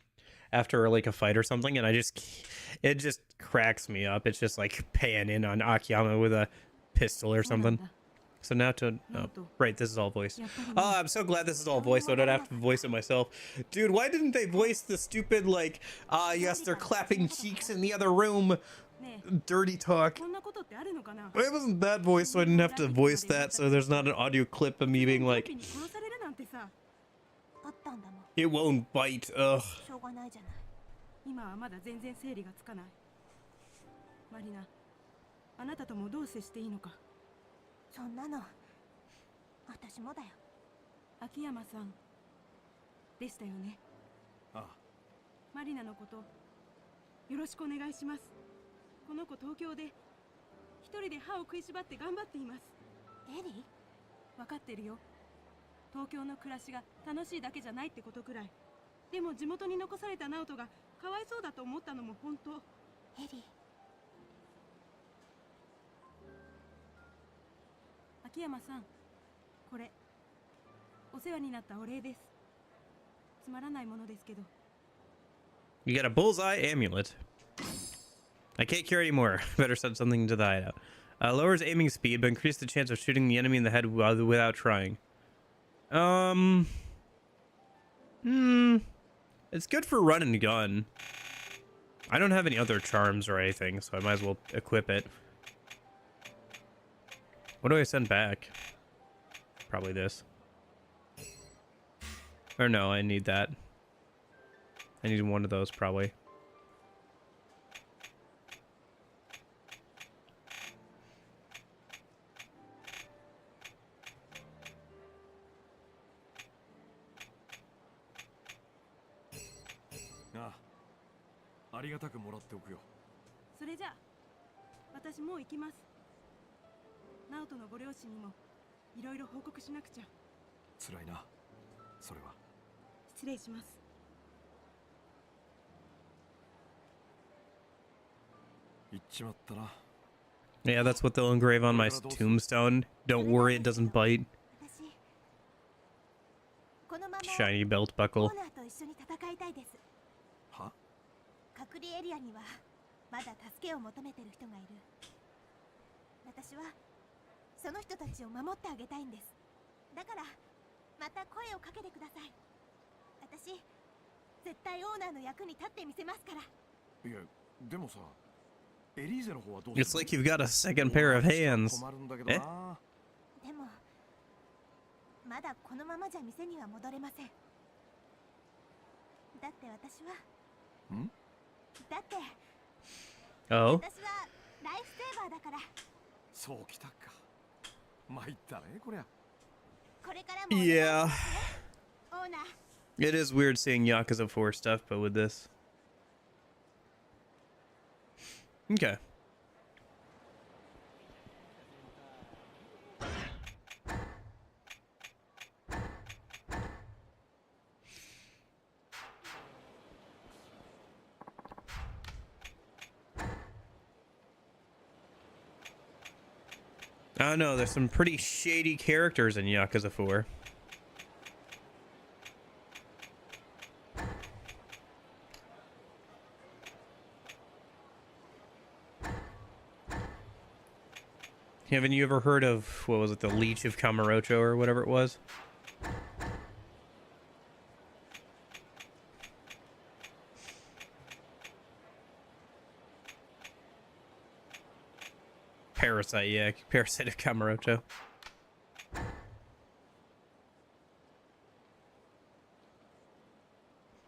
after like a fight or something, and it just cracks me up. It's just like pan in on Akiyama with a pistol or something. So now right, this is all voice. Oh, I'm so glad this is all voice, so I don't have to voice it myself. Dude, why didn't they voice the stupid like, yes, they're clapping cheeks in the other room? Dirty talk. It wasn't that voice, so I didn't have to voice that, so there's not an audio clip of me being like, it won't bite. Ugh. 今はまだ全然整理がつかない。マリナ、あなたともどう接していいのか。そんなの、私もだよ。秋山さんでしたよね。ああ。マリナのことよろしくお願いします。この子東京で一人で歯を食いしばって頑張っています。エリ分かってるよ。東京の暮らしが楽しいだけじゃないってことくらい。でも地元に残されたナオトがかわいそうだと思ったのも本当。エリ秋山さん、これお世話になったお礼です。つまらないものですけど。 You got a bullseye amulet. I can't carry anymore. Better send something to the hideout. Lowers aiming speed, but increases the chance of shooting the enemy in the head without trying. It's good for run and gun. I don't have any other charms or anything, so I might as well equip it. What do I send back? Probably this. Or no, I need that. I need one of those, probably. Ah, ありがたくもらっておくよ。それじゃあ私もう行きます。ナオトのご両親にもいろいろ報告しなくちゃ。辛いな、それは。失礼します。行っちまったな。 Yeah, that's what they'll engrave on my tombstone. Don't worry, it doesn't bite. 私このまま Shiny belt オ buckle. ーナーと一緒に戦いたいです。は？隔離エリアにはまだ助けを求めてる人がいる。私はその人たちを守ってあげたいんです。だからまた声をかけてください。私絶対オーナーの役に立ってみせますから。いや、でもさ、エリーゼの方はどうする？ It's like you've got a second pair of hands. 困るんだけどな。でもまだこのままじゃ店には戻れません。だって私はん？だって Oh? 私はライフセーバーだから。そうきたか。参ったね、こりゃ。これからもお願いし Yeah. ますねオーナー。 It is weird seeing Yakuza 4 stuff, but with this. Okay. I don't know, there's some pretty shady characters in Yakuza 4. Haven't you ever heard of, what was it, the Leech of Kamurocho or whatever it was? Parasite, yeah, Parasite of Kamurocho.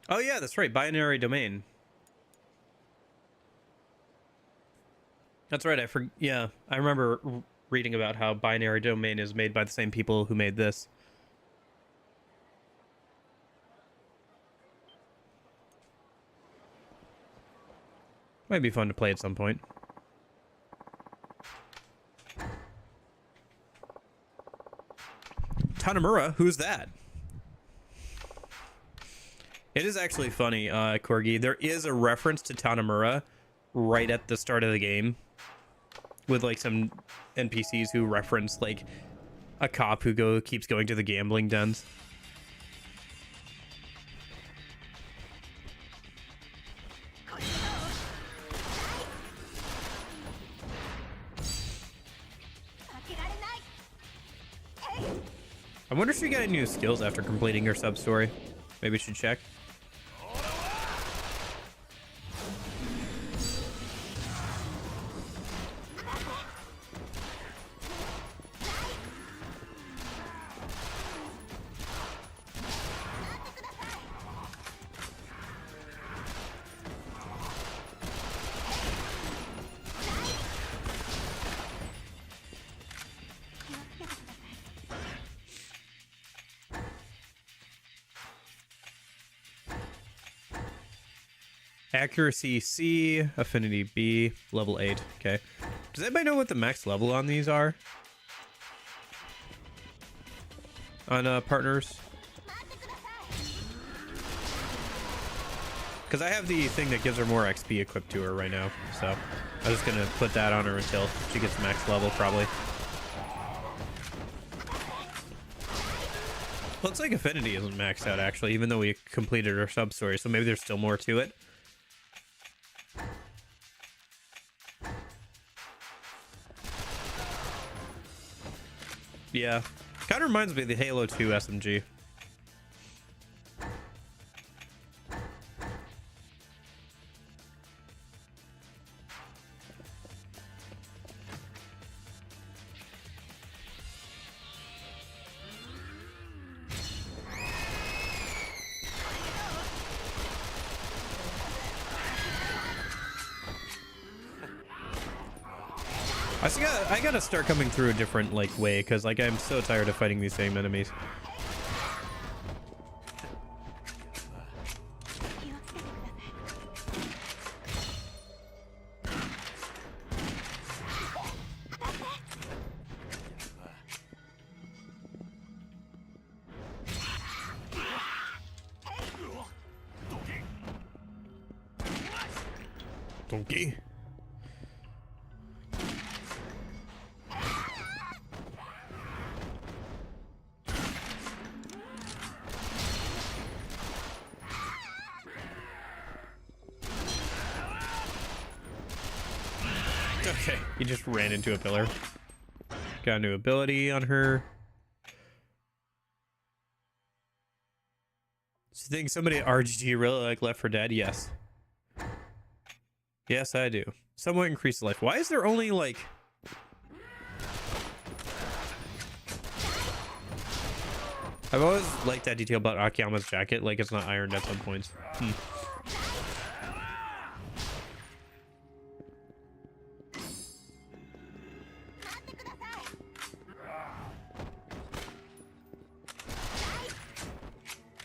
Oh yeah, that's right, Binary Domain. That's right, yeah, I remember reading about how Binary Domain is made by the same people who made this. Might be fun to play at some point. Tanamura, who's that? It is actually funny, Corgi. There is a reference to Tanamura right at the start of the game, with like some NPCs who reference like a cop who keeps going to the gambling dens. I wonder if you got any new skills after completing your sub-story. Maybe we should check. Accuracy C, affinity B, level 8. Okay. Does anybody know what the max level on these are? On partners? Because I have the thing that gives her more XP equipped to her right now. So I'm just going to put that on her until she gets max level, probably. Looks like Affinity isn't maxed out, actually, even though we completed our sub-story. So maybe there's still more to it. Yeah. Kind of reminds me of the Halo 2 SMG. I gotta start coming through a different like way, because like I'm so tired of fighting these same enemies. Donkey. Okay, he just ran into a pillar. Got a new ability on her. So you think somebody at RGG really like Left 4 Dead? Yes. Yes, I do. Somewhat increased life. Why is there only like... I've always liked that detail about Akiyama's jacket, like it's not ironed at some points.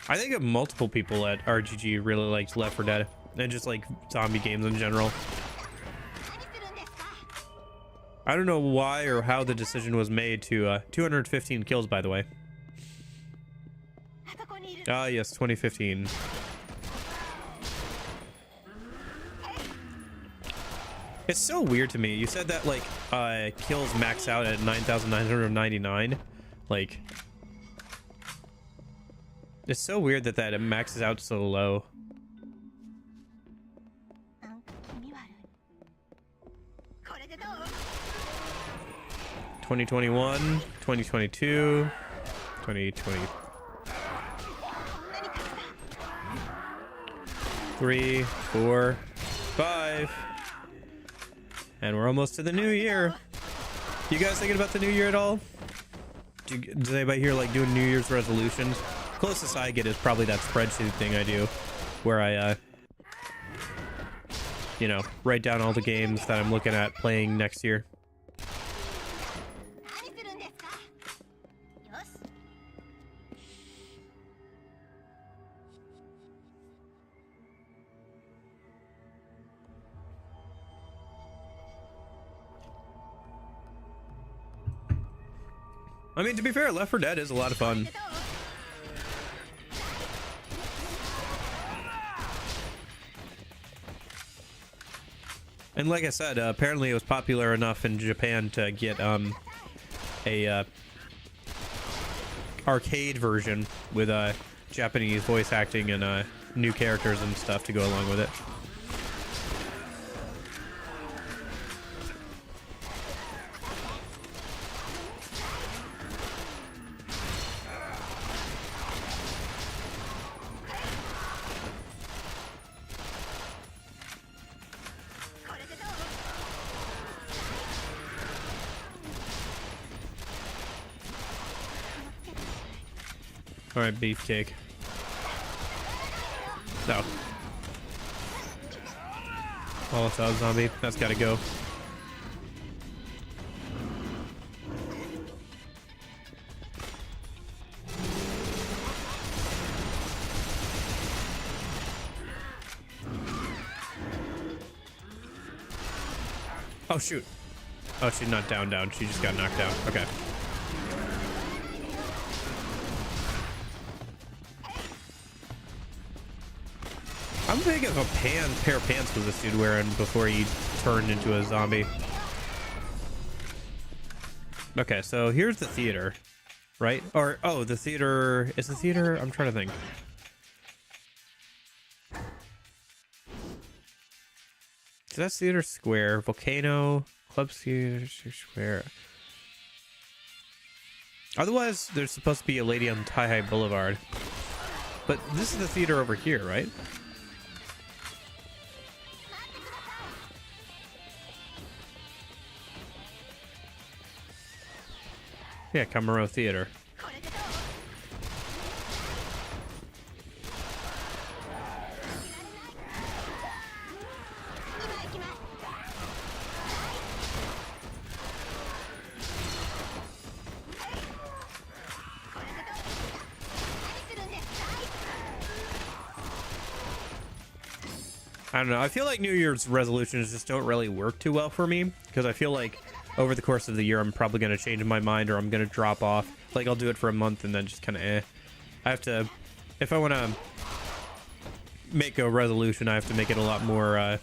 I think multiple people at RGG really liked Left 4 Dead and just like zombie games in general. I don't know why or how the decision was made to 215 kills, by the way. Ah, yes, 2015. It's so weird to me. You said that like kills max out at 9,999. Like, it's so weird that it maxes out so low. 2021, 2022, 2023, 4, 5. And we're almost to the new year. You guys thinking about the new year at all? Does anybody here like doing New Year's resolutions? Closest I get is probably that spreadsheet thing I do, where I, you know, write down all the games that I'm looking at playing next year. I mean, to be fair, Left 4 Dead is a lot of fun. And like I said, apparently it was popular enough in Japan to get a arcade version with Japanese voice acting and new characters and stuff to go along with it. All right, beefcake. No. Oh, it's a zombie. That's gotta go. Oh, shoot. Oh, she's not down. She just got knocked down. Okay. How big of a pair of pants was this dude wearing before he turned into a zombie? Okay, so here's the theater, right? Or, oh, the theater... Is the theater... I'm trying to think. So that's Theater Square, Volcano, Club Theater Square. Otherwise, there's supposed to be a lady on Tai Boulevard. But this is the theater over here, right? Yeah, Camaro Theater. I don't know. I feel like New Year's resolutions just don't really work too well for me because I feel like over the course of the year, I'm probably going to change my mind or I'm going to drop off. Like, I'll do it for a month and then just kind of I have to, if I want to make a resolution, I have to make it a lot more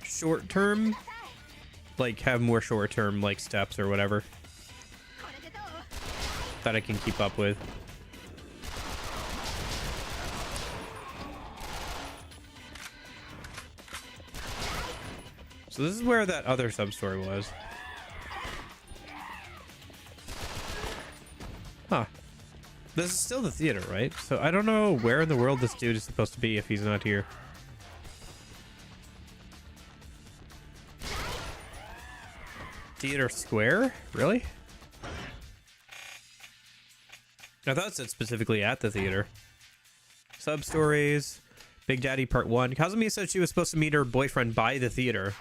short term. Like, have more short term, like, steps or whatever that I can keep up with. So this is where that other sub-story was. Huh. This is still the theater, right? So I don't know where in the world this dude is supposed to be if he's not here. Theater Square? Really? I thought it said specifically at the theater. Sub-stories. Big Daddy Part 1. Kazumi said she was supposed to meet her boyfriend by the theater.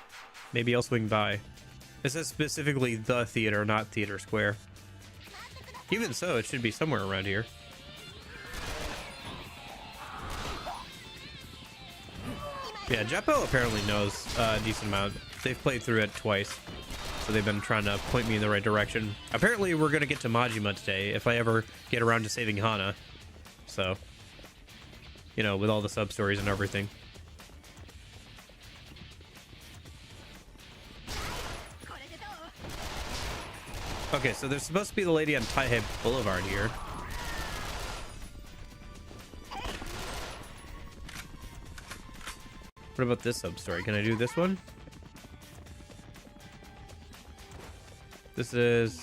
Maybe I'll swing by. It says specifically the theater, not Theater Square. Even so, it should be somewhere around here. Yeah, Jeppo apparently knows a decent amount. They've played through it twice, so they've been trying to point me in the right direction. Apparently, we're going to get to Majima today, if I ever get around to saving Hana. So, you know, with all the sub-stories and everything. Okay, so there's supposed to be the lady on Taihei Boulevard here. What about this sub-story? Can I do this one? This is...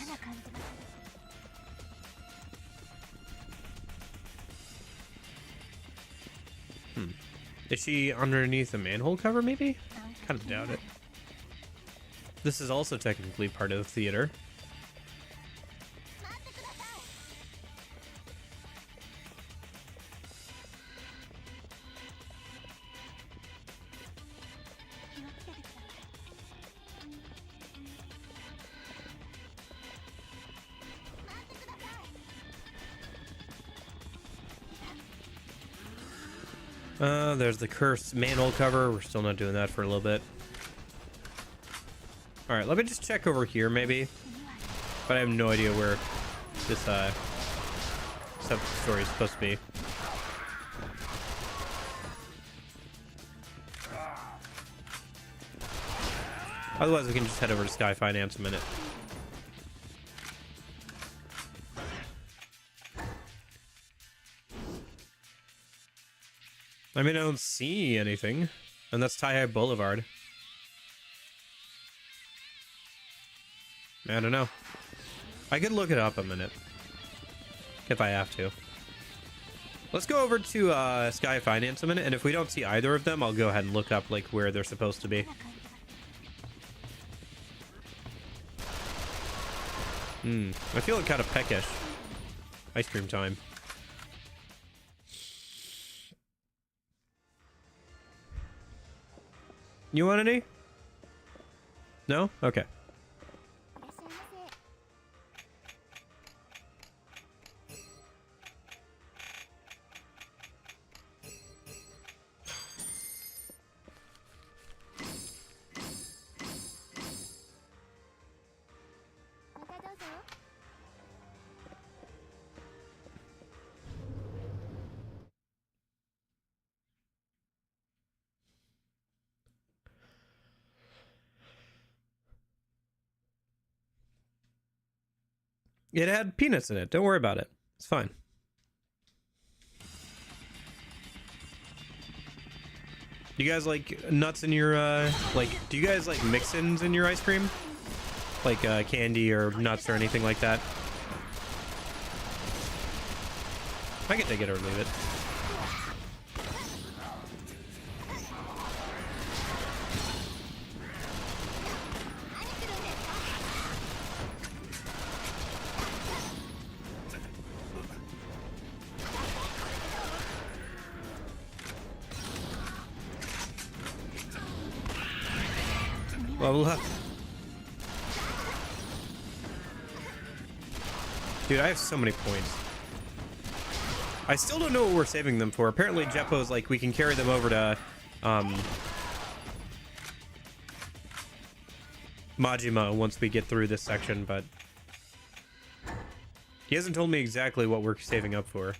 Is she underneath a manhole cover, maybe? Kind of doubt it. This is also technically part of the theater. There's the cursed manhole cover. We're still not doing that for a little bit. All right, let me just check over here, maybe. But I have no idea where this sub-story is supposed to be. Otherwise, we can just head over to Sky Finance a minute. I mean, I don't see anything. And that's Taihei Boulevard. I don't know. I could look it up a minute. If I have to. Let's go over to Sky Finance a minute. And if we don't see either of them, I'll go ahead and look up like where they're supposed to be. I feel kind of peckish. Ice cream time. You want any? No? Okay. It had peanuts in it. Don't worry about it. It's fine. You guys like nuts in your, do you guys like mix-ins in your ice cream? Like candy or nuts or anything like that? I can take it or leave it. Level up. Dude, I have so many points. I still don't know what we're saving them for. Apparently Jeppo's like, we can carry them over to Majima once we get through this section, but he hasn't told me exactly what we're saving up for.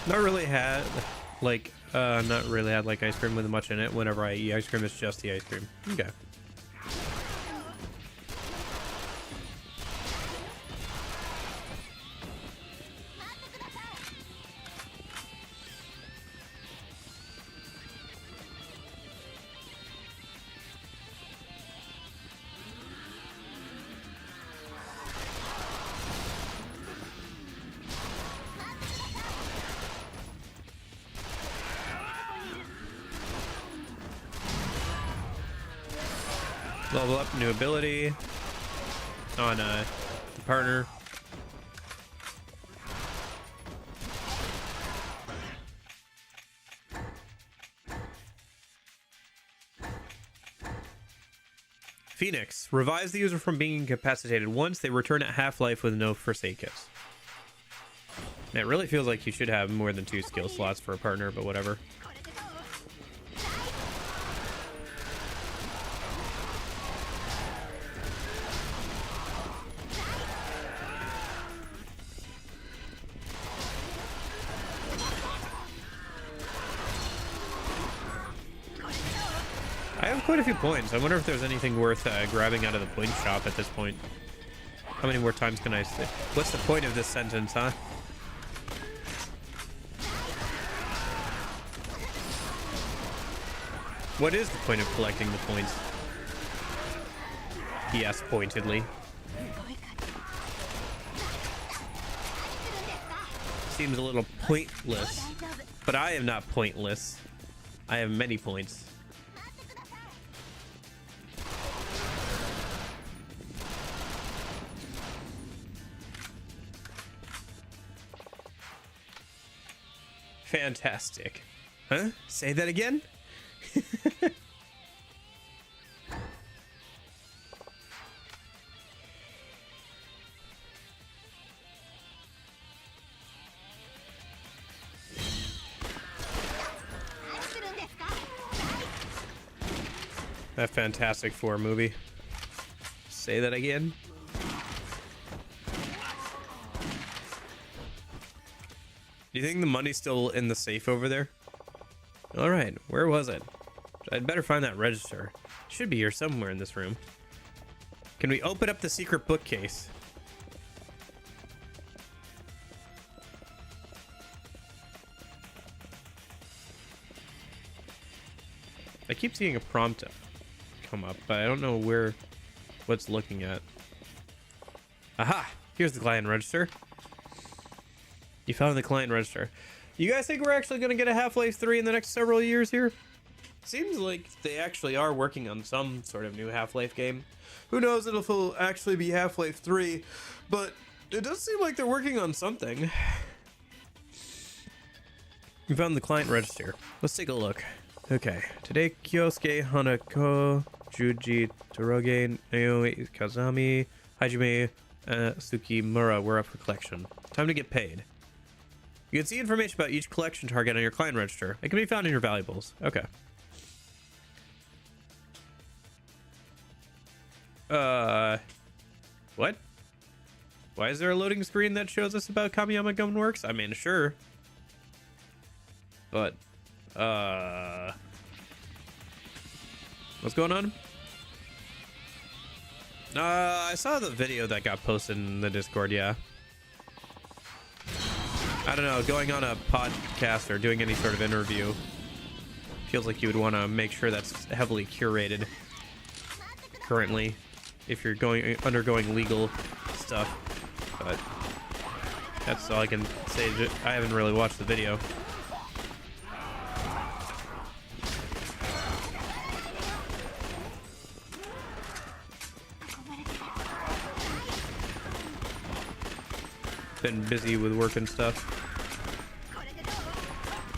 Not really had like ice cream with much in it. Whenever I eat ice cream, it's just the ice cream. Okay. Level up new ability on the partner. Phoenix revives the user from being incapacitated once. They return at half-life with no first aid kits. It really feels like you should have more than 2 skill slots for a partner, but whatever. I have quite a few points. I wonder if there's anything worth grabbing out of the point shop at this point. How many more times can I say? What's the point of this sentence, huh? What is the point of collecting the points? He asked pointedly. Seems a little pointless. But I am not pointless. I have many points. Fantastic. Huh? Say that again? That Fantastic Four movie. Say that again? Do you think the money's still in the safe over there? Alright, where was it? I'd better find that register. It should be here somewhere in this room. Can we open up the secret bookcase? I keep seeing a prompt come up, but I don't know what's looking at. Aha! Here's the client register. You found the client register. You guys think we're actually going to get a Half-Life 3 in the next several years here? Seems like they actually are working on some sort of new Half-Life game. Who knows if it'll actually be Half-Life 3, but it does seem like they're working on something. We found the client register. Let's take a look. Okay. Today, Kyosuke Hanako Juji, Toroge, Naomi, Kazami, Hajime, Tsukimura were up for collection. Time to get paid. You can see information about each collection target on your client register. It can be found in your valuables. Okay. What? Why is there a loading screen that shows us about Kamiyama Gunworks? I mean, sure. But, what's going on? I saw the video that got posted in the Discord, yeah. I don't know, going on a podcast or doing any sort of interview feels like you would want to make sure that's heavily curated currently if you're undergoing legal stuff. But that's all I can say. I haven't really watched the video. Been busy with work and stuff.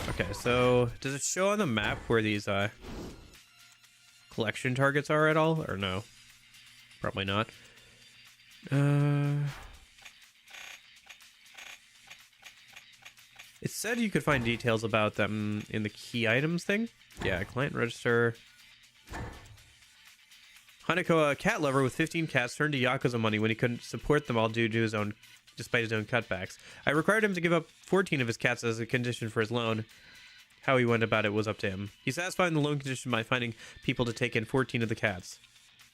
Okay, so does it show on the map where these collection targets are at all, or no? Probably not. It said you could find details about them in the key items thing. Yeah, client register. Hanako, a cat lover with 15 cats, turned to Yakuza money when he couldn't support them all despite his own cutbacks. I required him to give up 14 of his cats as a condition for his loan. How he went about it was up to him. He satisfied the loan condition by finding people to take in 14 of the cats.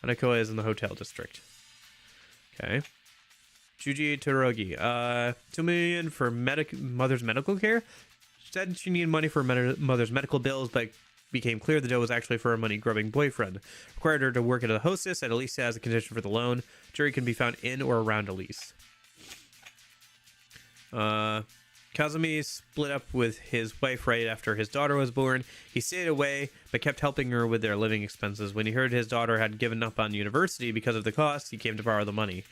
Hanako is in the hotel district. Okay. Juji Torogi. 2 million for mother's medical care? She said she needed money for mother's medical bills, but became clear the dough was actually for her money-grubbing boyfriend. Required her to work as a hostess at Elise as a condition for the loan. Jury can be found in or around Elise. Kazumi split up with his wife right after his daughter was born. He stayed away, but kept helping her with their living expenses. When he heard his daughter had given up on university because of the cost, he came to borrow the money.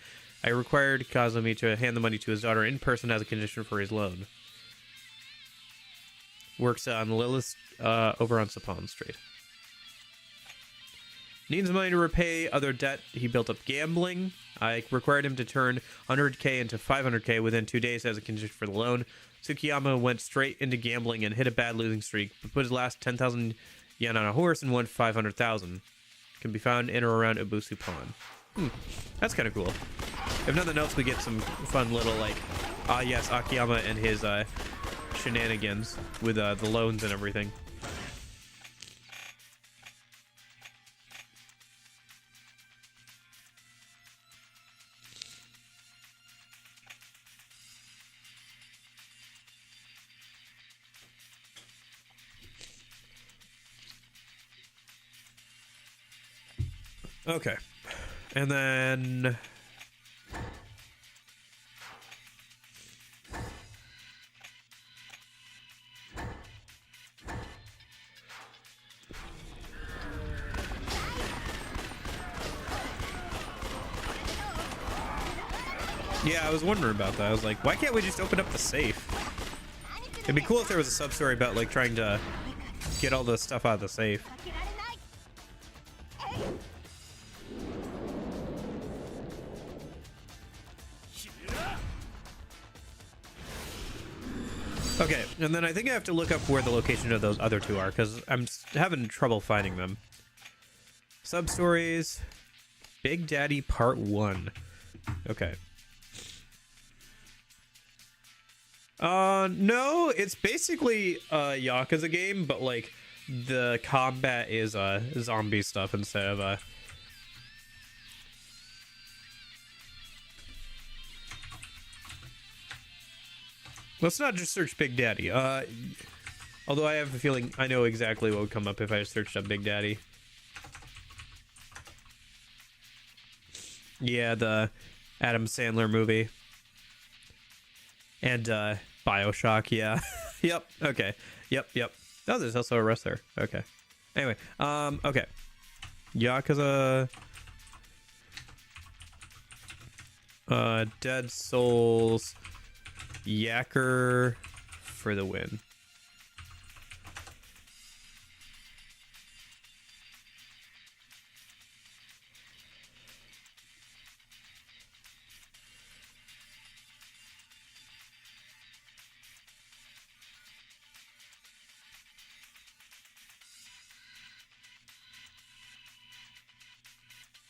I required Kazumi to hand the money to his daughter in person as a condition for his loan. Works on Lilith over on Sapon Street. Needs money to repay other debt he built up gambling. I required him to turn 100k into 500k within 2 days as a condition for the loan. Tsukiyama went straight into gambling and hit a bad losing streak, but put his last 10,000 yen on a horse and won 500,000. Can be found in or around Ubusu Pond. That's kind of cool. If nothing else, we get some fun little, like, yes, Akiyama and his shenanigans with the loans and everything. Okay, and then yeah, I was wondering about that. I was like, why can't we just open up the safe? It'd be cool if there was a sub-story about, like, trying to get all the stuff out of the safe. Okay, and then I think I have to look up where the location of those other two are, because I'm having trouble finding them. Sub-stories. Big Daddy Part 1. Okay. No, it's basically a Yakuza game, but, like, the combat is zombie stuff instead of Let's not just search Big Daddy. Although I have a feeling I know exactly what would come up if I searched up Big Daddy. Yeah, the Adam Sandler movie. And BioShock, yeah. Yep, okay. Yep. Oh, there's also a wrestler. Okay. Anyway, okay. Yakuza... Dead Souls... Yakker for the win.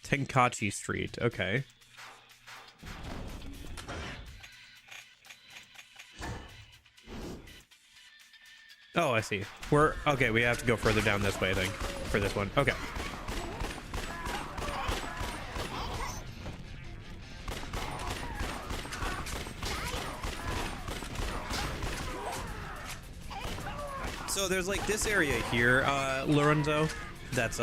Tenkachi Street. Okay. Oh, I see. Okay, we have to go further down this way, I think, for this one. Okay. So there's like this area here, Lorenzo, that's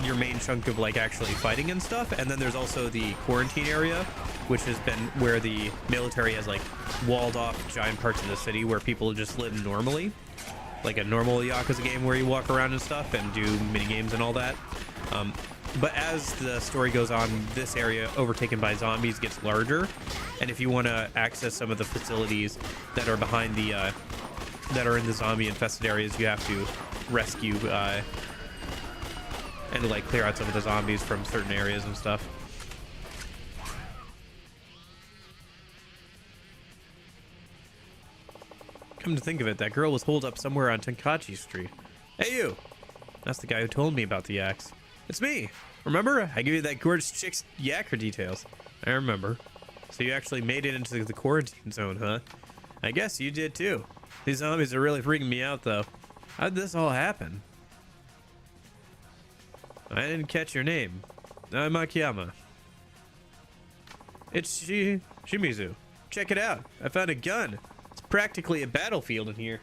your main chunk of like actually fighting and stuff, and then there's also the quarantine area, which has been where the military has like walled off giant parts of the city where people just live normally, like a normal Yakuza game where you walk around and stuff and do mini games and all that. But as the story goes on, this area overtaken by zombies gets larger, and if you want to access some of the facilities that are behind the that are in the zombie infested areas, you have to rescue and like clear out some of the zombies from certain areas and stuff. Come to think of it, that girl was holed up somewhere on Tenkachi Street. Hey you! That's the guy who told me about the axe. It's me! Remember? I gave you that gorgeous chick's yakker details. I remember. So you actually made it into the quarantine zone, huh? I guess you did too. These zombies are really freaking me out though. How'd this all happen? I didn't catch your name. I'm Akiyama. It's Shimizu. Check it out. I found a gun. It's practically a battlefield in here.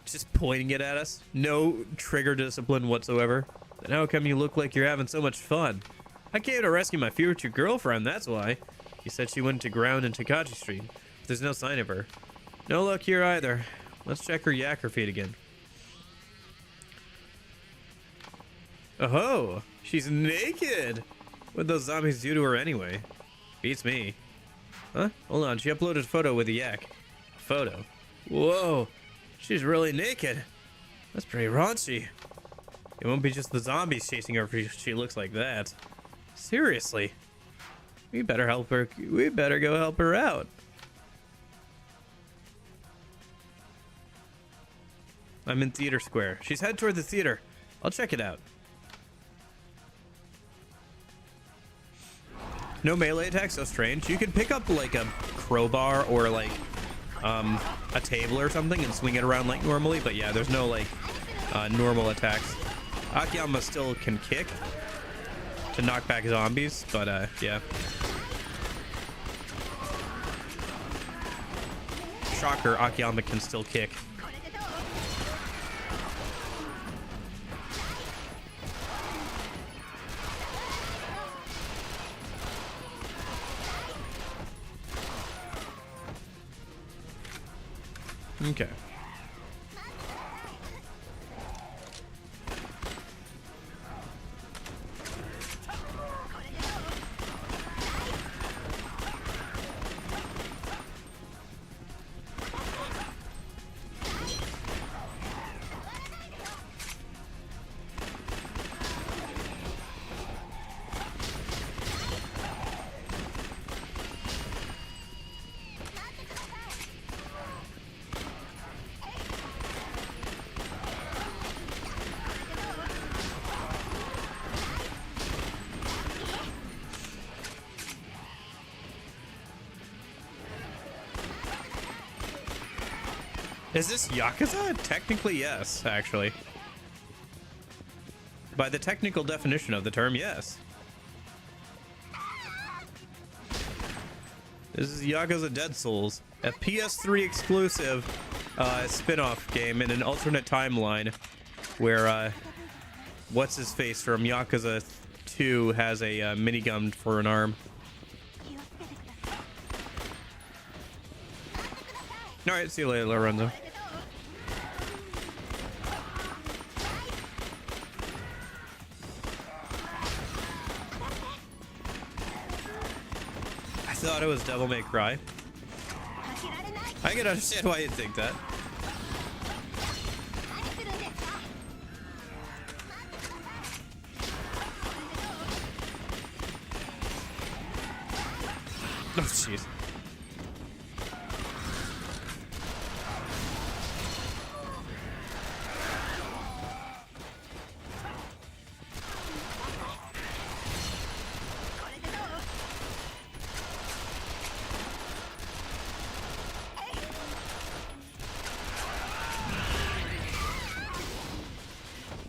Just pointing it at us. No trigger discipline whatsoever. Then how come you look like you're having so much fun? I came to rescue my future girlfriend, that's why. You said she went to ground in Tenkachi Street. But there's no sign of her. No luck here either. Let's check her yakker feed again. Oh, she's naked! What'd those zombies do to her anyway? Beats me. Huh? Hold on, she uploaded a photo with a yak. A photo? Whoa, she's really naked. That's pretty raunchy. It won't be just the zombies chasing her if she looks like that. Seriously. We better help her. We better go help her out. I'm in Theater Square. She's headed toward the theater. I'll check it out. No melee attack, so strange. You can pick up like a crowbar or like a table or something and swing it around like normally, but yeah, there's no like normal attacks. Akiyama still can kick to knock back zombies, but yeah. Shocker, Akiyama can still kick. Okay. Is this Yakuza? Technically, yes, actually. By the technical definition of the term, yes. This is Yakuza Dead Souls, a PS3 exclusive spin-off game in an alternate timeline where what's-his-face from Yakuza 2 has a minigun for an arm. Alright, see you later, Lorenzo. I thought it was Devil May Cry. I can understand why you'd think that. Oh, jeez.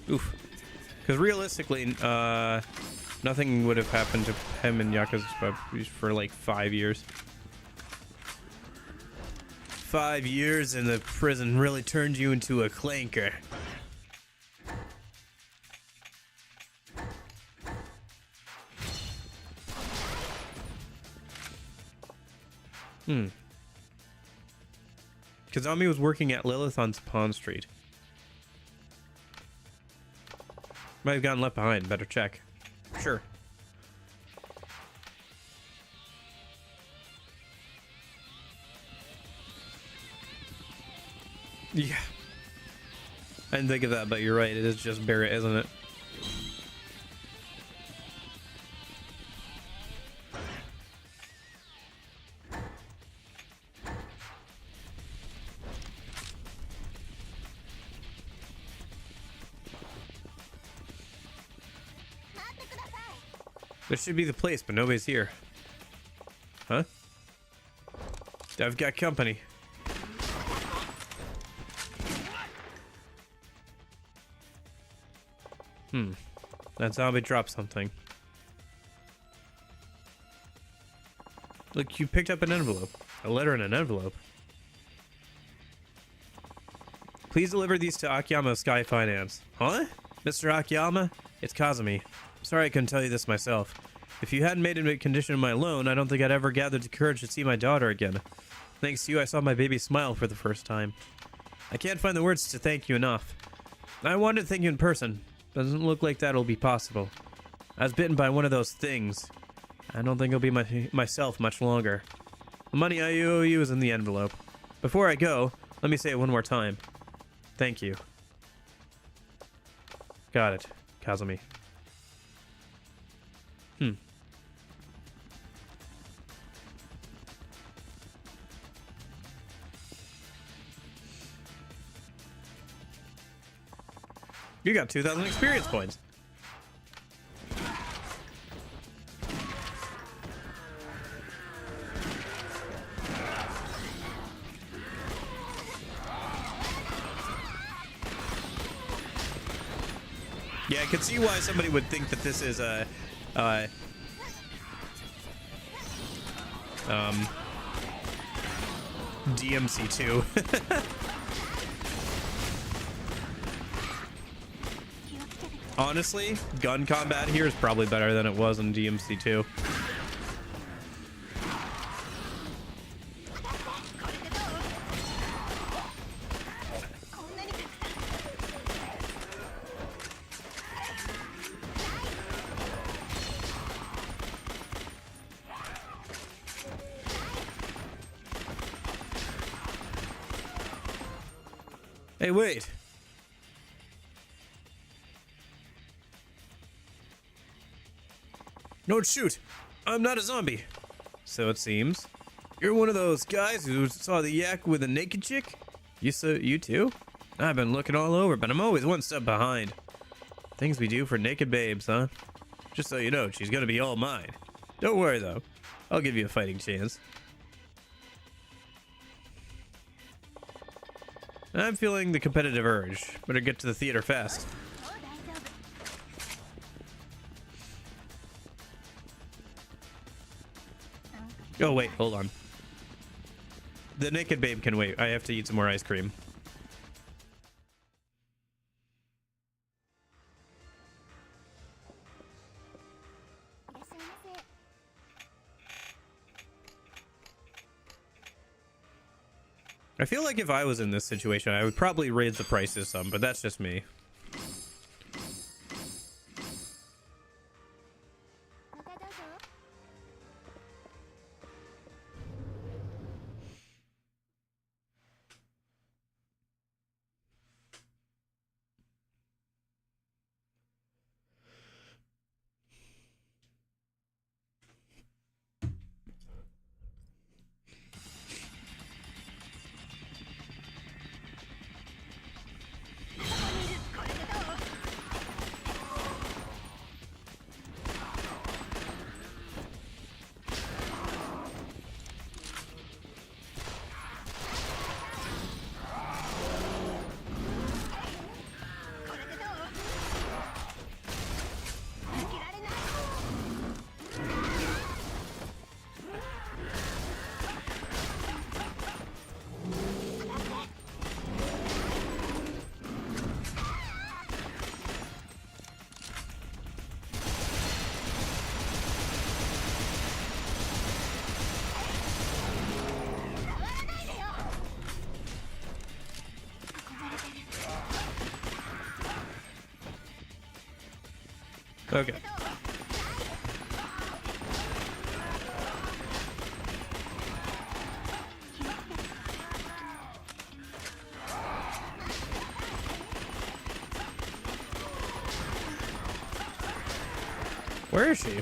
Oof. Because realistically, nothing would have happened to him in Yakuza for like 5 years. 5 years in the prison really turned you into a clanker. Kazami was working at Lilith on Pond Street. Might have gotten left behind. Better check. Sure. Yeah. I didn't think of that, but you're right. It is just Barrett, isn't it? This should be the place, but nobody's here. Huh? I've got company. That zombie dropped something. Look, you picked up an envelope. A letter in an envelope. Please deliver these to Akiyama Sky Finance. Huh? Mr. Akiyama? It's Kazumi. Sorry I couldn't tell you this myself. If you hadn't made a condition of my loan, I don't think I'd ever gathered the courage to see my daughter again. Thanks to you, I saw my baby smile for the first time. I can't find the words to thank you enough. I wanted to thank you in person. Doesn't look like that'll be possible. I was bitten by one of those things. I don't think I'll be myself much longer. The money I owe you is in the envelope. Before I go, let me say it one more time. Thank you. Got it, Kazumi. You got 2,000 experience points. Yeah, I could see why somebody would think that this is a DMC2. Honestly, gun combat here is probably better than it was in DMC2. Hey, wait. Don't shoot! I'm not a zombie! So it seems. You're one of those guys who saw the yak with a naked chick? You too? I've been looking all over, but I'm always one step behind. Things we do for naked babes, huh? Just so you know, she's gonna be all mine. Don't worry though. I'll give you a fighting chance. I'm feeling the competitive urge. Better get to the theater fast. Oh, wait, hold on. The naked babe can wait. I have to eat some more ice cream. I feel like if I was in this situation, I would probably raise the prices some, but that's just me. Okay. Where is she?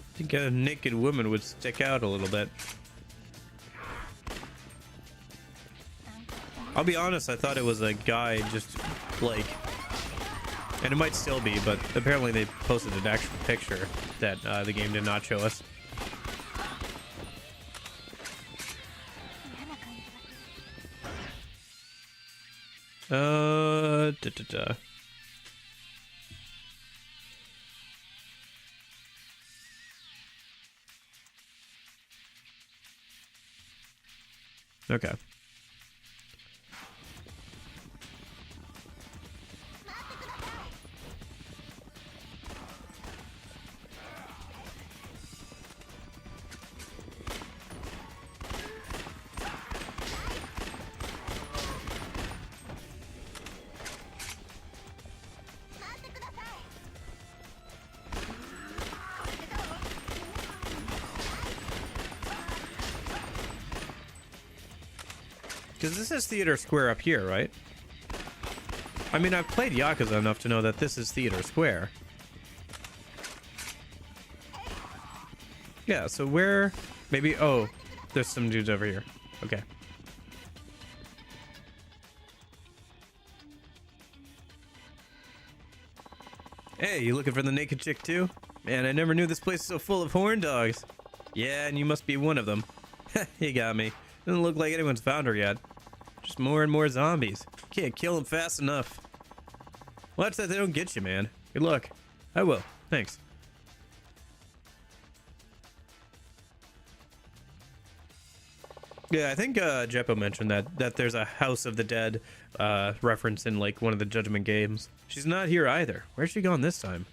I think a naked woman would stick out a little bit. I'll be honest, I thought it was a guy just like, and it might still be, but apparently they posted an actual picture that the game did not show us. Okay. Because this is Theater Square up here, right? I mean, I've played Yakuza enough to know that this is Theater Square. Yeah, so where... Maybe... Oh, there's some dudes over here. Okay. Hey, you looking for the naked chick too? Man, I never knew this place was so full of horn dogs. Yeah, and you must be one of them. You got me. Doesn't look like anyone's found her yet. Just more and more zombies. Can't kill them fast enough. Watch that they don't get you, man. Good luck. I will. Thanks. Yeah, I think Jeppo mentioned that there's a House of the Dead reference in like one of the Judgment games. She's not here either. Where's she gone this time?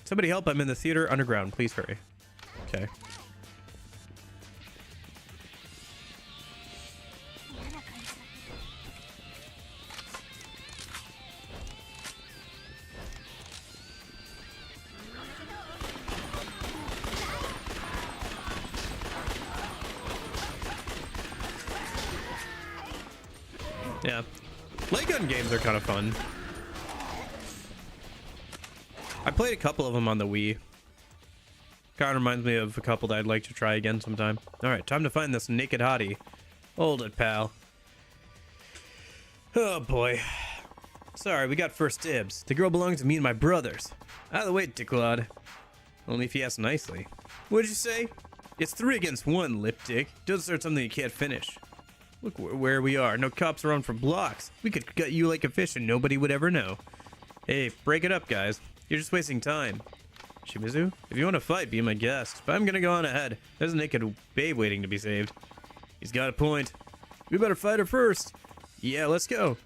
Somebody help, I'm in the theater underground. Please hurry. Okay. Yeah. Light gun games are kind of fun. I played a couple of them on the Wii. Kind of reminds me of a couple that I'd like to try again sometime. Alright, time to find this naked hottie. Hold it, pal. Oh boy. Sorry, we got first dibs. The girl belongs to me and my brothers. Out of the way, dickwad. Only if you ask nicely. What'd you say? It's 3 against 1, lip dick. Don't start something you can't finish. Look where we are. No cops around for blocks. We could gut you like a fish and nobody would ever know. Hey, break it up, guys. You're just wasting time. Shimizu, if you want to fight, be my guest. But I'm gonna go on ahead. There's a naked babe waiting to be saved. He's got a point. We better fight her first. Yeah, let's go.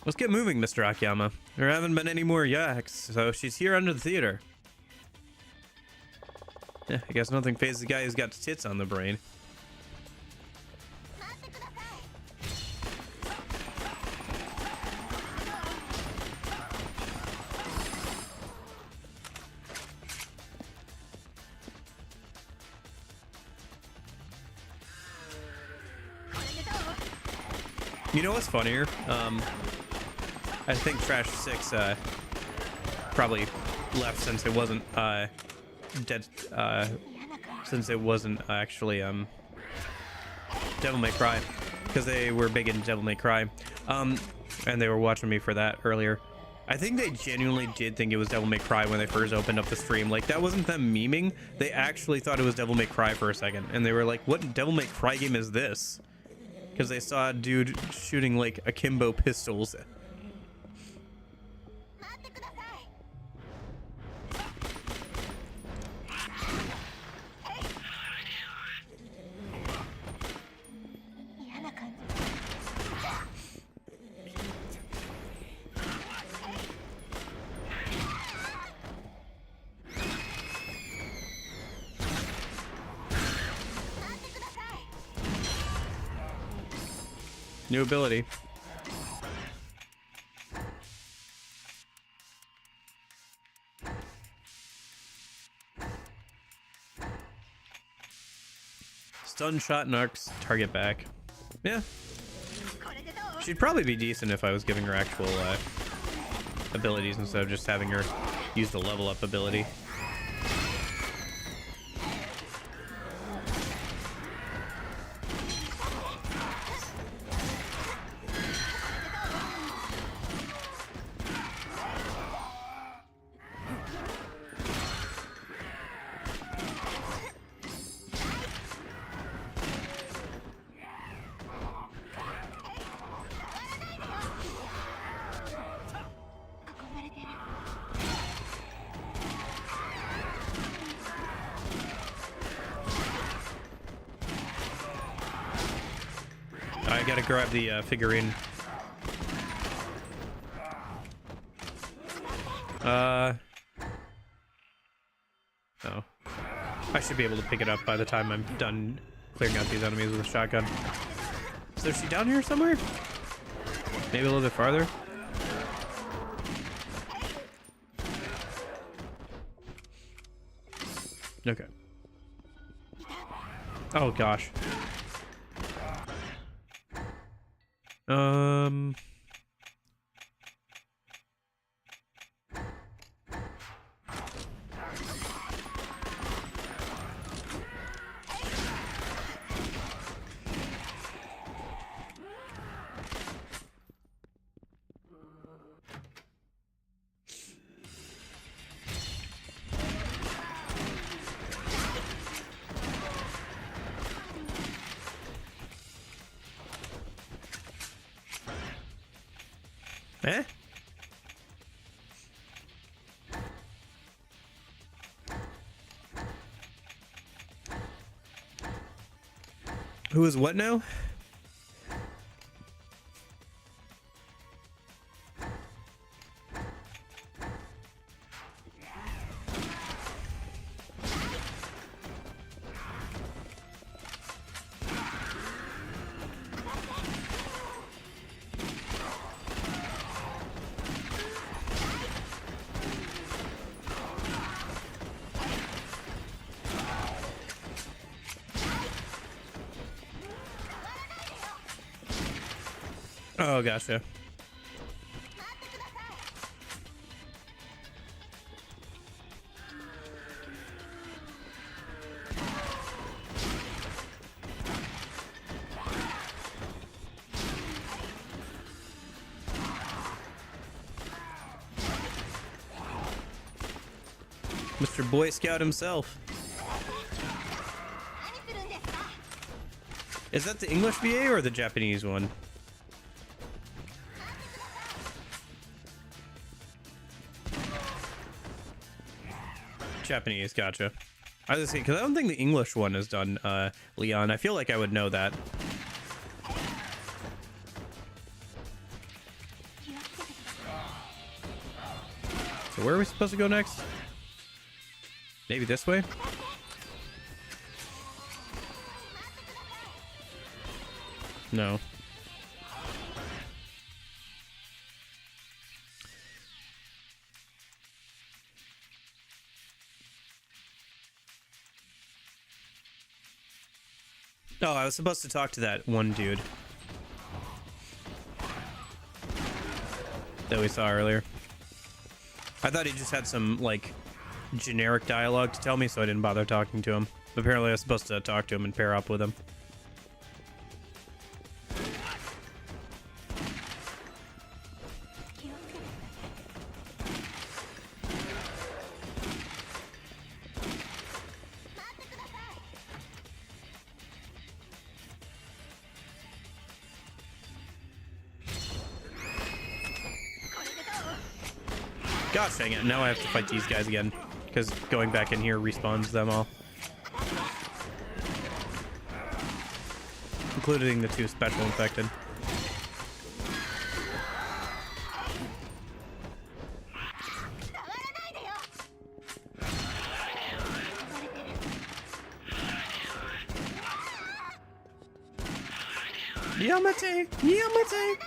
Let's get moving, Mr. Akiyama. There haven't been any more yaks, so she's here under the theater. Yeah, I guess nothing phases the guy who's got tits on the brain. You know what's funnier? I think Trash 6 probably left since it wasn't dead, since it wasn't actually Devil May Cry, because they were big in Devil May Cry, and they were watching me for that earlier. I think they genuinely did think it was Devil May Cry when they first opened up the stream. Like, that wasn't them memeing. They actually thought it was Devil May Cry for a second, and they were like, what Devil May Cry game is this? Because they saw a dude shooting like akimbo pistols. New ability. Stun shot knocks target back. Yeah. She'd probably be decent if I was giving her actual abilities instead of just having her use the level up ability. I gotta grab the figurine. Oh. I should be able to pick it up by the time I'm done clearing out these enemies with a shotgun. So is she down here somewhere? Maybe a little bit farther? Okay. Oh gosh. Eh? Who is what now? Oh, gotcha. Mr. Boy Scout himself. Is that the English VA or the Japanese one? Japanese, gotcha. I was saying, because I don't think the English one is done, Leon. I feel like I would know that. So where are we supposed to go next? Maybe this way? No. Oh, I was supposed to talk to that one dude that we saw earlier. I thought he just had some, like, generic dialogue to tell me, so I didn't bother talking to him. Apparently I was supposed to talk to him and pair up with him. Gosh dang it, now I have to fight these guys again, because going back in here respawns them all. Including the 2 special infected. Yamate! Yamate!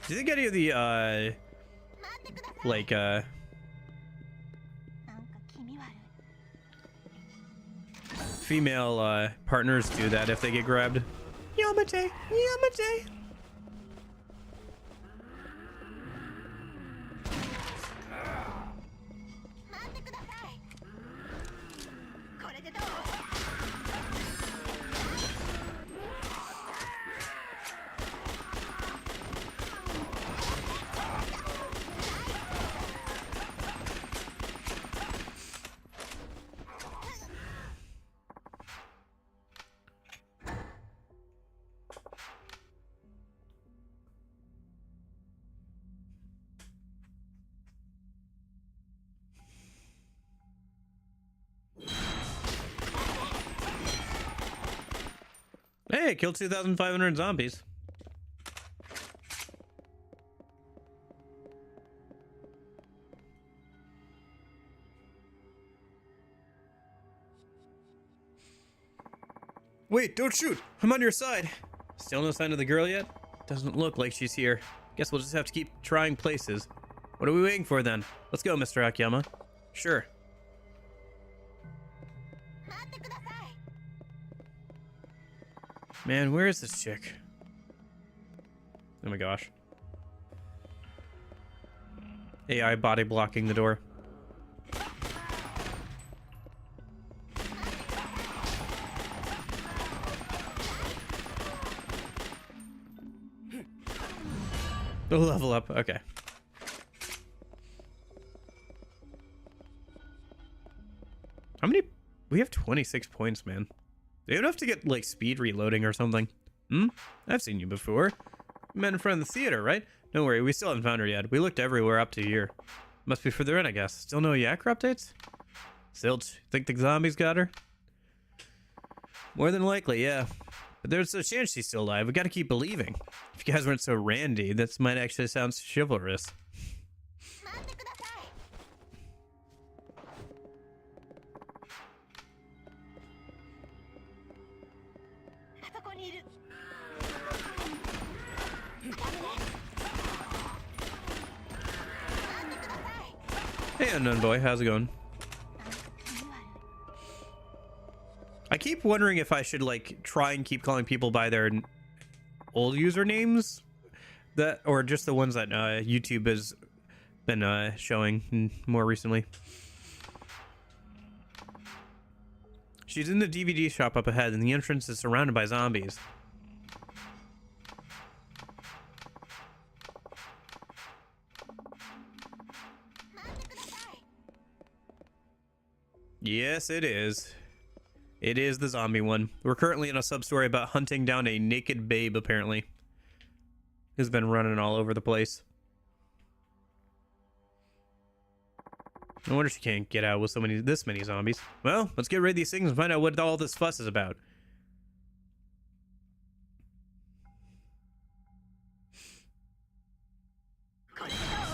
Do you think any of the, like, なんか気味悪い。 female, partners do that if they get grabbed? Yamate! Yamate! 待ってください。これでどう？ Hey, killed 2,500 zombies. Wait, don't shoot! I'm on your side! Still no sign of the girl yet? Doesn't look like she's here. Guess we'll just have to keep trying places. What are we waiting for then? Let's go, Mr. Akiyama. Sure. 待ってください。 Man, where is this chick? Oh my gosh. AI body blocking the door. The level up, okay. How many? We have 26 points, man. They would have to get, like, speed reloading or something. Hmm? I've seen you before. You met in front of the theater, right? Don't worry, we still haven't found her yet. We looked everywhere up to here. Must be further in, I guess. Still no Yakuza updates? Zilch, think the zombies got her? More than likely, yeah. But there's a chance she's still alive. We gotta keep believing. If you guys weren't so randy, this might actually sound chivalrous. 待ってください。 あそこにいる。 Hey, unknown boy, how's it going? I keep wondering if I should, like, try and keep calling people by their old usernames, that, or just the ones that YouTube has been showing more recently. She's in the DVD shop up ahead, and the entrance is surrounded by zombies. Yes, it is. It is the zombie one. We're currently in a sub-story about hunting down a naked babe, apparently. Who's been running all over the place. No wonder she can't get out with this many zombies. Well, let's get rid of these things and find out what all this fuss is about.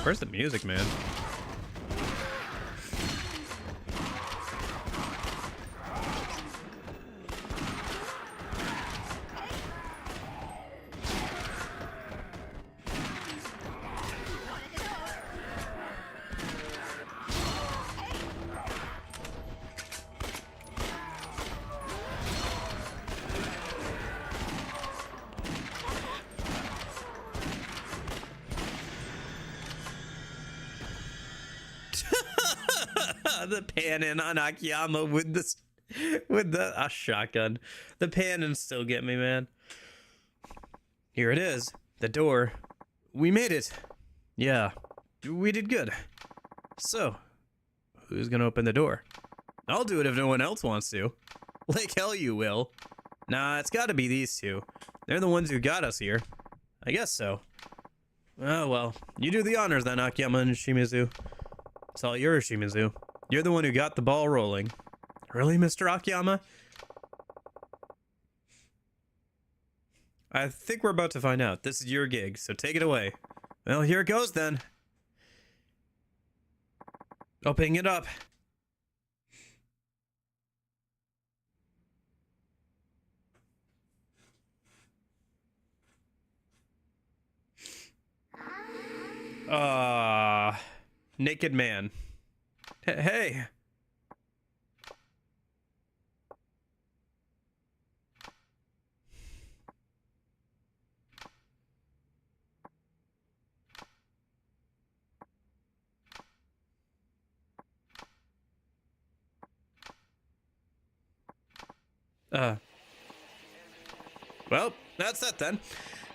Where's the music, man? The pan-in on Akiyama with the shotgun. The pan-ins still get me, man. Here it is. The door. We made it. Yeah. We did good. So, who's gonna open the door? I'll do it if no one else wants to. Like hell you will. Nah, it's gotta be these two. They're the ones who got us here. I guess so. Oh well. You do the honors then, Akiyama and Shimizu. It's all yours, Shimizu. You're the one who got the ball rolling. Really, Mr. Akiyama? I think we're about to find out. This is your gig, so take it away. Well, here it goes then. Opening it up. Naked man. Hey. Well, that's that then.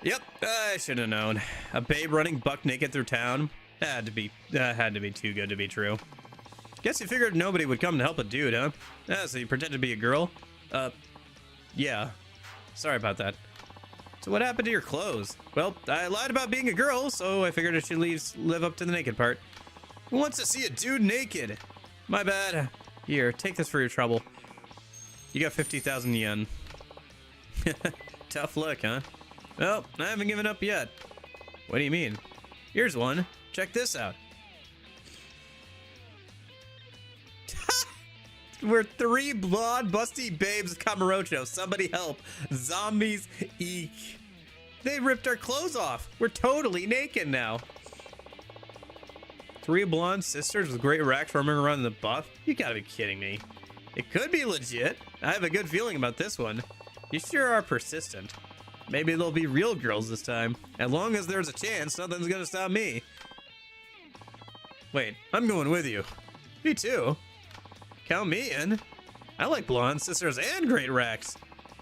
Yep, I should have known. A babe running buck naked through town had to be too good to be true. Guess you figured nobody would come to help a dude, huh? So you pretended to be a girl? Yeah. Sorry about that. So what happened to your clothes? Well, I lied about being a girl, so I figured I should live up to the naked part. Who wants to see a dude naked? My bad. Here, take this for your trouble. You got 50,000 yen. Tough luck, huh? Well, I haven't given up yet. What do you mean? Here's one. Check this out. We're 3 blonde, busty babes, Kamurocho. Somebody help. Zombies, eek. They ripped our clothes off. We're totally naked now. 3 blonde sisters with great racks roaming around in the buff? You gotta be kidding me. It could be legit. I have a good feeling about this one. You sure are persistent. Maybe they'll be real girls this time. As long as there's a chance, nothing's gonna stop me. Wait, I'm going with you. Me too. Count me in. I like blonde sisters and great racks.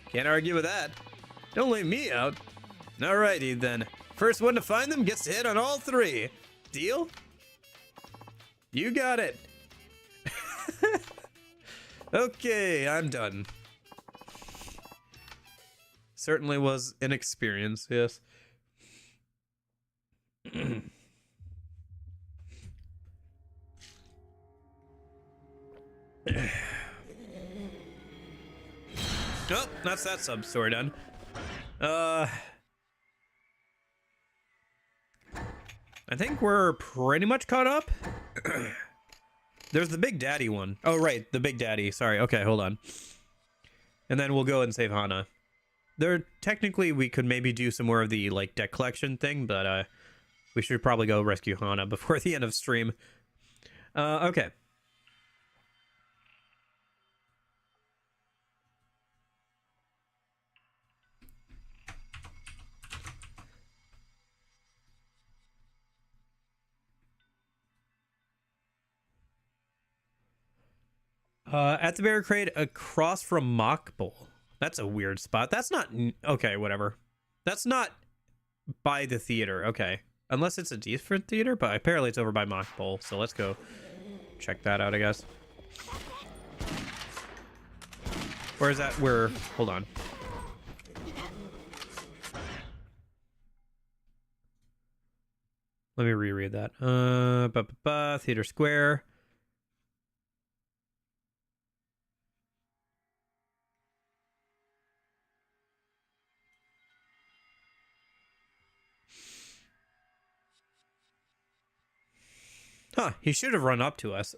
Can't argue with that. Don't leave me out. Alrighty then. First one to find them gets to hit on all 3. Deal? You got it. Okay, I'm done. Certainly was an experience, yes. Oh, that's that sub-story done. I think we're pretty much caught up. There's the Big Daddy one. Oh, right, the Big Daddy. Sorry, okay, hold on. And then we'll go and save Hana. Technically, we could maybe do some more of the, like, deck collection thing, but, we should probably go rescue Hana before the end of stream. Okay. At the barricade across from Mock Bowl. That's a weird spot. That's not... Okay, whatever. That's not by the theater. Okay. Unless it's a different theater, but apparently it's over by Mock Bowl. So let's go check that out, I guess. Where is that? Where... Hold on. Let me reread that. Theater Square. Huh, he should have run up to us.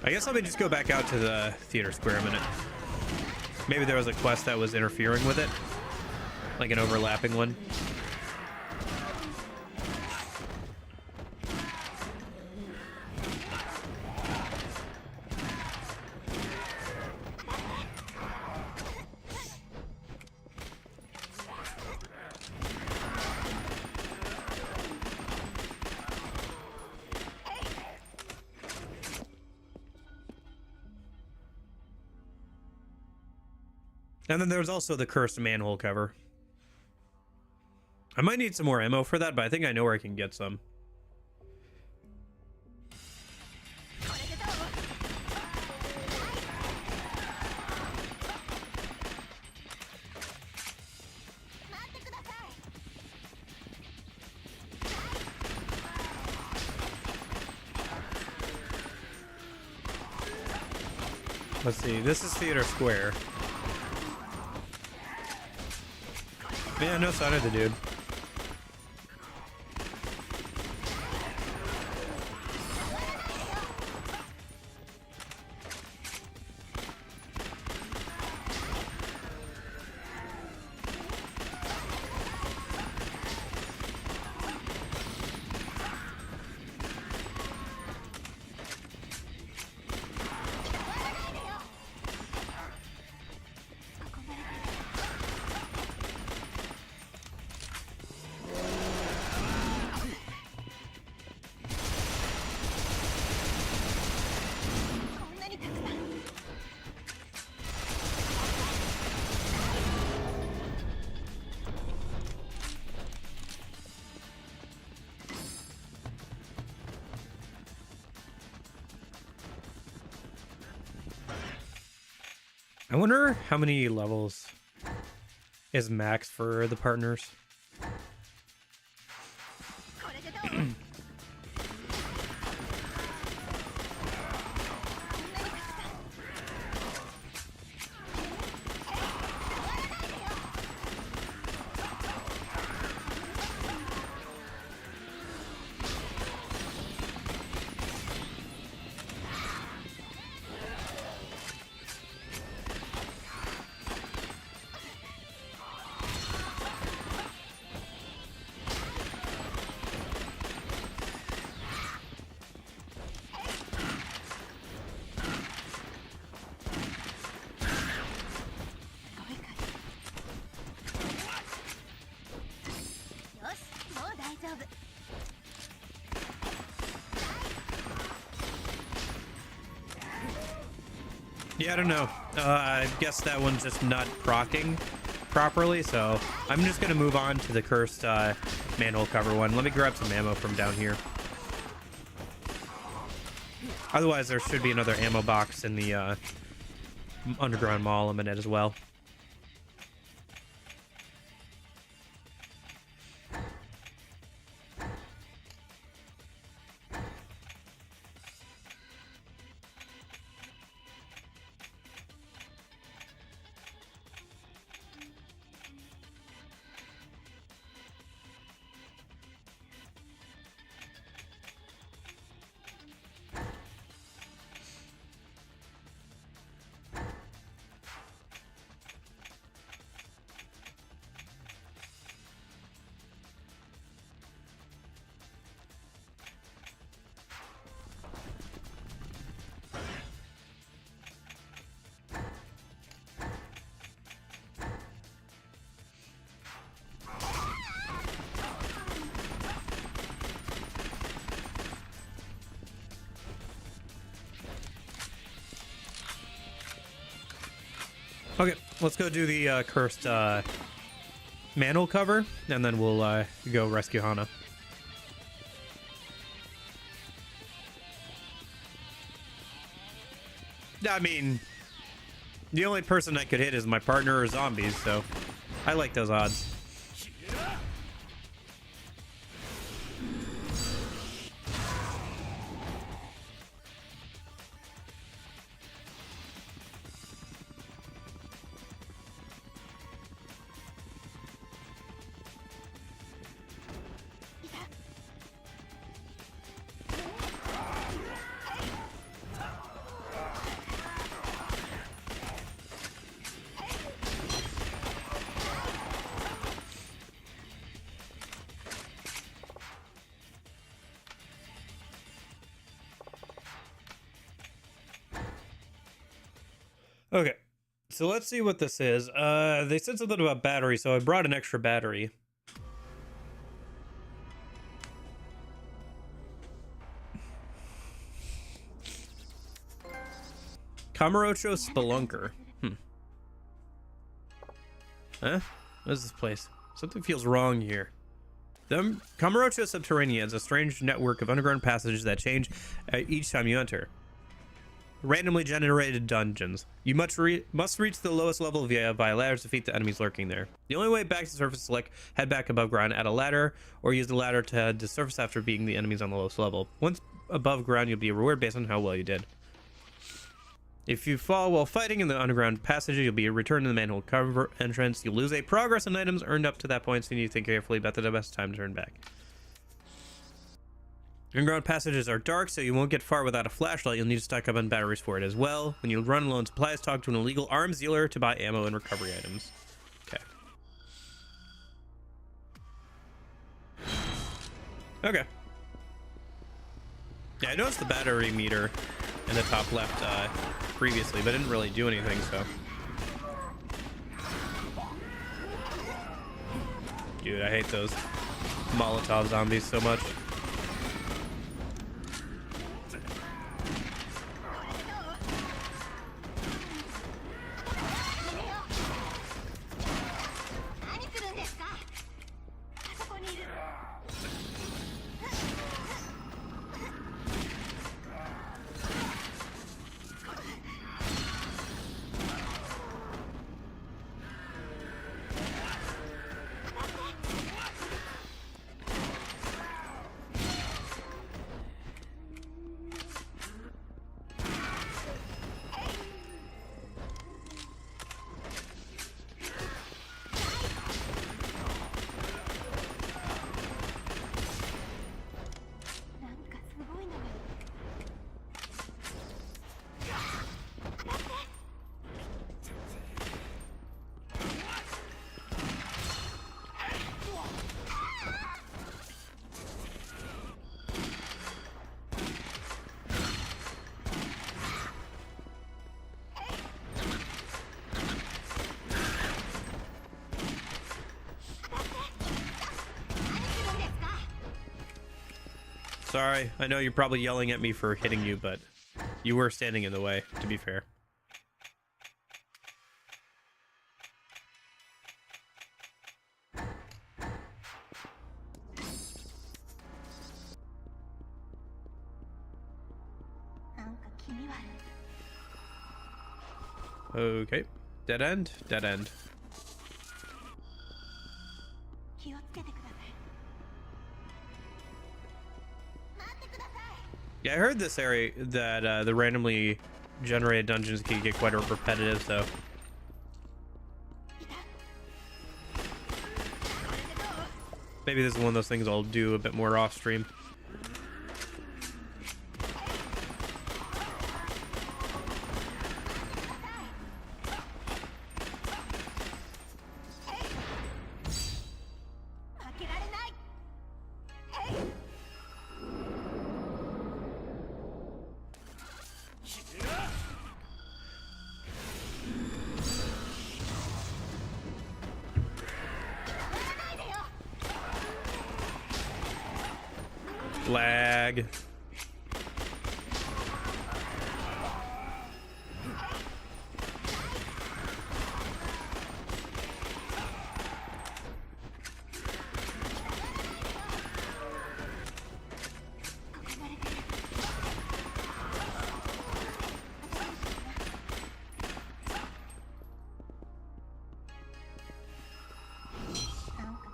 I guess let me just go back out to the Theater Square a minute. Maybe there was a quest that was interfering with it. Like an overlapping one. And then there's also the cursed manhole cover. I might need some more ammo for that, but I think I know where I can get some. Let's see, this is Theater Square. Yeah, no sign of the dude. I wonder how many levels is max for the partners. Yeah, I don't know. I guess that one's just not procking properly, so I'm just gonna move on to the cursed manhole cover one. Let me grab some ammo from down here. Otherwise, there should be another ammo box in the underground mall a minute as well. Okay, let's go do the cursed manhole cover, and then we'll go rescue Hana. I mean, the only person I could hit is my partner or zombies, so I like those odds. Okay, so let's see what this is. They said something about battery, so I brought an extra battery. Kamurocho Spelunker. Huh? What is this place? Something feels wrong here. The Kamurocho Subterranean is a strange network of underground passages that change each time you enter. Randomly generated dungeons. You must reach the lowest level via ladders to defeat the enemies lurking there. The only way back to the surface is to head back above ground at a ladder, or use the ladder to head to the surface after beating the enemies on the lowest level. Once above ground, you'll be rewarded based on how well you did. If you fall while fighting in the underground passages, you'll be returned to the manhole cover entrance. You'll lose a progress and items earned up to that point, so you need to think carefully about the best time to turn back. Underground passages are dark, so you won't get far without a flashlight. You'll need to stock up on batteries for it as well. When you run low on supplies, talk to an illegal arms dealer to buy ammo and recovery items. Okay. Okay. Yeah, I noticed the battery meter in the top left previously, but didn't really do anything, so. Dude, I hate those Molotov zombies so much. なんかすごいのがいる。 Sorry, I know you're probably yelling at me for hitting you, but you were standing in the way, to be fair. Okay. Dead end? Dead end. Yeah, I heard this area that the randomly generated dungeons can get quite repetitive, so. Maybe this is one of those things I'll do a bit more off stream. Lag.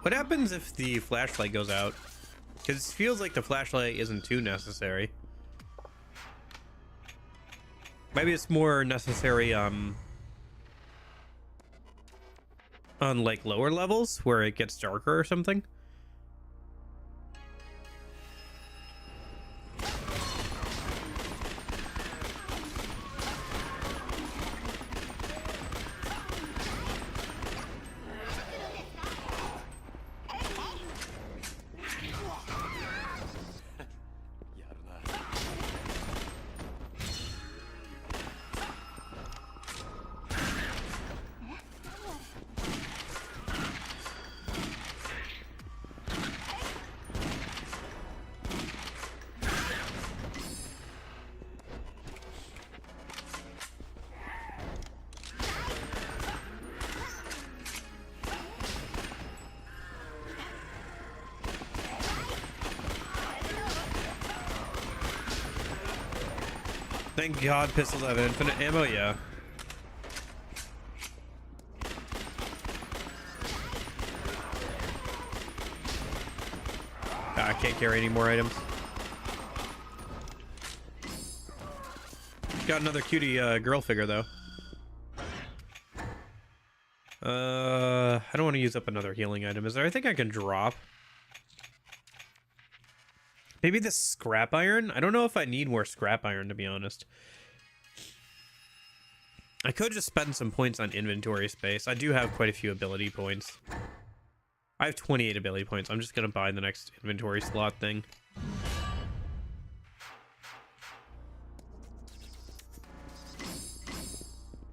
What happens if the flashlight goes out? Because it feels like the flashlight isn't too necessary. Maybe it's more necessary on like lower levels where it gets darker or something. Thank God pistols have infinite ammo, yeah. I can't carry any more items. Got another cutie girl figure though. I don't want to use up another healing item. Is there anything I can drop? Maybe the scrap iron? I don't know if I need more scrap iron, to be honest. I could just spend some points on inventory space. I do have quite a few ability points. I have 28 ability points. I'm just going to buy the next inventory slot thing.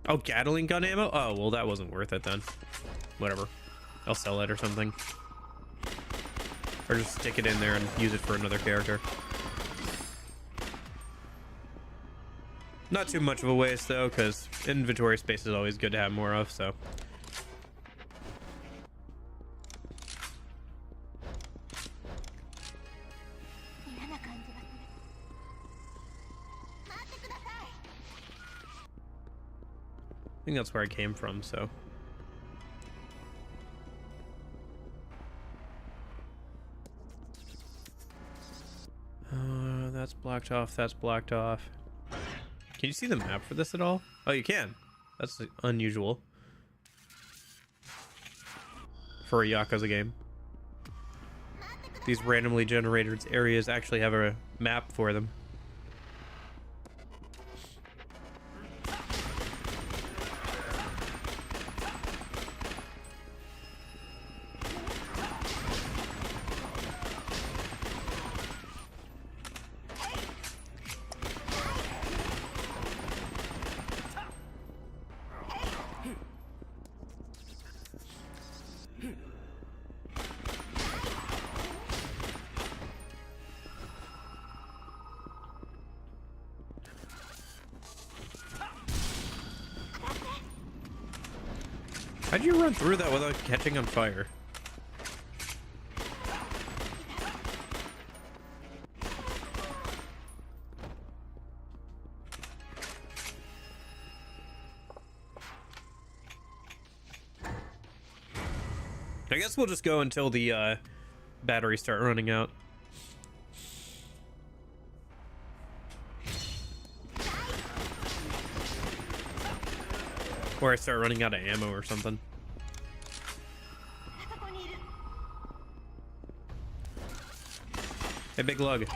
Oh, Gatling gun ammo? Oh, well, that wasn't worth it then. Whatever. I'll sell it or something. Or just stick it in there and use it for another character. Not too much of a waste, though, because inventory space is always good to have more of, so. I think that's where I came from, so. That's blocked off. That's blocked off. Can you see the map for this at all? Oh, you can. That's unusual for a Yakuza game. These randomly generated areas actually have a map for them. How'd you run through that without catching on fire? I guess we'll just go until the batteries start running out. Or I start running out of ammo or something. Hey, big lug.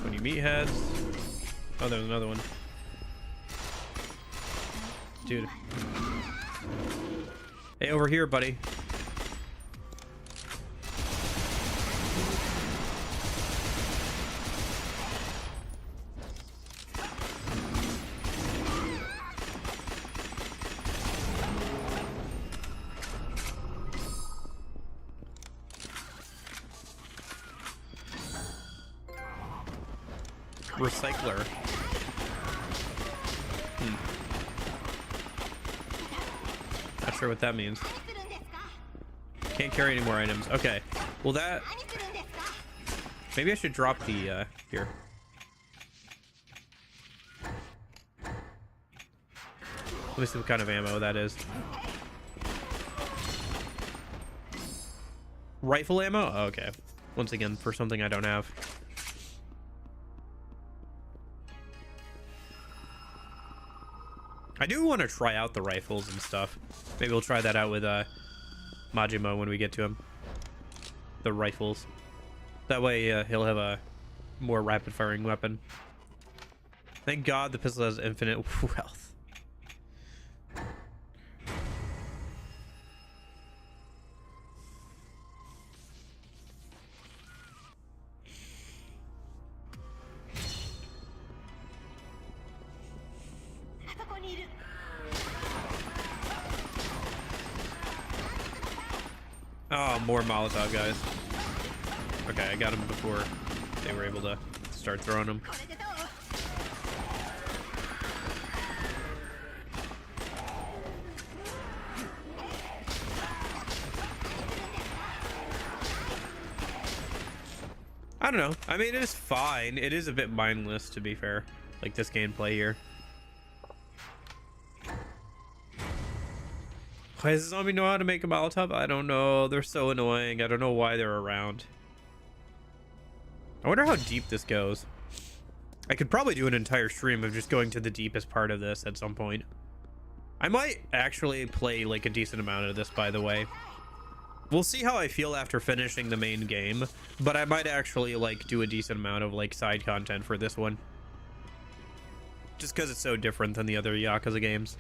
When you meatheads. Oh, there's another one. Dude. Hey, over here, buddy. Recycler. Not sure what that means. Can't carry any more items. Okay. Well, that... Maybe I should drop the, here. Let me see what kind of ammo that is. Rifle ammo? Oh, okay. Once again, for something I don't have. I do want to try out the rifles and stuff. Maybe we'll try that out with Majima when we get to him. The rifles. That way he'll have a more rapid firing weapon. Thank God the pistol has infinite wealth. Oh, more Molotov guys. Okay, I got them before they were able to start throwing them. I don't know. I mean, it is fine. It is a bit mindless, to be fair. Like this gameplay here. Why does the zombie know how to make a Molotov? I don't know. They're so annoying. I don't know why they're around. I wonder how deep this goes. I could probably do an entire stream of just going to the deepest part of this at some point. I might actually play like a decent amount of this, by the way. We'll see how I feel after finishing the main game, but I might actually like do a decent amount of like side content for this one. Just because it's so different than the other Yakuza games.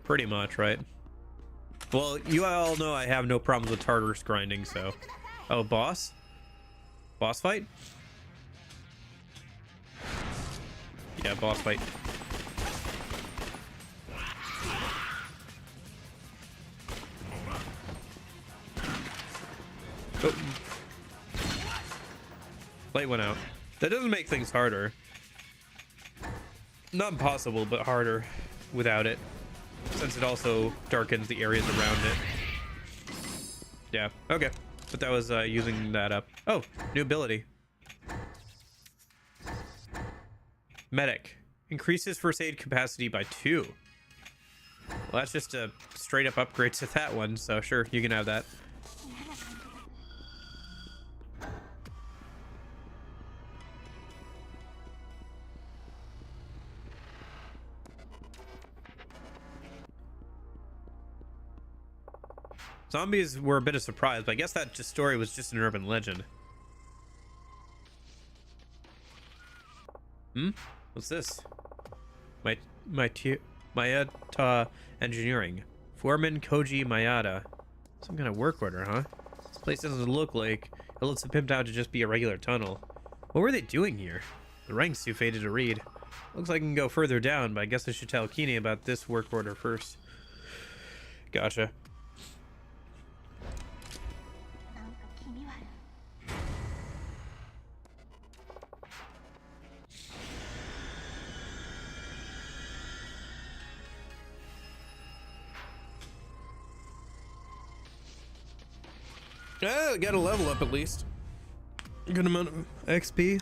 Pretty much, right? Well, you all know I have no problems with Tartarus grinding, so... Oh, boss? Boss fight? Yeah, boss fight. Oh. Light went out. That doesn't make things harder. Not impossible, but harder without it. Since it also darkens the areas around it. Yeah, okay. But that was using that up. Oh, new ability. Medic. Increases first aid capacity by 2. Well, that's just a straight up upgrade to that one, so sure, you can have that. Zombies were a bit of surprise, but I guess that story was just an urban legend. What's this? Mayata Engineering. Foreman Koji Mayata. Some kind of work order, huh? This place doesn't look like it looks pimped out to just be a regular tunnel. What were they doing here? The rank's too faded to read. Looks like I can go further down, but I guess I should tell Kine about this work order first. Gotcha. Oh, got a level up at least. Good amount of XP.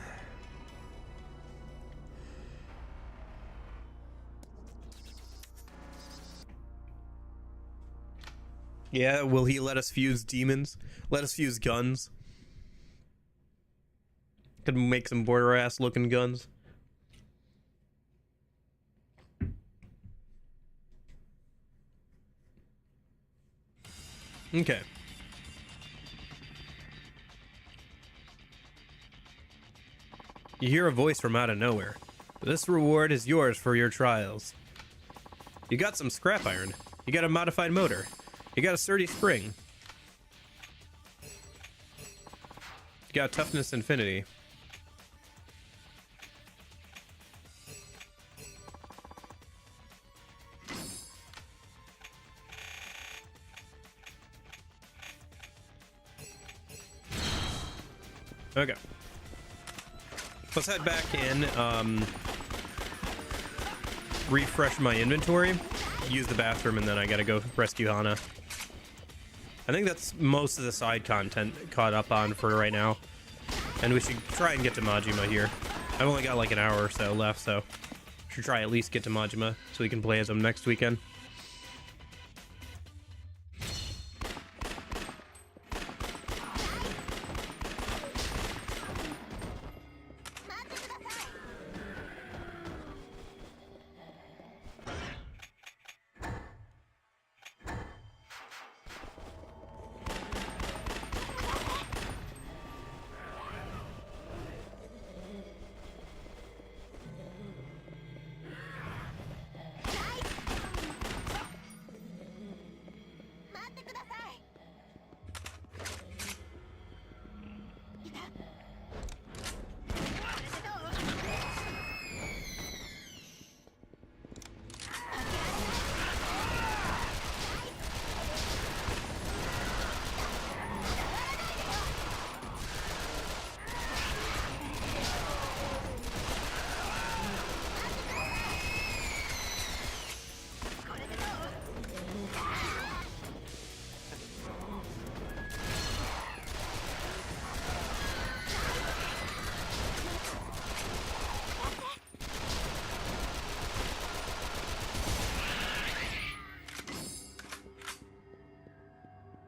Yeah, will he let us fuse demons? Let us fuse guns? Could make some border ass looking guns. Okay. You hear a voice from out of nowhere. This reward is yours for your trials. You got some scrap iron. You got a modified motor. You got a sturdy spring. You got toughness infinity. Okay. Let's head back in, refresh my inventory, use the bathroom, and then I gotta go rescue Hana. I think that's most of the side content caught up on for right now. And we should try and get to Majima here. I've only got like an hour or so left, so should try at least get to Majima so we can play as him next weekend.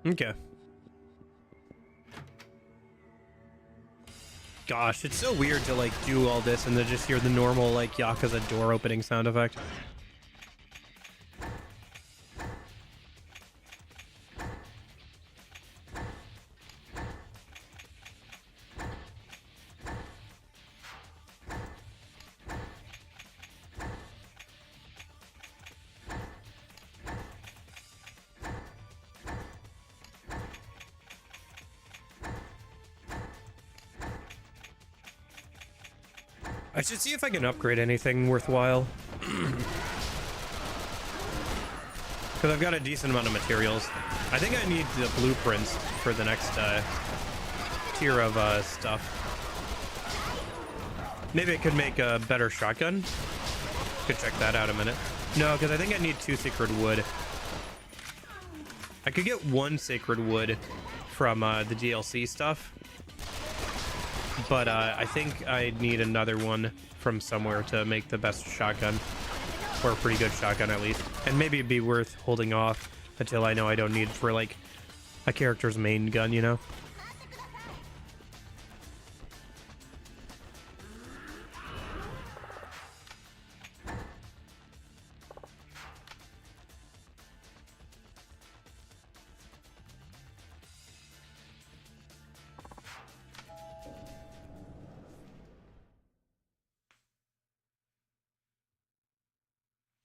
Okay. Gosh, it's so weird to like do all this and then just hear the normal like Yakuza door opening sound effect. I should see if I can upgrade anything worthwhile. Because I've got a decent amount of materials. I think I need the blueprints for the next tier of stuff. Maybe I could make a better shotgun. Could check that out in a minute. No, because I think I need 2 sacred wood. I could get 1 sacred wood from the DLC stuff. but I think I need another one from somewhere to make the best shotgun, or a pretty good shotgun at least. And maybe it'd be worth holding off until I know I don't need it for like a character's main gun, you know?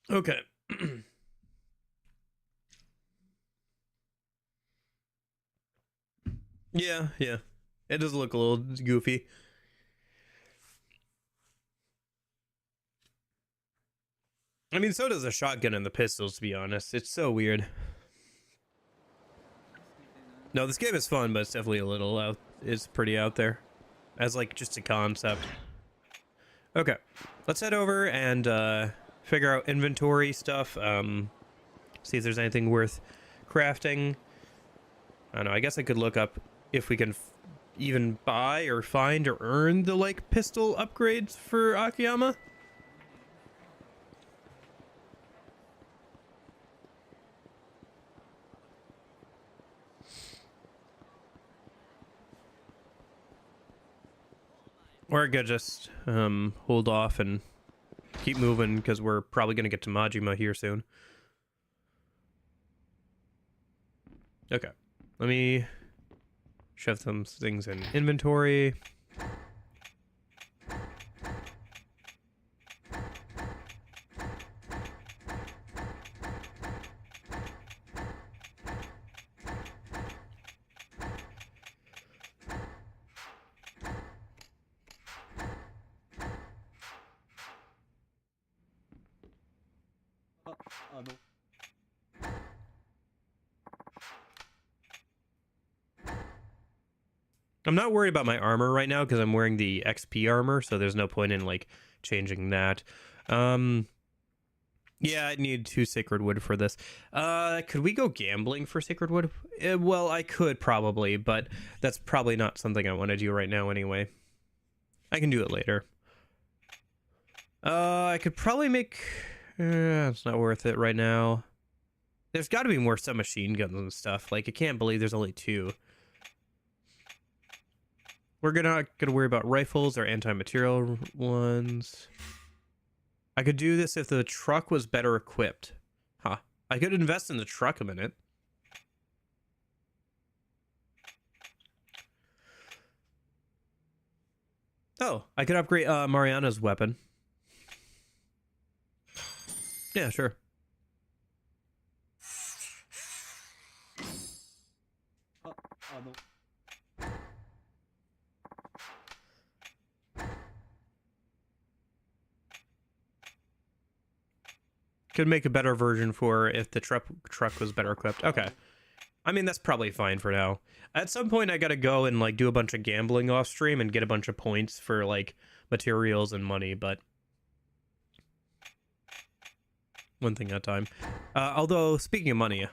Okay. Yeah, yeah. It does look a little goofy. I mean, so does the shotgun and the pistols, to be honest. It's so weird. No, this game is fun, but it's definitely a little out. It's pretty out there as like just a concept. Okay, let's head over and figure out inventory stuff. See if there's anything worth crafting. I don't know. I guess I could look up if we can even buy or find or earn the like pistol upgrades for Akiyama. Or I could just hold off and keep moving because we're probably going to get to Majima here soon. Okay. Let me shove some things in inventory. I'm not worried about my armor right now because I'm wearing the XP armor, so there's no point in like changing that. Yeah, I need 2 sacred wood for this. Could we go gambling for sacred wood? Well, I could probably, but that's probably not something I want to do right now anyway. I can do it later. I could probably make... it's not worth it right now. There's got to be more submachine guns and stuff. Like, I can't believe there's only 2. We're not gonna worry about rifles or anti-material ones. I could do this if the truck was better equipped. Huh. I could invest in the truck a minute. Oh, I could upgrade Mariana's weapon. Yeah, sure. Could make a better version for if the truck was better equipped. Okay. I mean, that's probably fine for now. At some point, I gotta go and like do a bunch of gambling off stream and get a bunch of points for like materials and money, but one thing at a time. Although, speaking of money,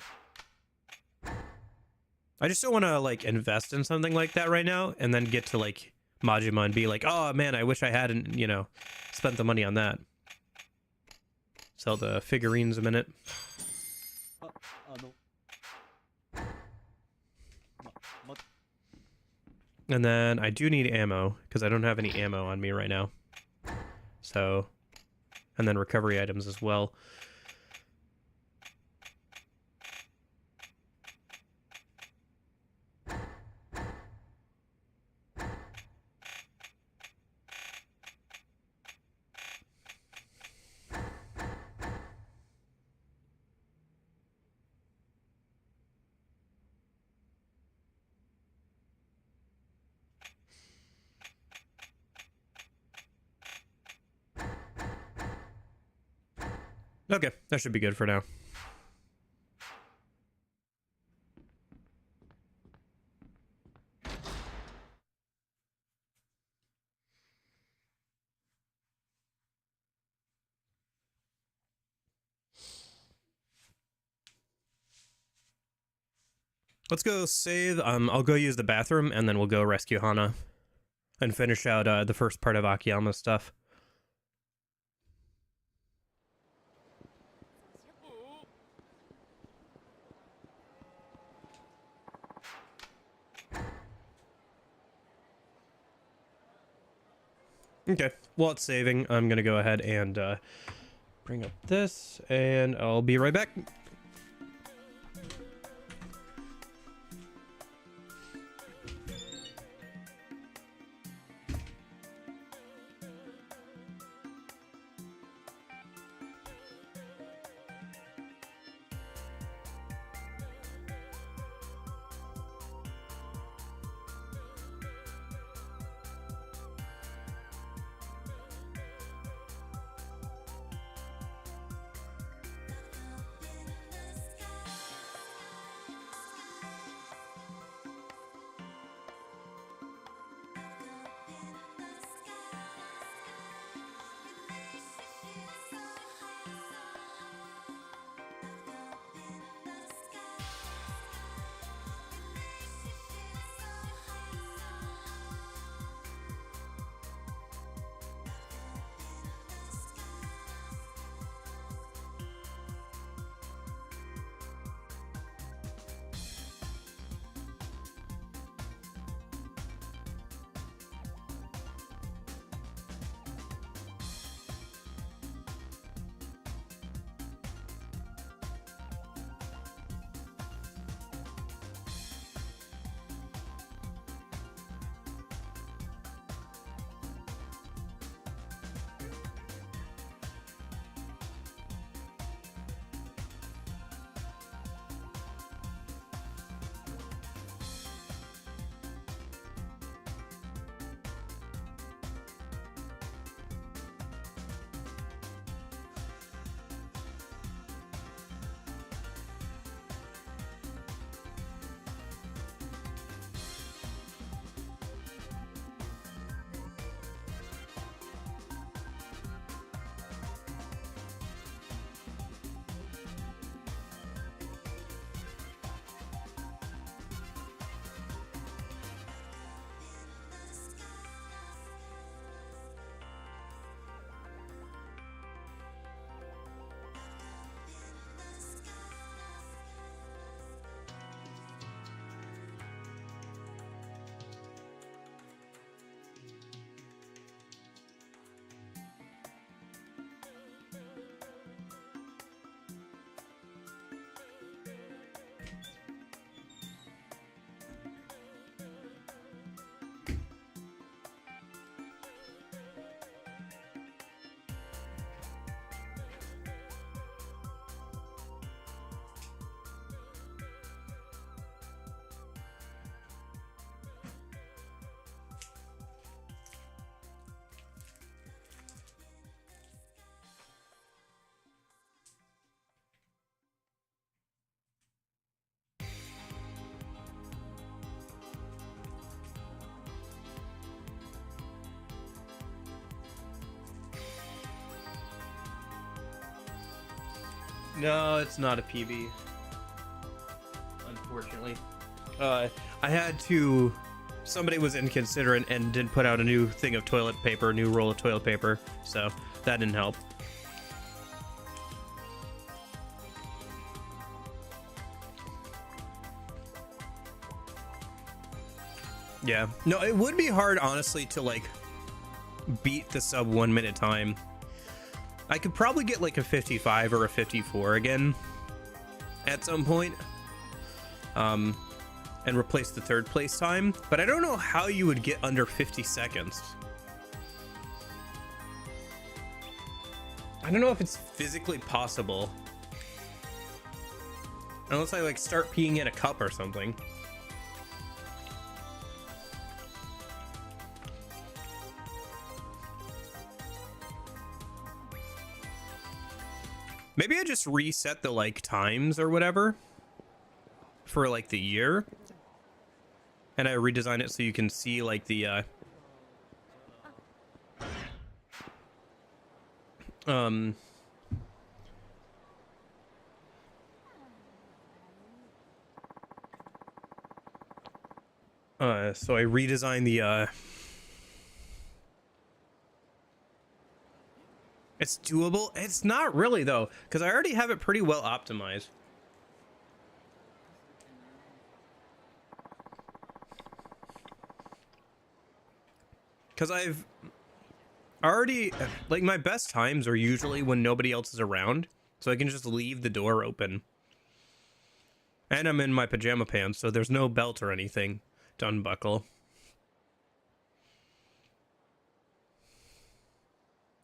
I just don't want to like invest in something like that right now and then get to like Majima and be like, oh man, I wish I hadn't, you know, spent the money on that. Sell the figurines a minute. And then I do need ammo because I don't have any ammo on me right now. So, and then recovery items as well. Okay, that should be good for now. Let's go save. I'll go use the bathroom and then we'll go rescue Hana. and finish out the first part of Akiyama's stuff. Okay, while it's saving, I'm gonna go ahead and bring up this, and I'll be right back. No, it's not a PB. Unfortunately. I had to... Somebody was inconsiderate and didn't put out a new thing of toilet paper, a new roll of toilet paper, so that didn't help. Yeah. No, it would be hard, honestly, to, like, beat the sub 1 minute time. I could probably get, like, a 55 or a 54 again at some point. And replace the third place time, but I don't know how you would get under 50 seconds. I don't know if it's physically possible. Unless I, like, start peeing in a cup or something. Maybe I just reset the, like, times or whatever for, like, the year. And I redesign it so you can see, like, the, so I redesigned the, It's doable. It's not really though, because I already have it pretty well optimized. Because I've already, like, my best times are usually when nobody else is around, so I can just leave the door open. And I'm in my pajama pants, so there's no belt or anything to unbuckle.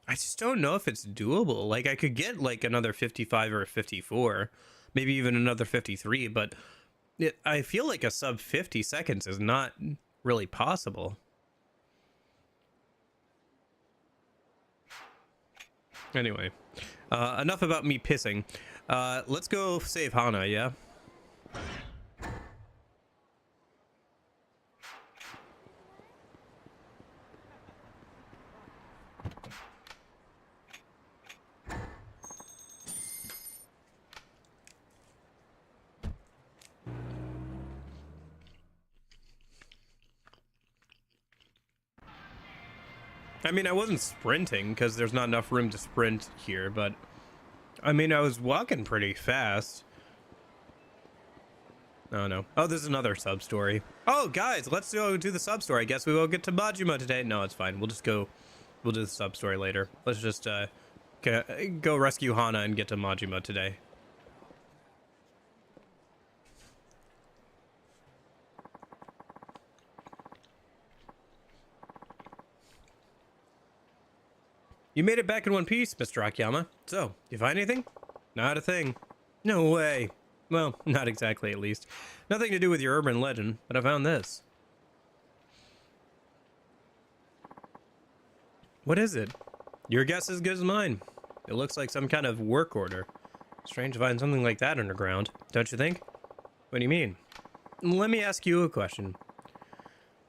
I just don't know if it's doable. Like, I could get like another 55 or a 54, maybe even another 53, but I feel like a sub 50 seconds is not really possible. Anyway, enough about me pissing. Let's go save Hana, yeah? I mean, I wasn't sprinting because there's not enough room to sprint here, but I mean, I was walking pretty fast. Oh no. Oh, there's another sub story. Oh, guys, let's go do the sub story. I guess we will get to Majima today. No, it's fine. We'll do the sub story later. Let's just go rescue Hana and get to Majima today. You made it back in one piece, Mr. Akiyama. So, you find anything? Not a thing. No way. Well, not exactly, at least. Nothing to do with your urban legend, but I found this. What is it? Your guess is as good as mine. It looks like some kind of work order. Strange to find something like that underground, don't you think? What do you mean? Let me ask you a question.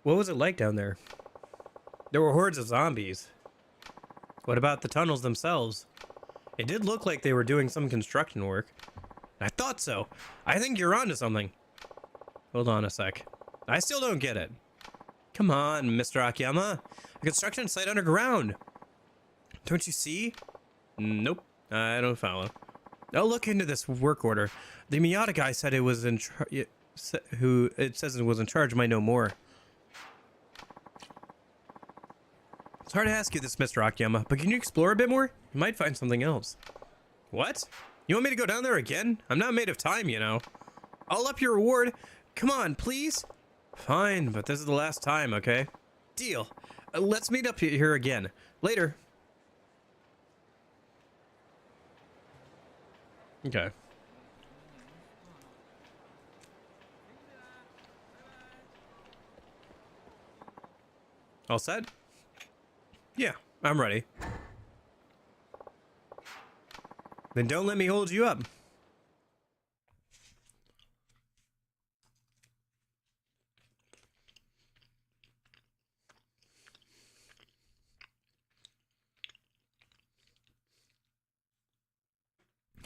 What was it like down there? There were hordes of zombies. What about the tunnels themselves? It did look like they were doing some construction work. I thought so. I think you're onto something. Hold on a sec. I still don't get it. Come on, Mr. Akiyama. A construction site underground. Don't you see? Nope. I don't follow. I'll look into this work order. The Miyata guy said it was in who it says it was in charge might know more. It's hard to ask you this, Mr. Akiyama, but can you explore a bit more? You might find something else. What? You want me to go down there again? I'm not made of time, you know. I'll up your reward. Come on, please. Fine, but this is the last time, okay? Deal. Let's meet up here again. Later. Okay. All set? Yeah, I'm ready. Then don't let me hold you up.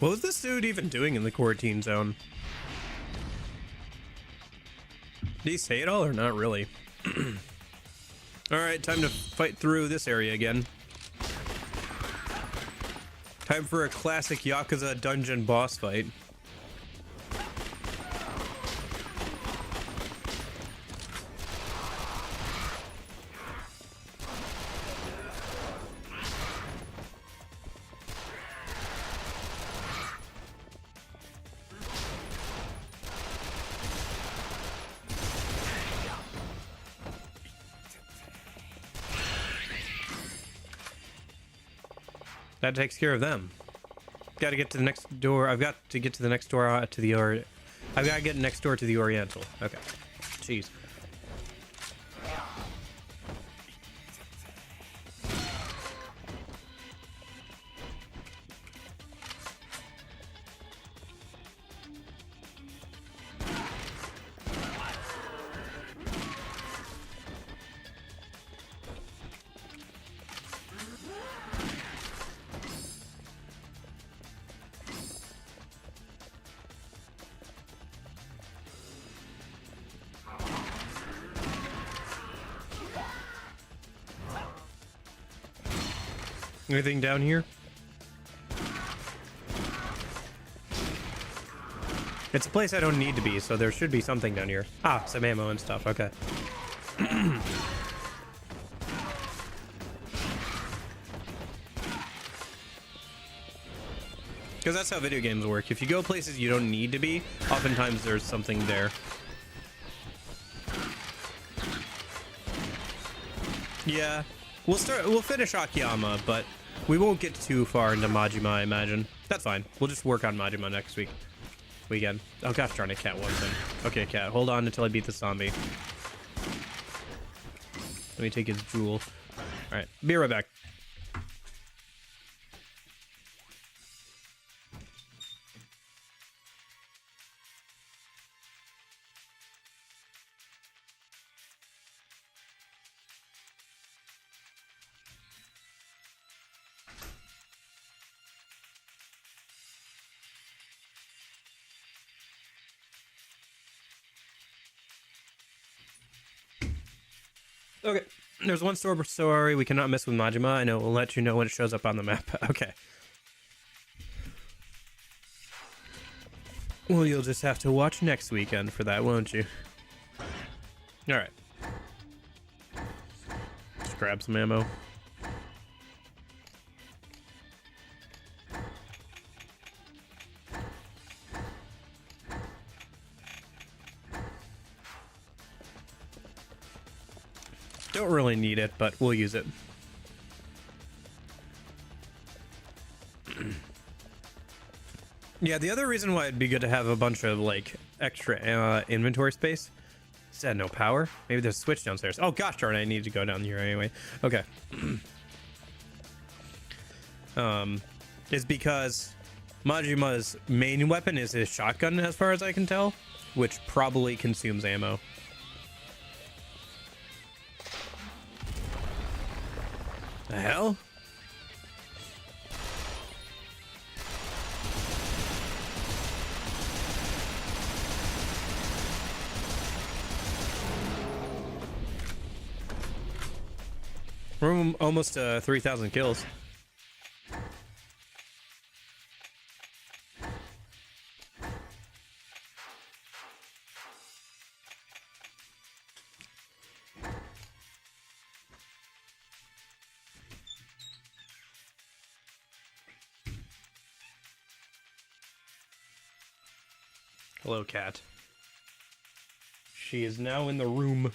What was this dude even doing in the quarantine zone? Did he say it all or not really? Alright, time to fight through this area again. Time for a classic Yakuza dungeon boss fight. That takes care of them. Got to get to the next door. I've got to get to the next door to the I've got to get next door to the Oriental. Okay. Jeez. Anything down here? It's a place I don't need to be, so there should be something down here. Ah, some ammo and stuff. Okay. Because that's how video games work. If you go places you don't need to be, oftentimes there's something there. Yeah, we'll finish Akiyama, but we won't get too far into Majima, I imagine. That's fine. We'll just work on Majima next weekend. Oh gosh darn it, Cat wants him. Okay, Cat, hold on until I beat the zombie. Let me take his jewel. Alright, be right back. Okay, there's one story we cannot miss with Majima. I know, we'll let you know when it shows up on the map. Okay. Well, you'll just have to watch next weekend for that, won't you? Alright. Just grab some ammo. Don't really need it, but we'll use it. Yeah, the other reason why it'd be good to have a bunch of like extra inventory space is that no power. Maybe there's a switch downstairs. Oh gosh darn it, I need to go down here anyway. Okay. Is because Majima's main weapon is his shotgun, as far as I can tell, which probably consumes ammo. The hell? We're almost 3,000 kills. Hello, Cat. She is now in the room.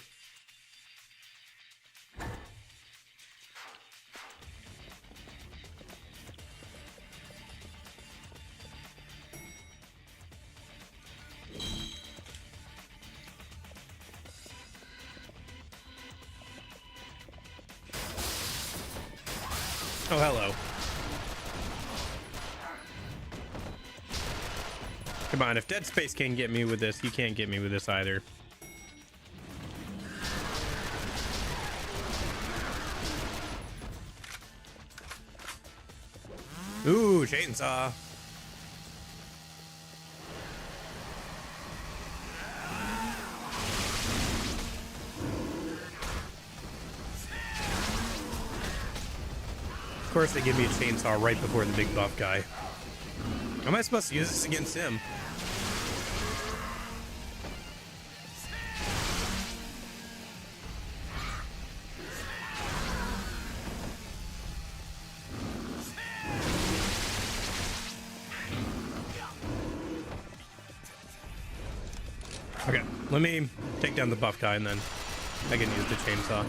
Oh, hello. Come on, if Dead Space can get me with this, you can't get me with this either. Ooh, chainsaw. Of course they give me a chainsaw right before the big buff guy. How am I supposed to use this against him? Okay, let me take down the buff guy and then I can use the chainsaw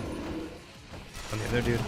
on the other dude.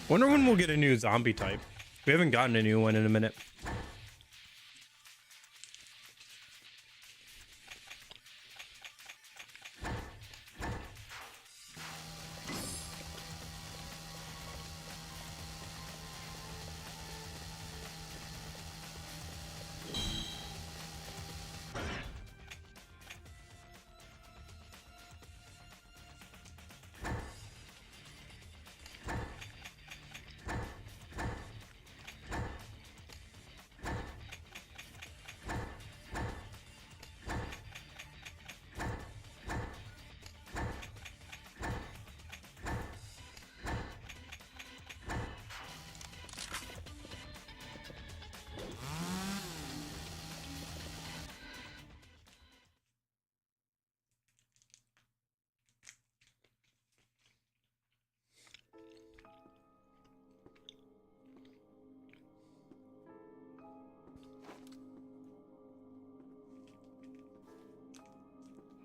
Wonder when we'll get a new zombie type. We haven't gotten a new one in a minute.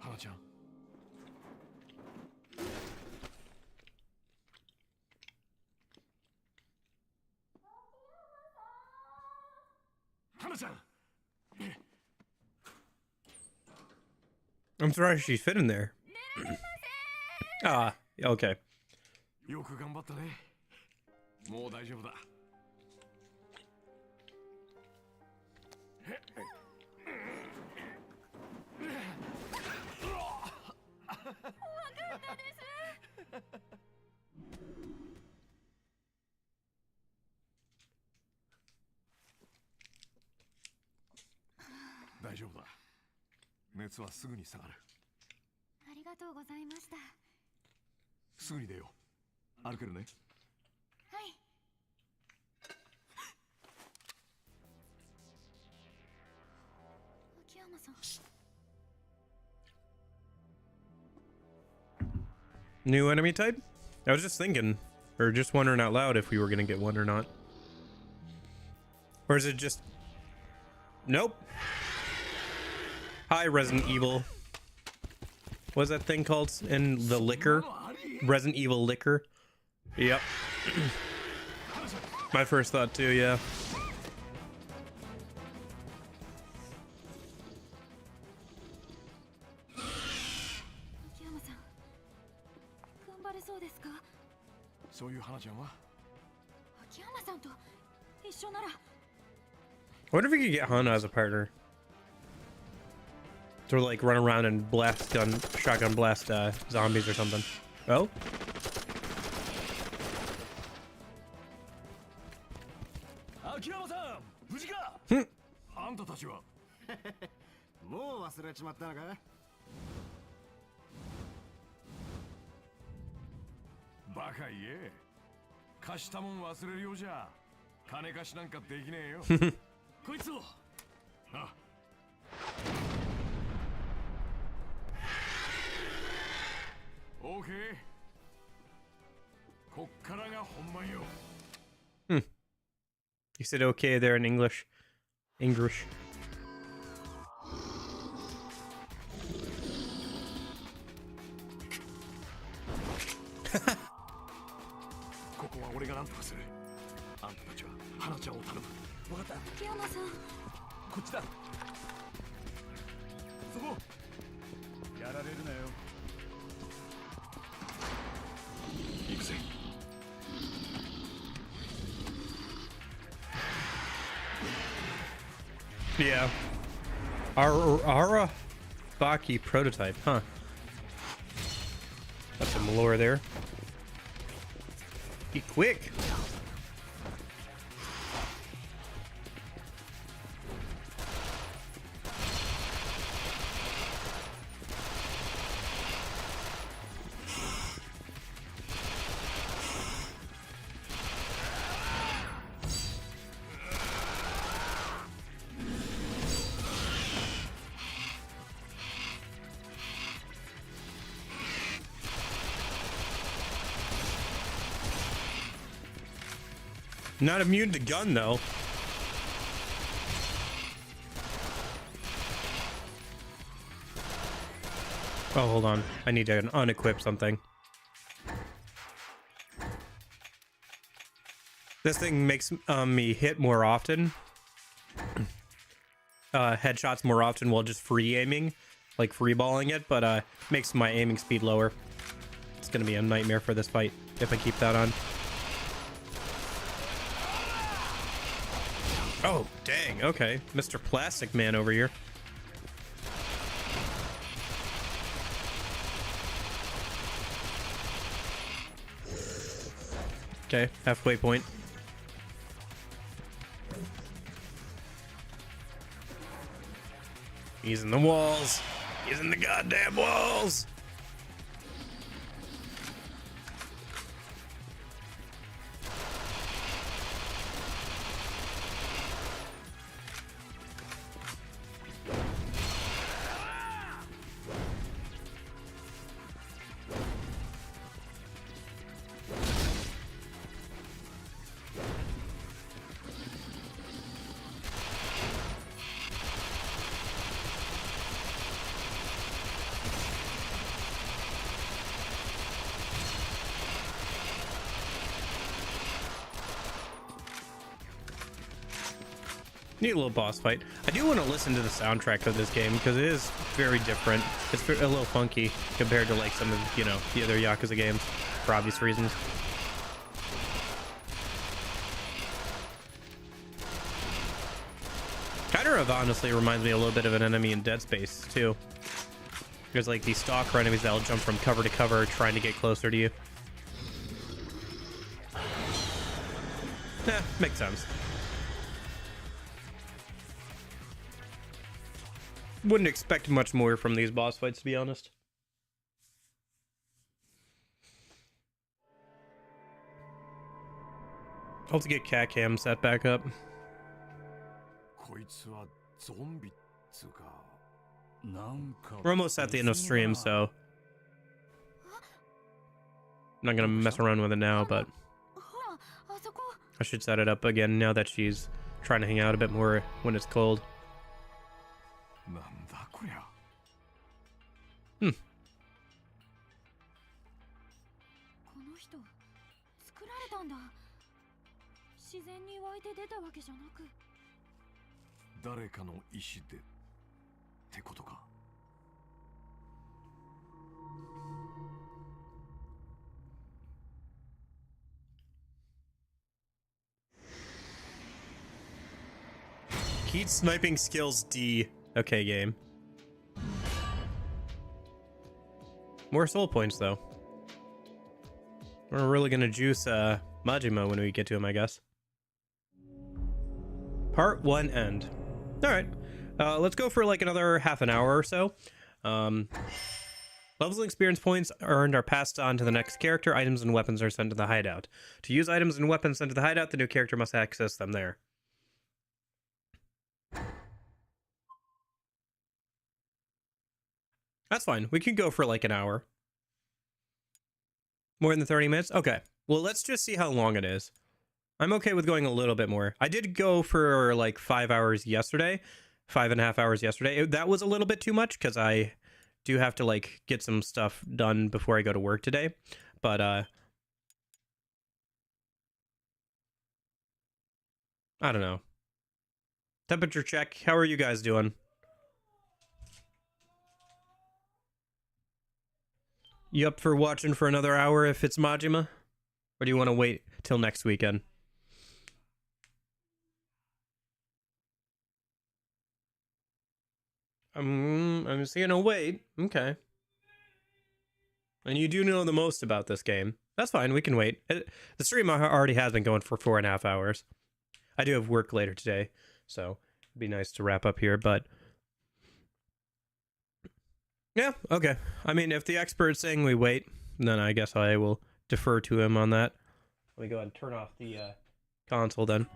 Hana-chan. Hana-chan! I'm surprised she's fitting there. Ah, okay. よく頑張ったね。もう大丈夫だ。大丈夫だ。熱はすぐに下がる。ありがとうございました。すぐに出よう。歩けるね。はい。秋山さん。New enemy type? I was just thinking, or just wondering out loud if we were gonna get one or not. Or is it just... Nope. Hi, Resident Evil. What's that thing called in the liquor? Resident Evil liquor? Yep. My first thought too, yeah. 秋山さん、踏ん張れそうですか？そういう花ちゃんは秋山さんと一緒なら。 I wonder if we could get Hana as a partner. To like run around and shotgun blast zombies or something. Oh? 秋山さん、無事か？あんたたちはもう忘れちまったのか？バカ言え。貸したもん忘れるようじゃ金貸しなんかできねえよ。こいつを。あ。オーケー。こっからが本番よ。You said okay there in English. English. ここは俺がなんとかする。あんたたちは花ちゃんを頼む。わかった。秋山さん。こっちだ。そこ。やられるなよ。行くぜ。Yeah. Arabaki prototype, huh? That's some lore there. Be quick. Not immune to gun, though. Oh, hold on. I need to unequip something. This thing makes me hit more often. Headshots more often while just free aiming, like free balling it, but makes my aiming speed lower. It's gonna be a nightmare for this fight if I keep that on. Oh, dang, okay. Mr. Plastic Man over here. Okay, halfway point. He's in the walls. He's in the goddamn walls. Neat little boss fight. I do want to listen to the soundtrack of this game because it is very different. It's a little funky compared to like some of, you know, the other Yakuza games for obvious reasons. Kind of honestly reminds me a little bit of an enemy in Dead Space too. There's like these stalker enemies that'll jump from cover to cover trying to get closer to you. Nah, makes sense. Wouldn't expect much more from these boss fights, to be honest. I'll have to get cat cam set back up. こいつはゾンビっつうか。なんか We're almost at the end of stream, so I'm not gonna mess around with it now, but I should set it up again now that she's trying to hang out a bit more when it's cold. なんだこりゃ。Hmm. この人作られたんだ。自然に湧いて出たわけじゃなく。誰かの意志でってことか。Keat sniping skills D. Okay, game. More soul points, though. We're really gonna juice Majima when we get to him, I guess. Part 1 end. Alright. Let's go for like another half an hour or so. Levels and experience points earned are passed on to the next character. Items and weapons are sent to the hideout. To use items and weapons sent to the hideout, the new character must access them there. That's fine. We can go for like an hour. More than 30 minutes? Okay. Well, let's just see how long it is. I'm okay with going a little bit more. I did go for like 5 hours yesterday. 5.5 hours yesterday. That was a little bit too much because I do have to like get some stuff done before I go to work today. But I don't know. Temperature check. How are you guys doing? You up for watching for another hour if it's Majima? Or do you want to wait till next weekend? I'm seeing a wait. Okay. And you do know the most about this game. That's fine. We can wait. The stream already has been going for 4.5 hours. I do have work later today, so it'd be nice to wrap up here, but... Yeah, okay. I mean, if the expert's saying we wait, then I guess I will defer to him on that. Let me go ahead and turn off the console then.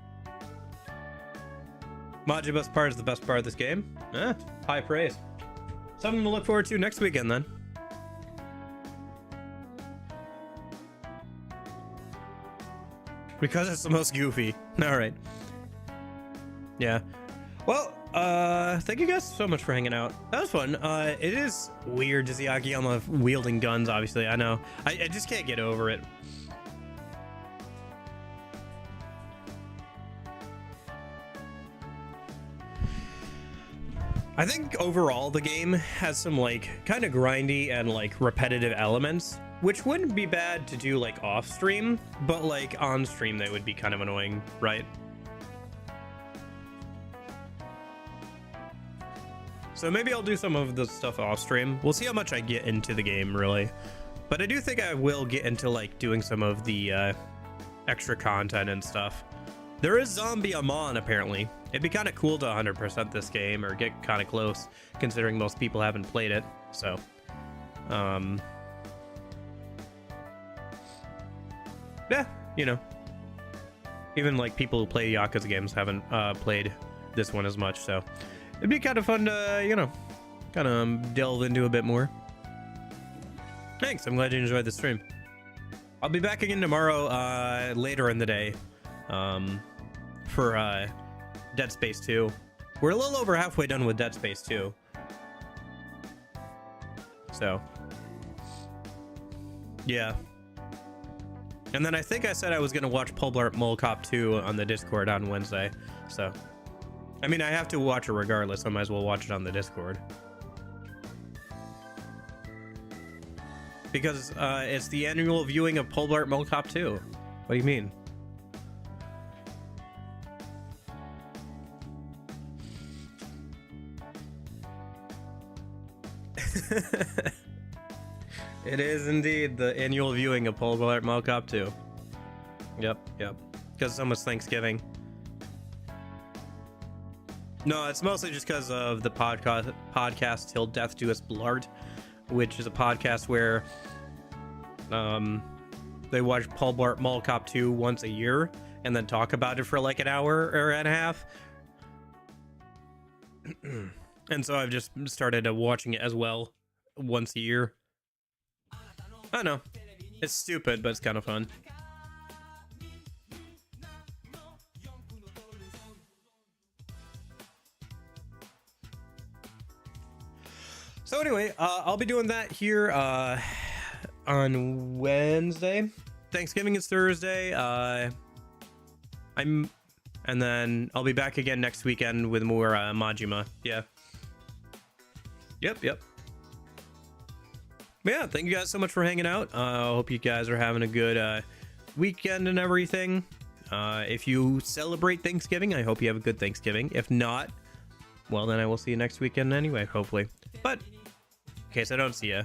Majima's part is the best part of this game. High praise. Something to look forward to next weekend then. Because it's the most goofy. Alright. Yeah. Well, thank you guys so much for hanging out. That was fun. It is weird to see Akiyama wielding guns, obviously. I know. I just can't get over it. I think overall the game has some like kind of grindy and like repetitive elements, which wouldn't be bad to do like off stream, but like on stream they would be kind of annoying, right? So maybe I'll do some of the stuff off stream. We'll see how much I get into the game, really. But I do think I will get into like doing some of the extra content and stuff. There is Zombie Amon, apparently. It'd be kind of cool to 100% this game, or get kind of close, considering most people haven't played it. So, yeah, you know. Even like people who play Yakuza games haven't played this one as much, so it'd be kind of fun to, you know, kind of delve into a bit more. Thanks, I'm glad you enjoyed the stream. I'll be back again tomorrow, later in the day, for Dead Space 2. We're a little over halfway done with Dead Space 2. So, yeah. And then I think I said I was going to watch Pole Blart Mall Cop 2 on the Discord on Wednesday. So, I mean, I have to watch it regardless. I might as well watch it on the Discord. Because it's the annual viewing of Pole Blart Mall Cop 2. What do you mean? It is indeed the annual viewing of Pole Blart Mall Cop 2. Yep. Because it's almost Thanksgiving. No, it's mostly just because of the podcast Till Death Do Us Blart, which is a podcast where they watch Pole Blart Mall Cop 2 once a year and then talk about it for like an hour or and a half. And so I've just started watching it as well once a year. I don't know. It's stupid, but it's kind of fun. So anyway, I'll be doing that here on Wednesday. Thanksgiving is Thursday. And then I'll be back again next weekend with more Majima. Yeah. Yep. But yeah, thank you guys so much for hanging out. I hope you guys are having a good weekend and everything. If you celebrate Thanksgiving, I hope you have a good Thanksgiving. If not, well, then I will see you next weekend anyway, hopefully. But in case I don't see you,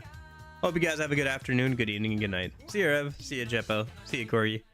hope you guys have a good afternoon, good evening, and good night. See you, Rev. See you, Jeppo. See you, Corey.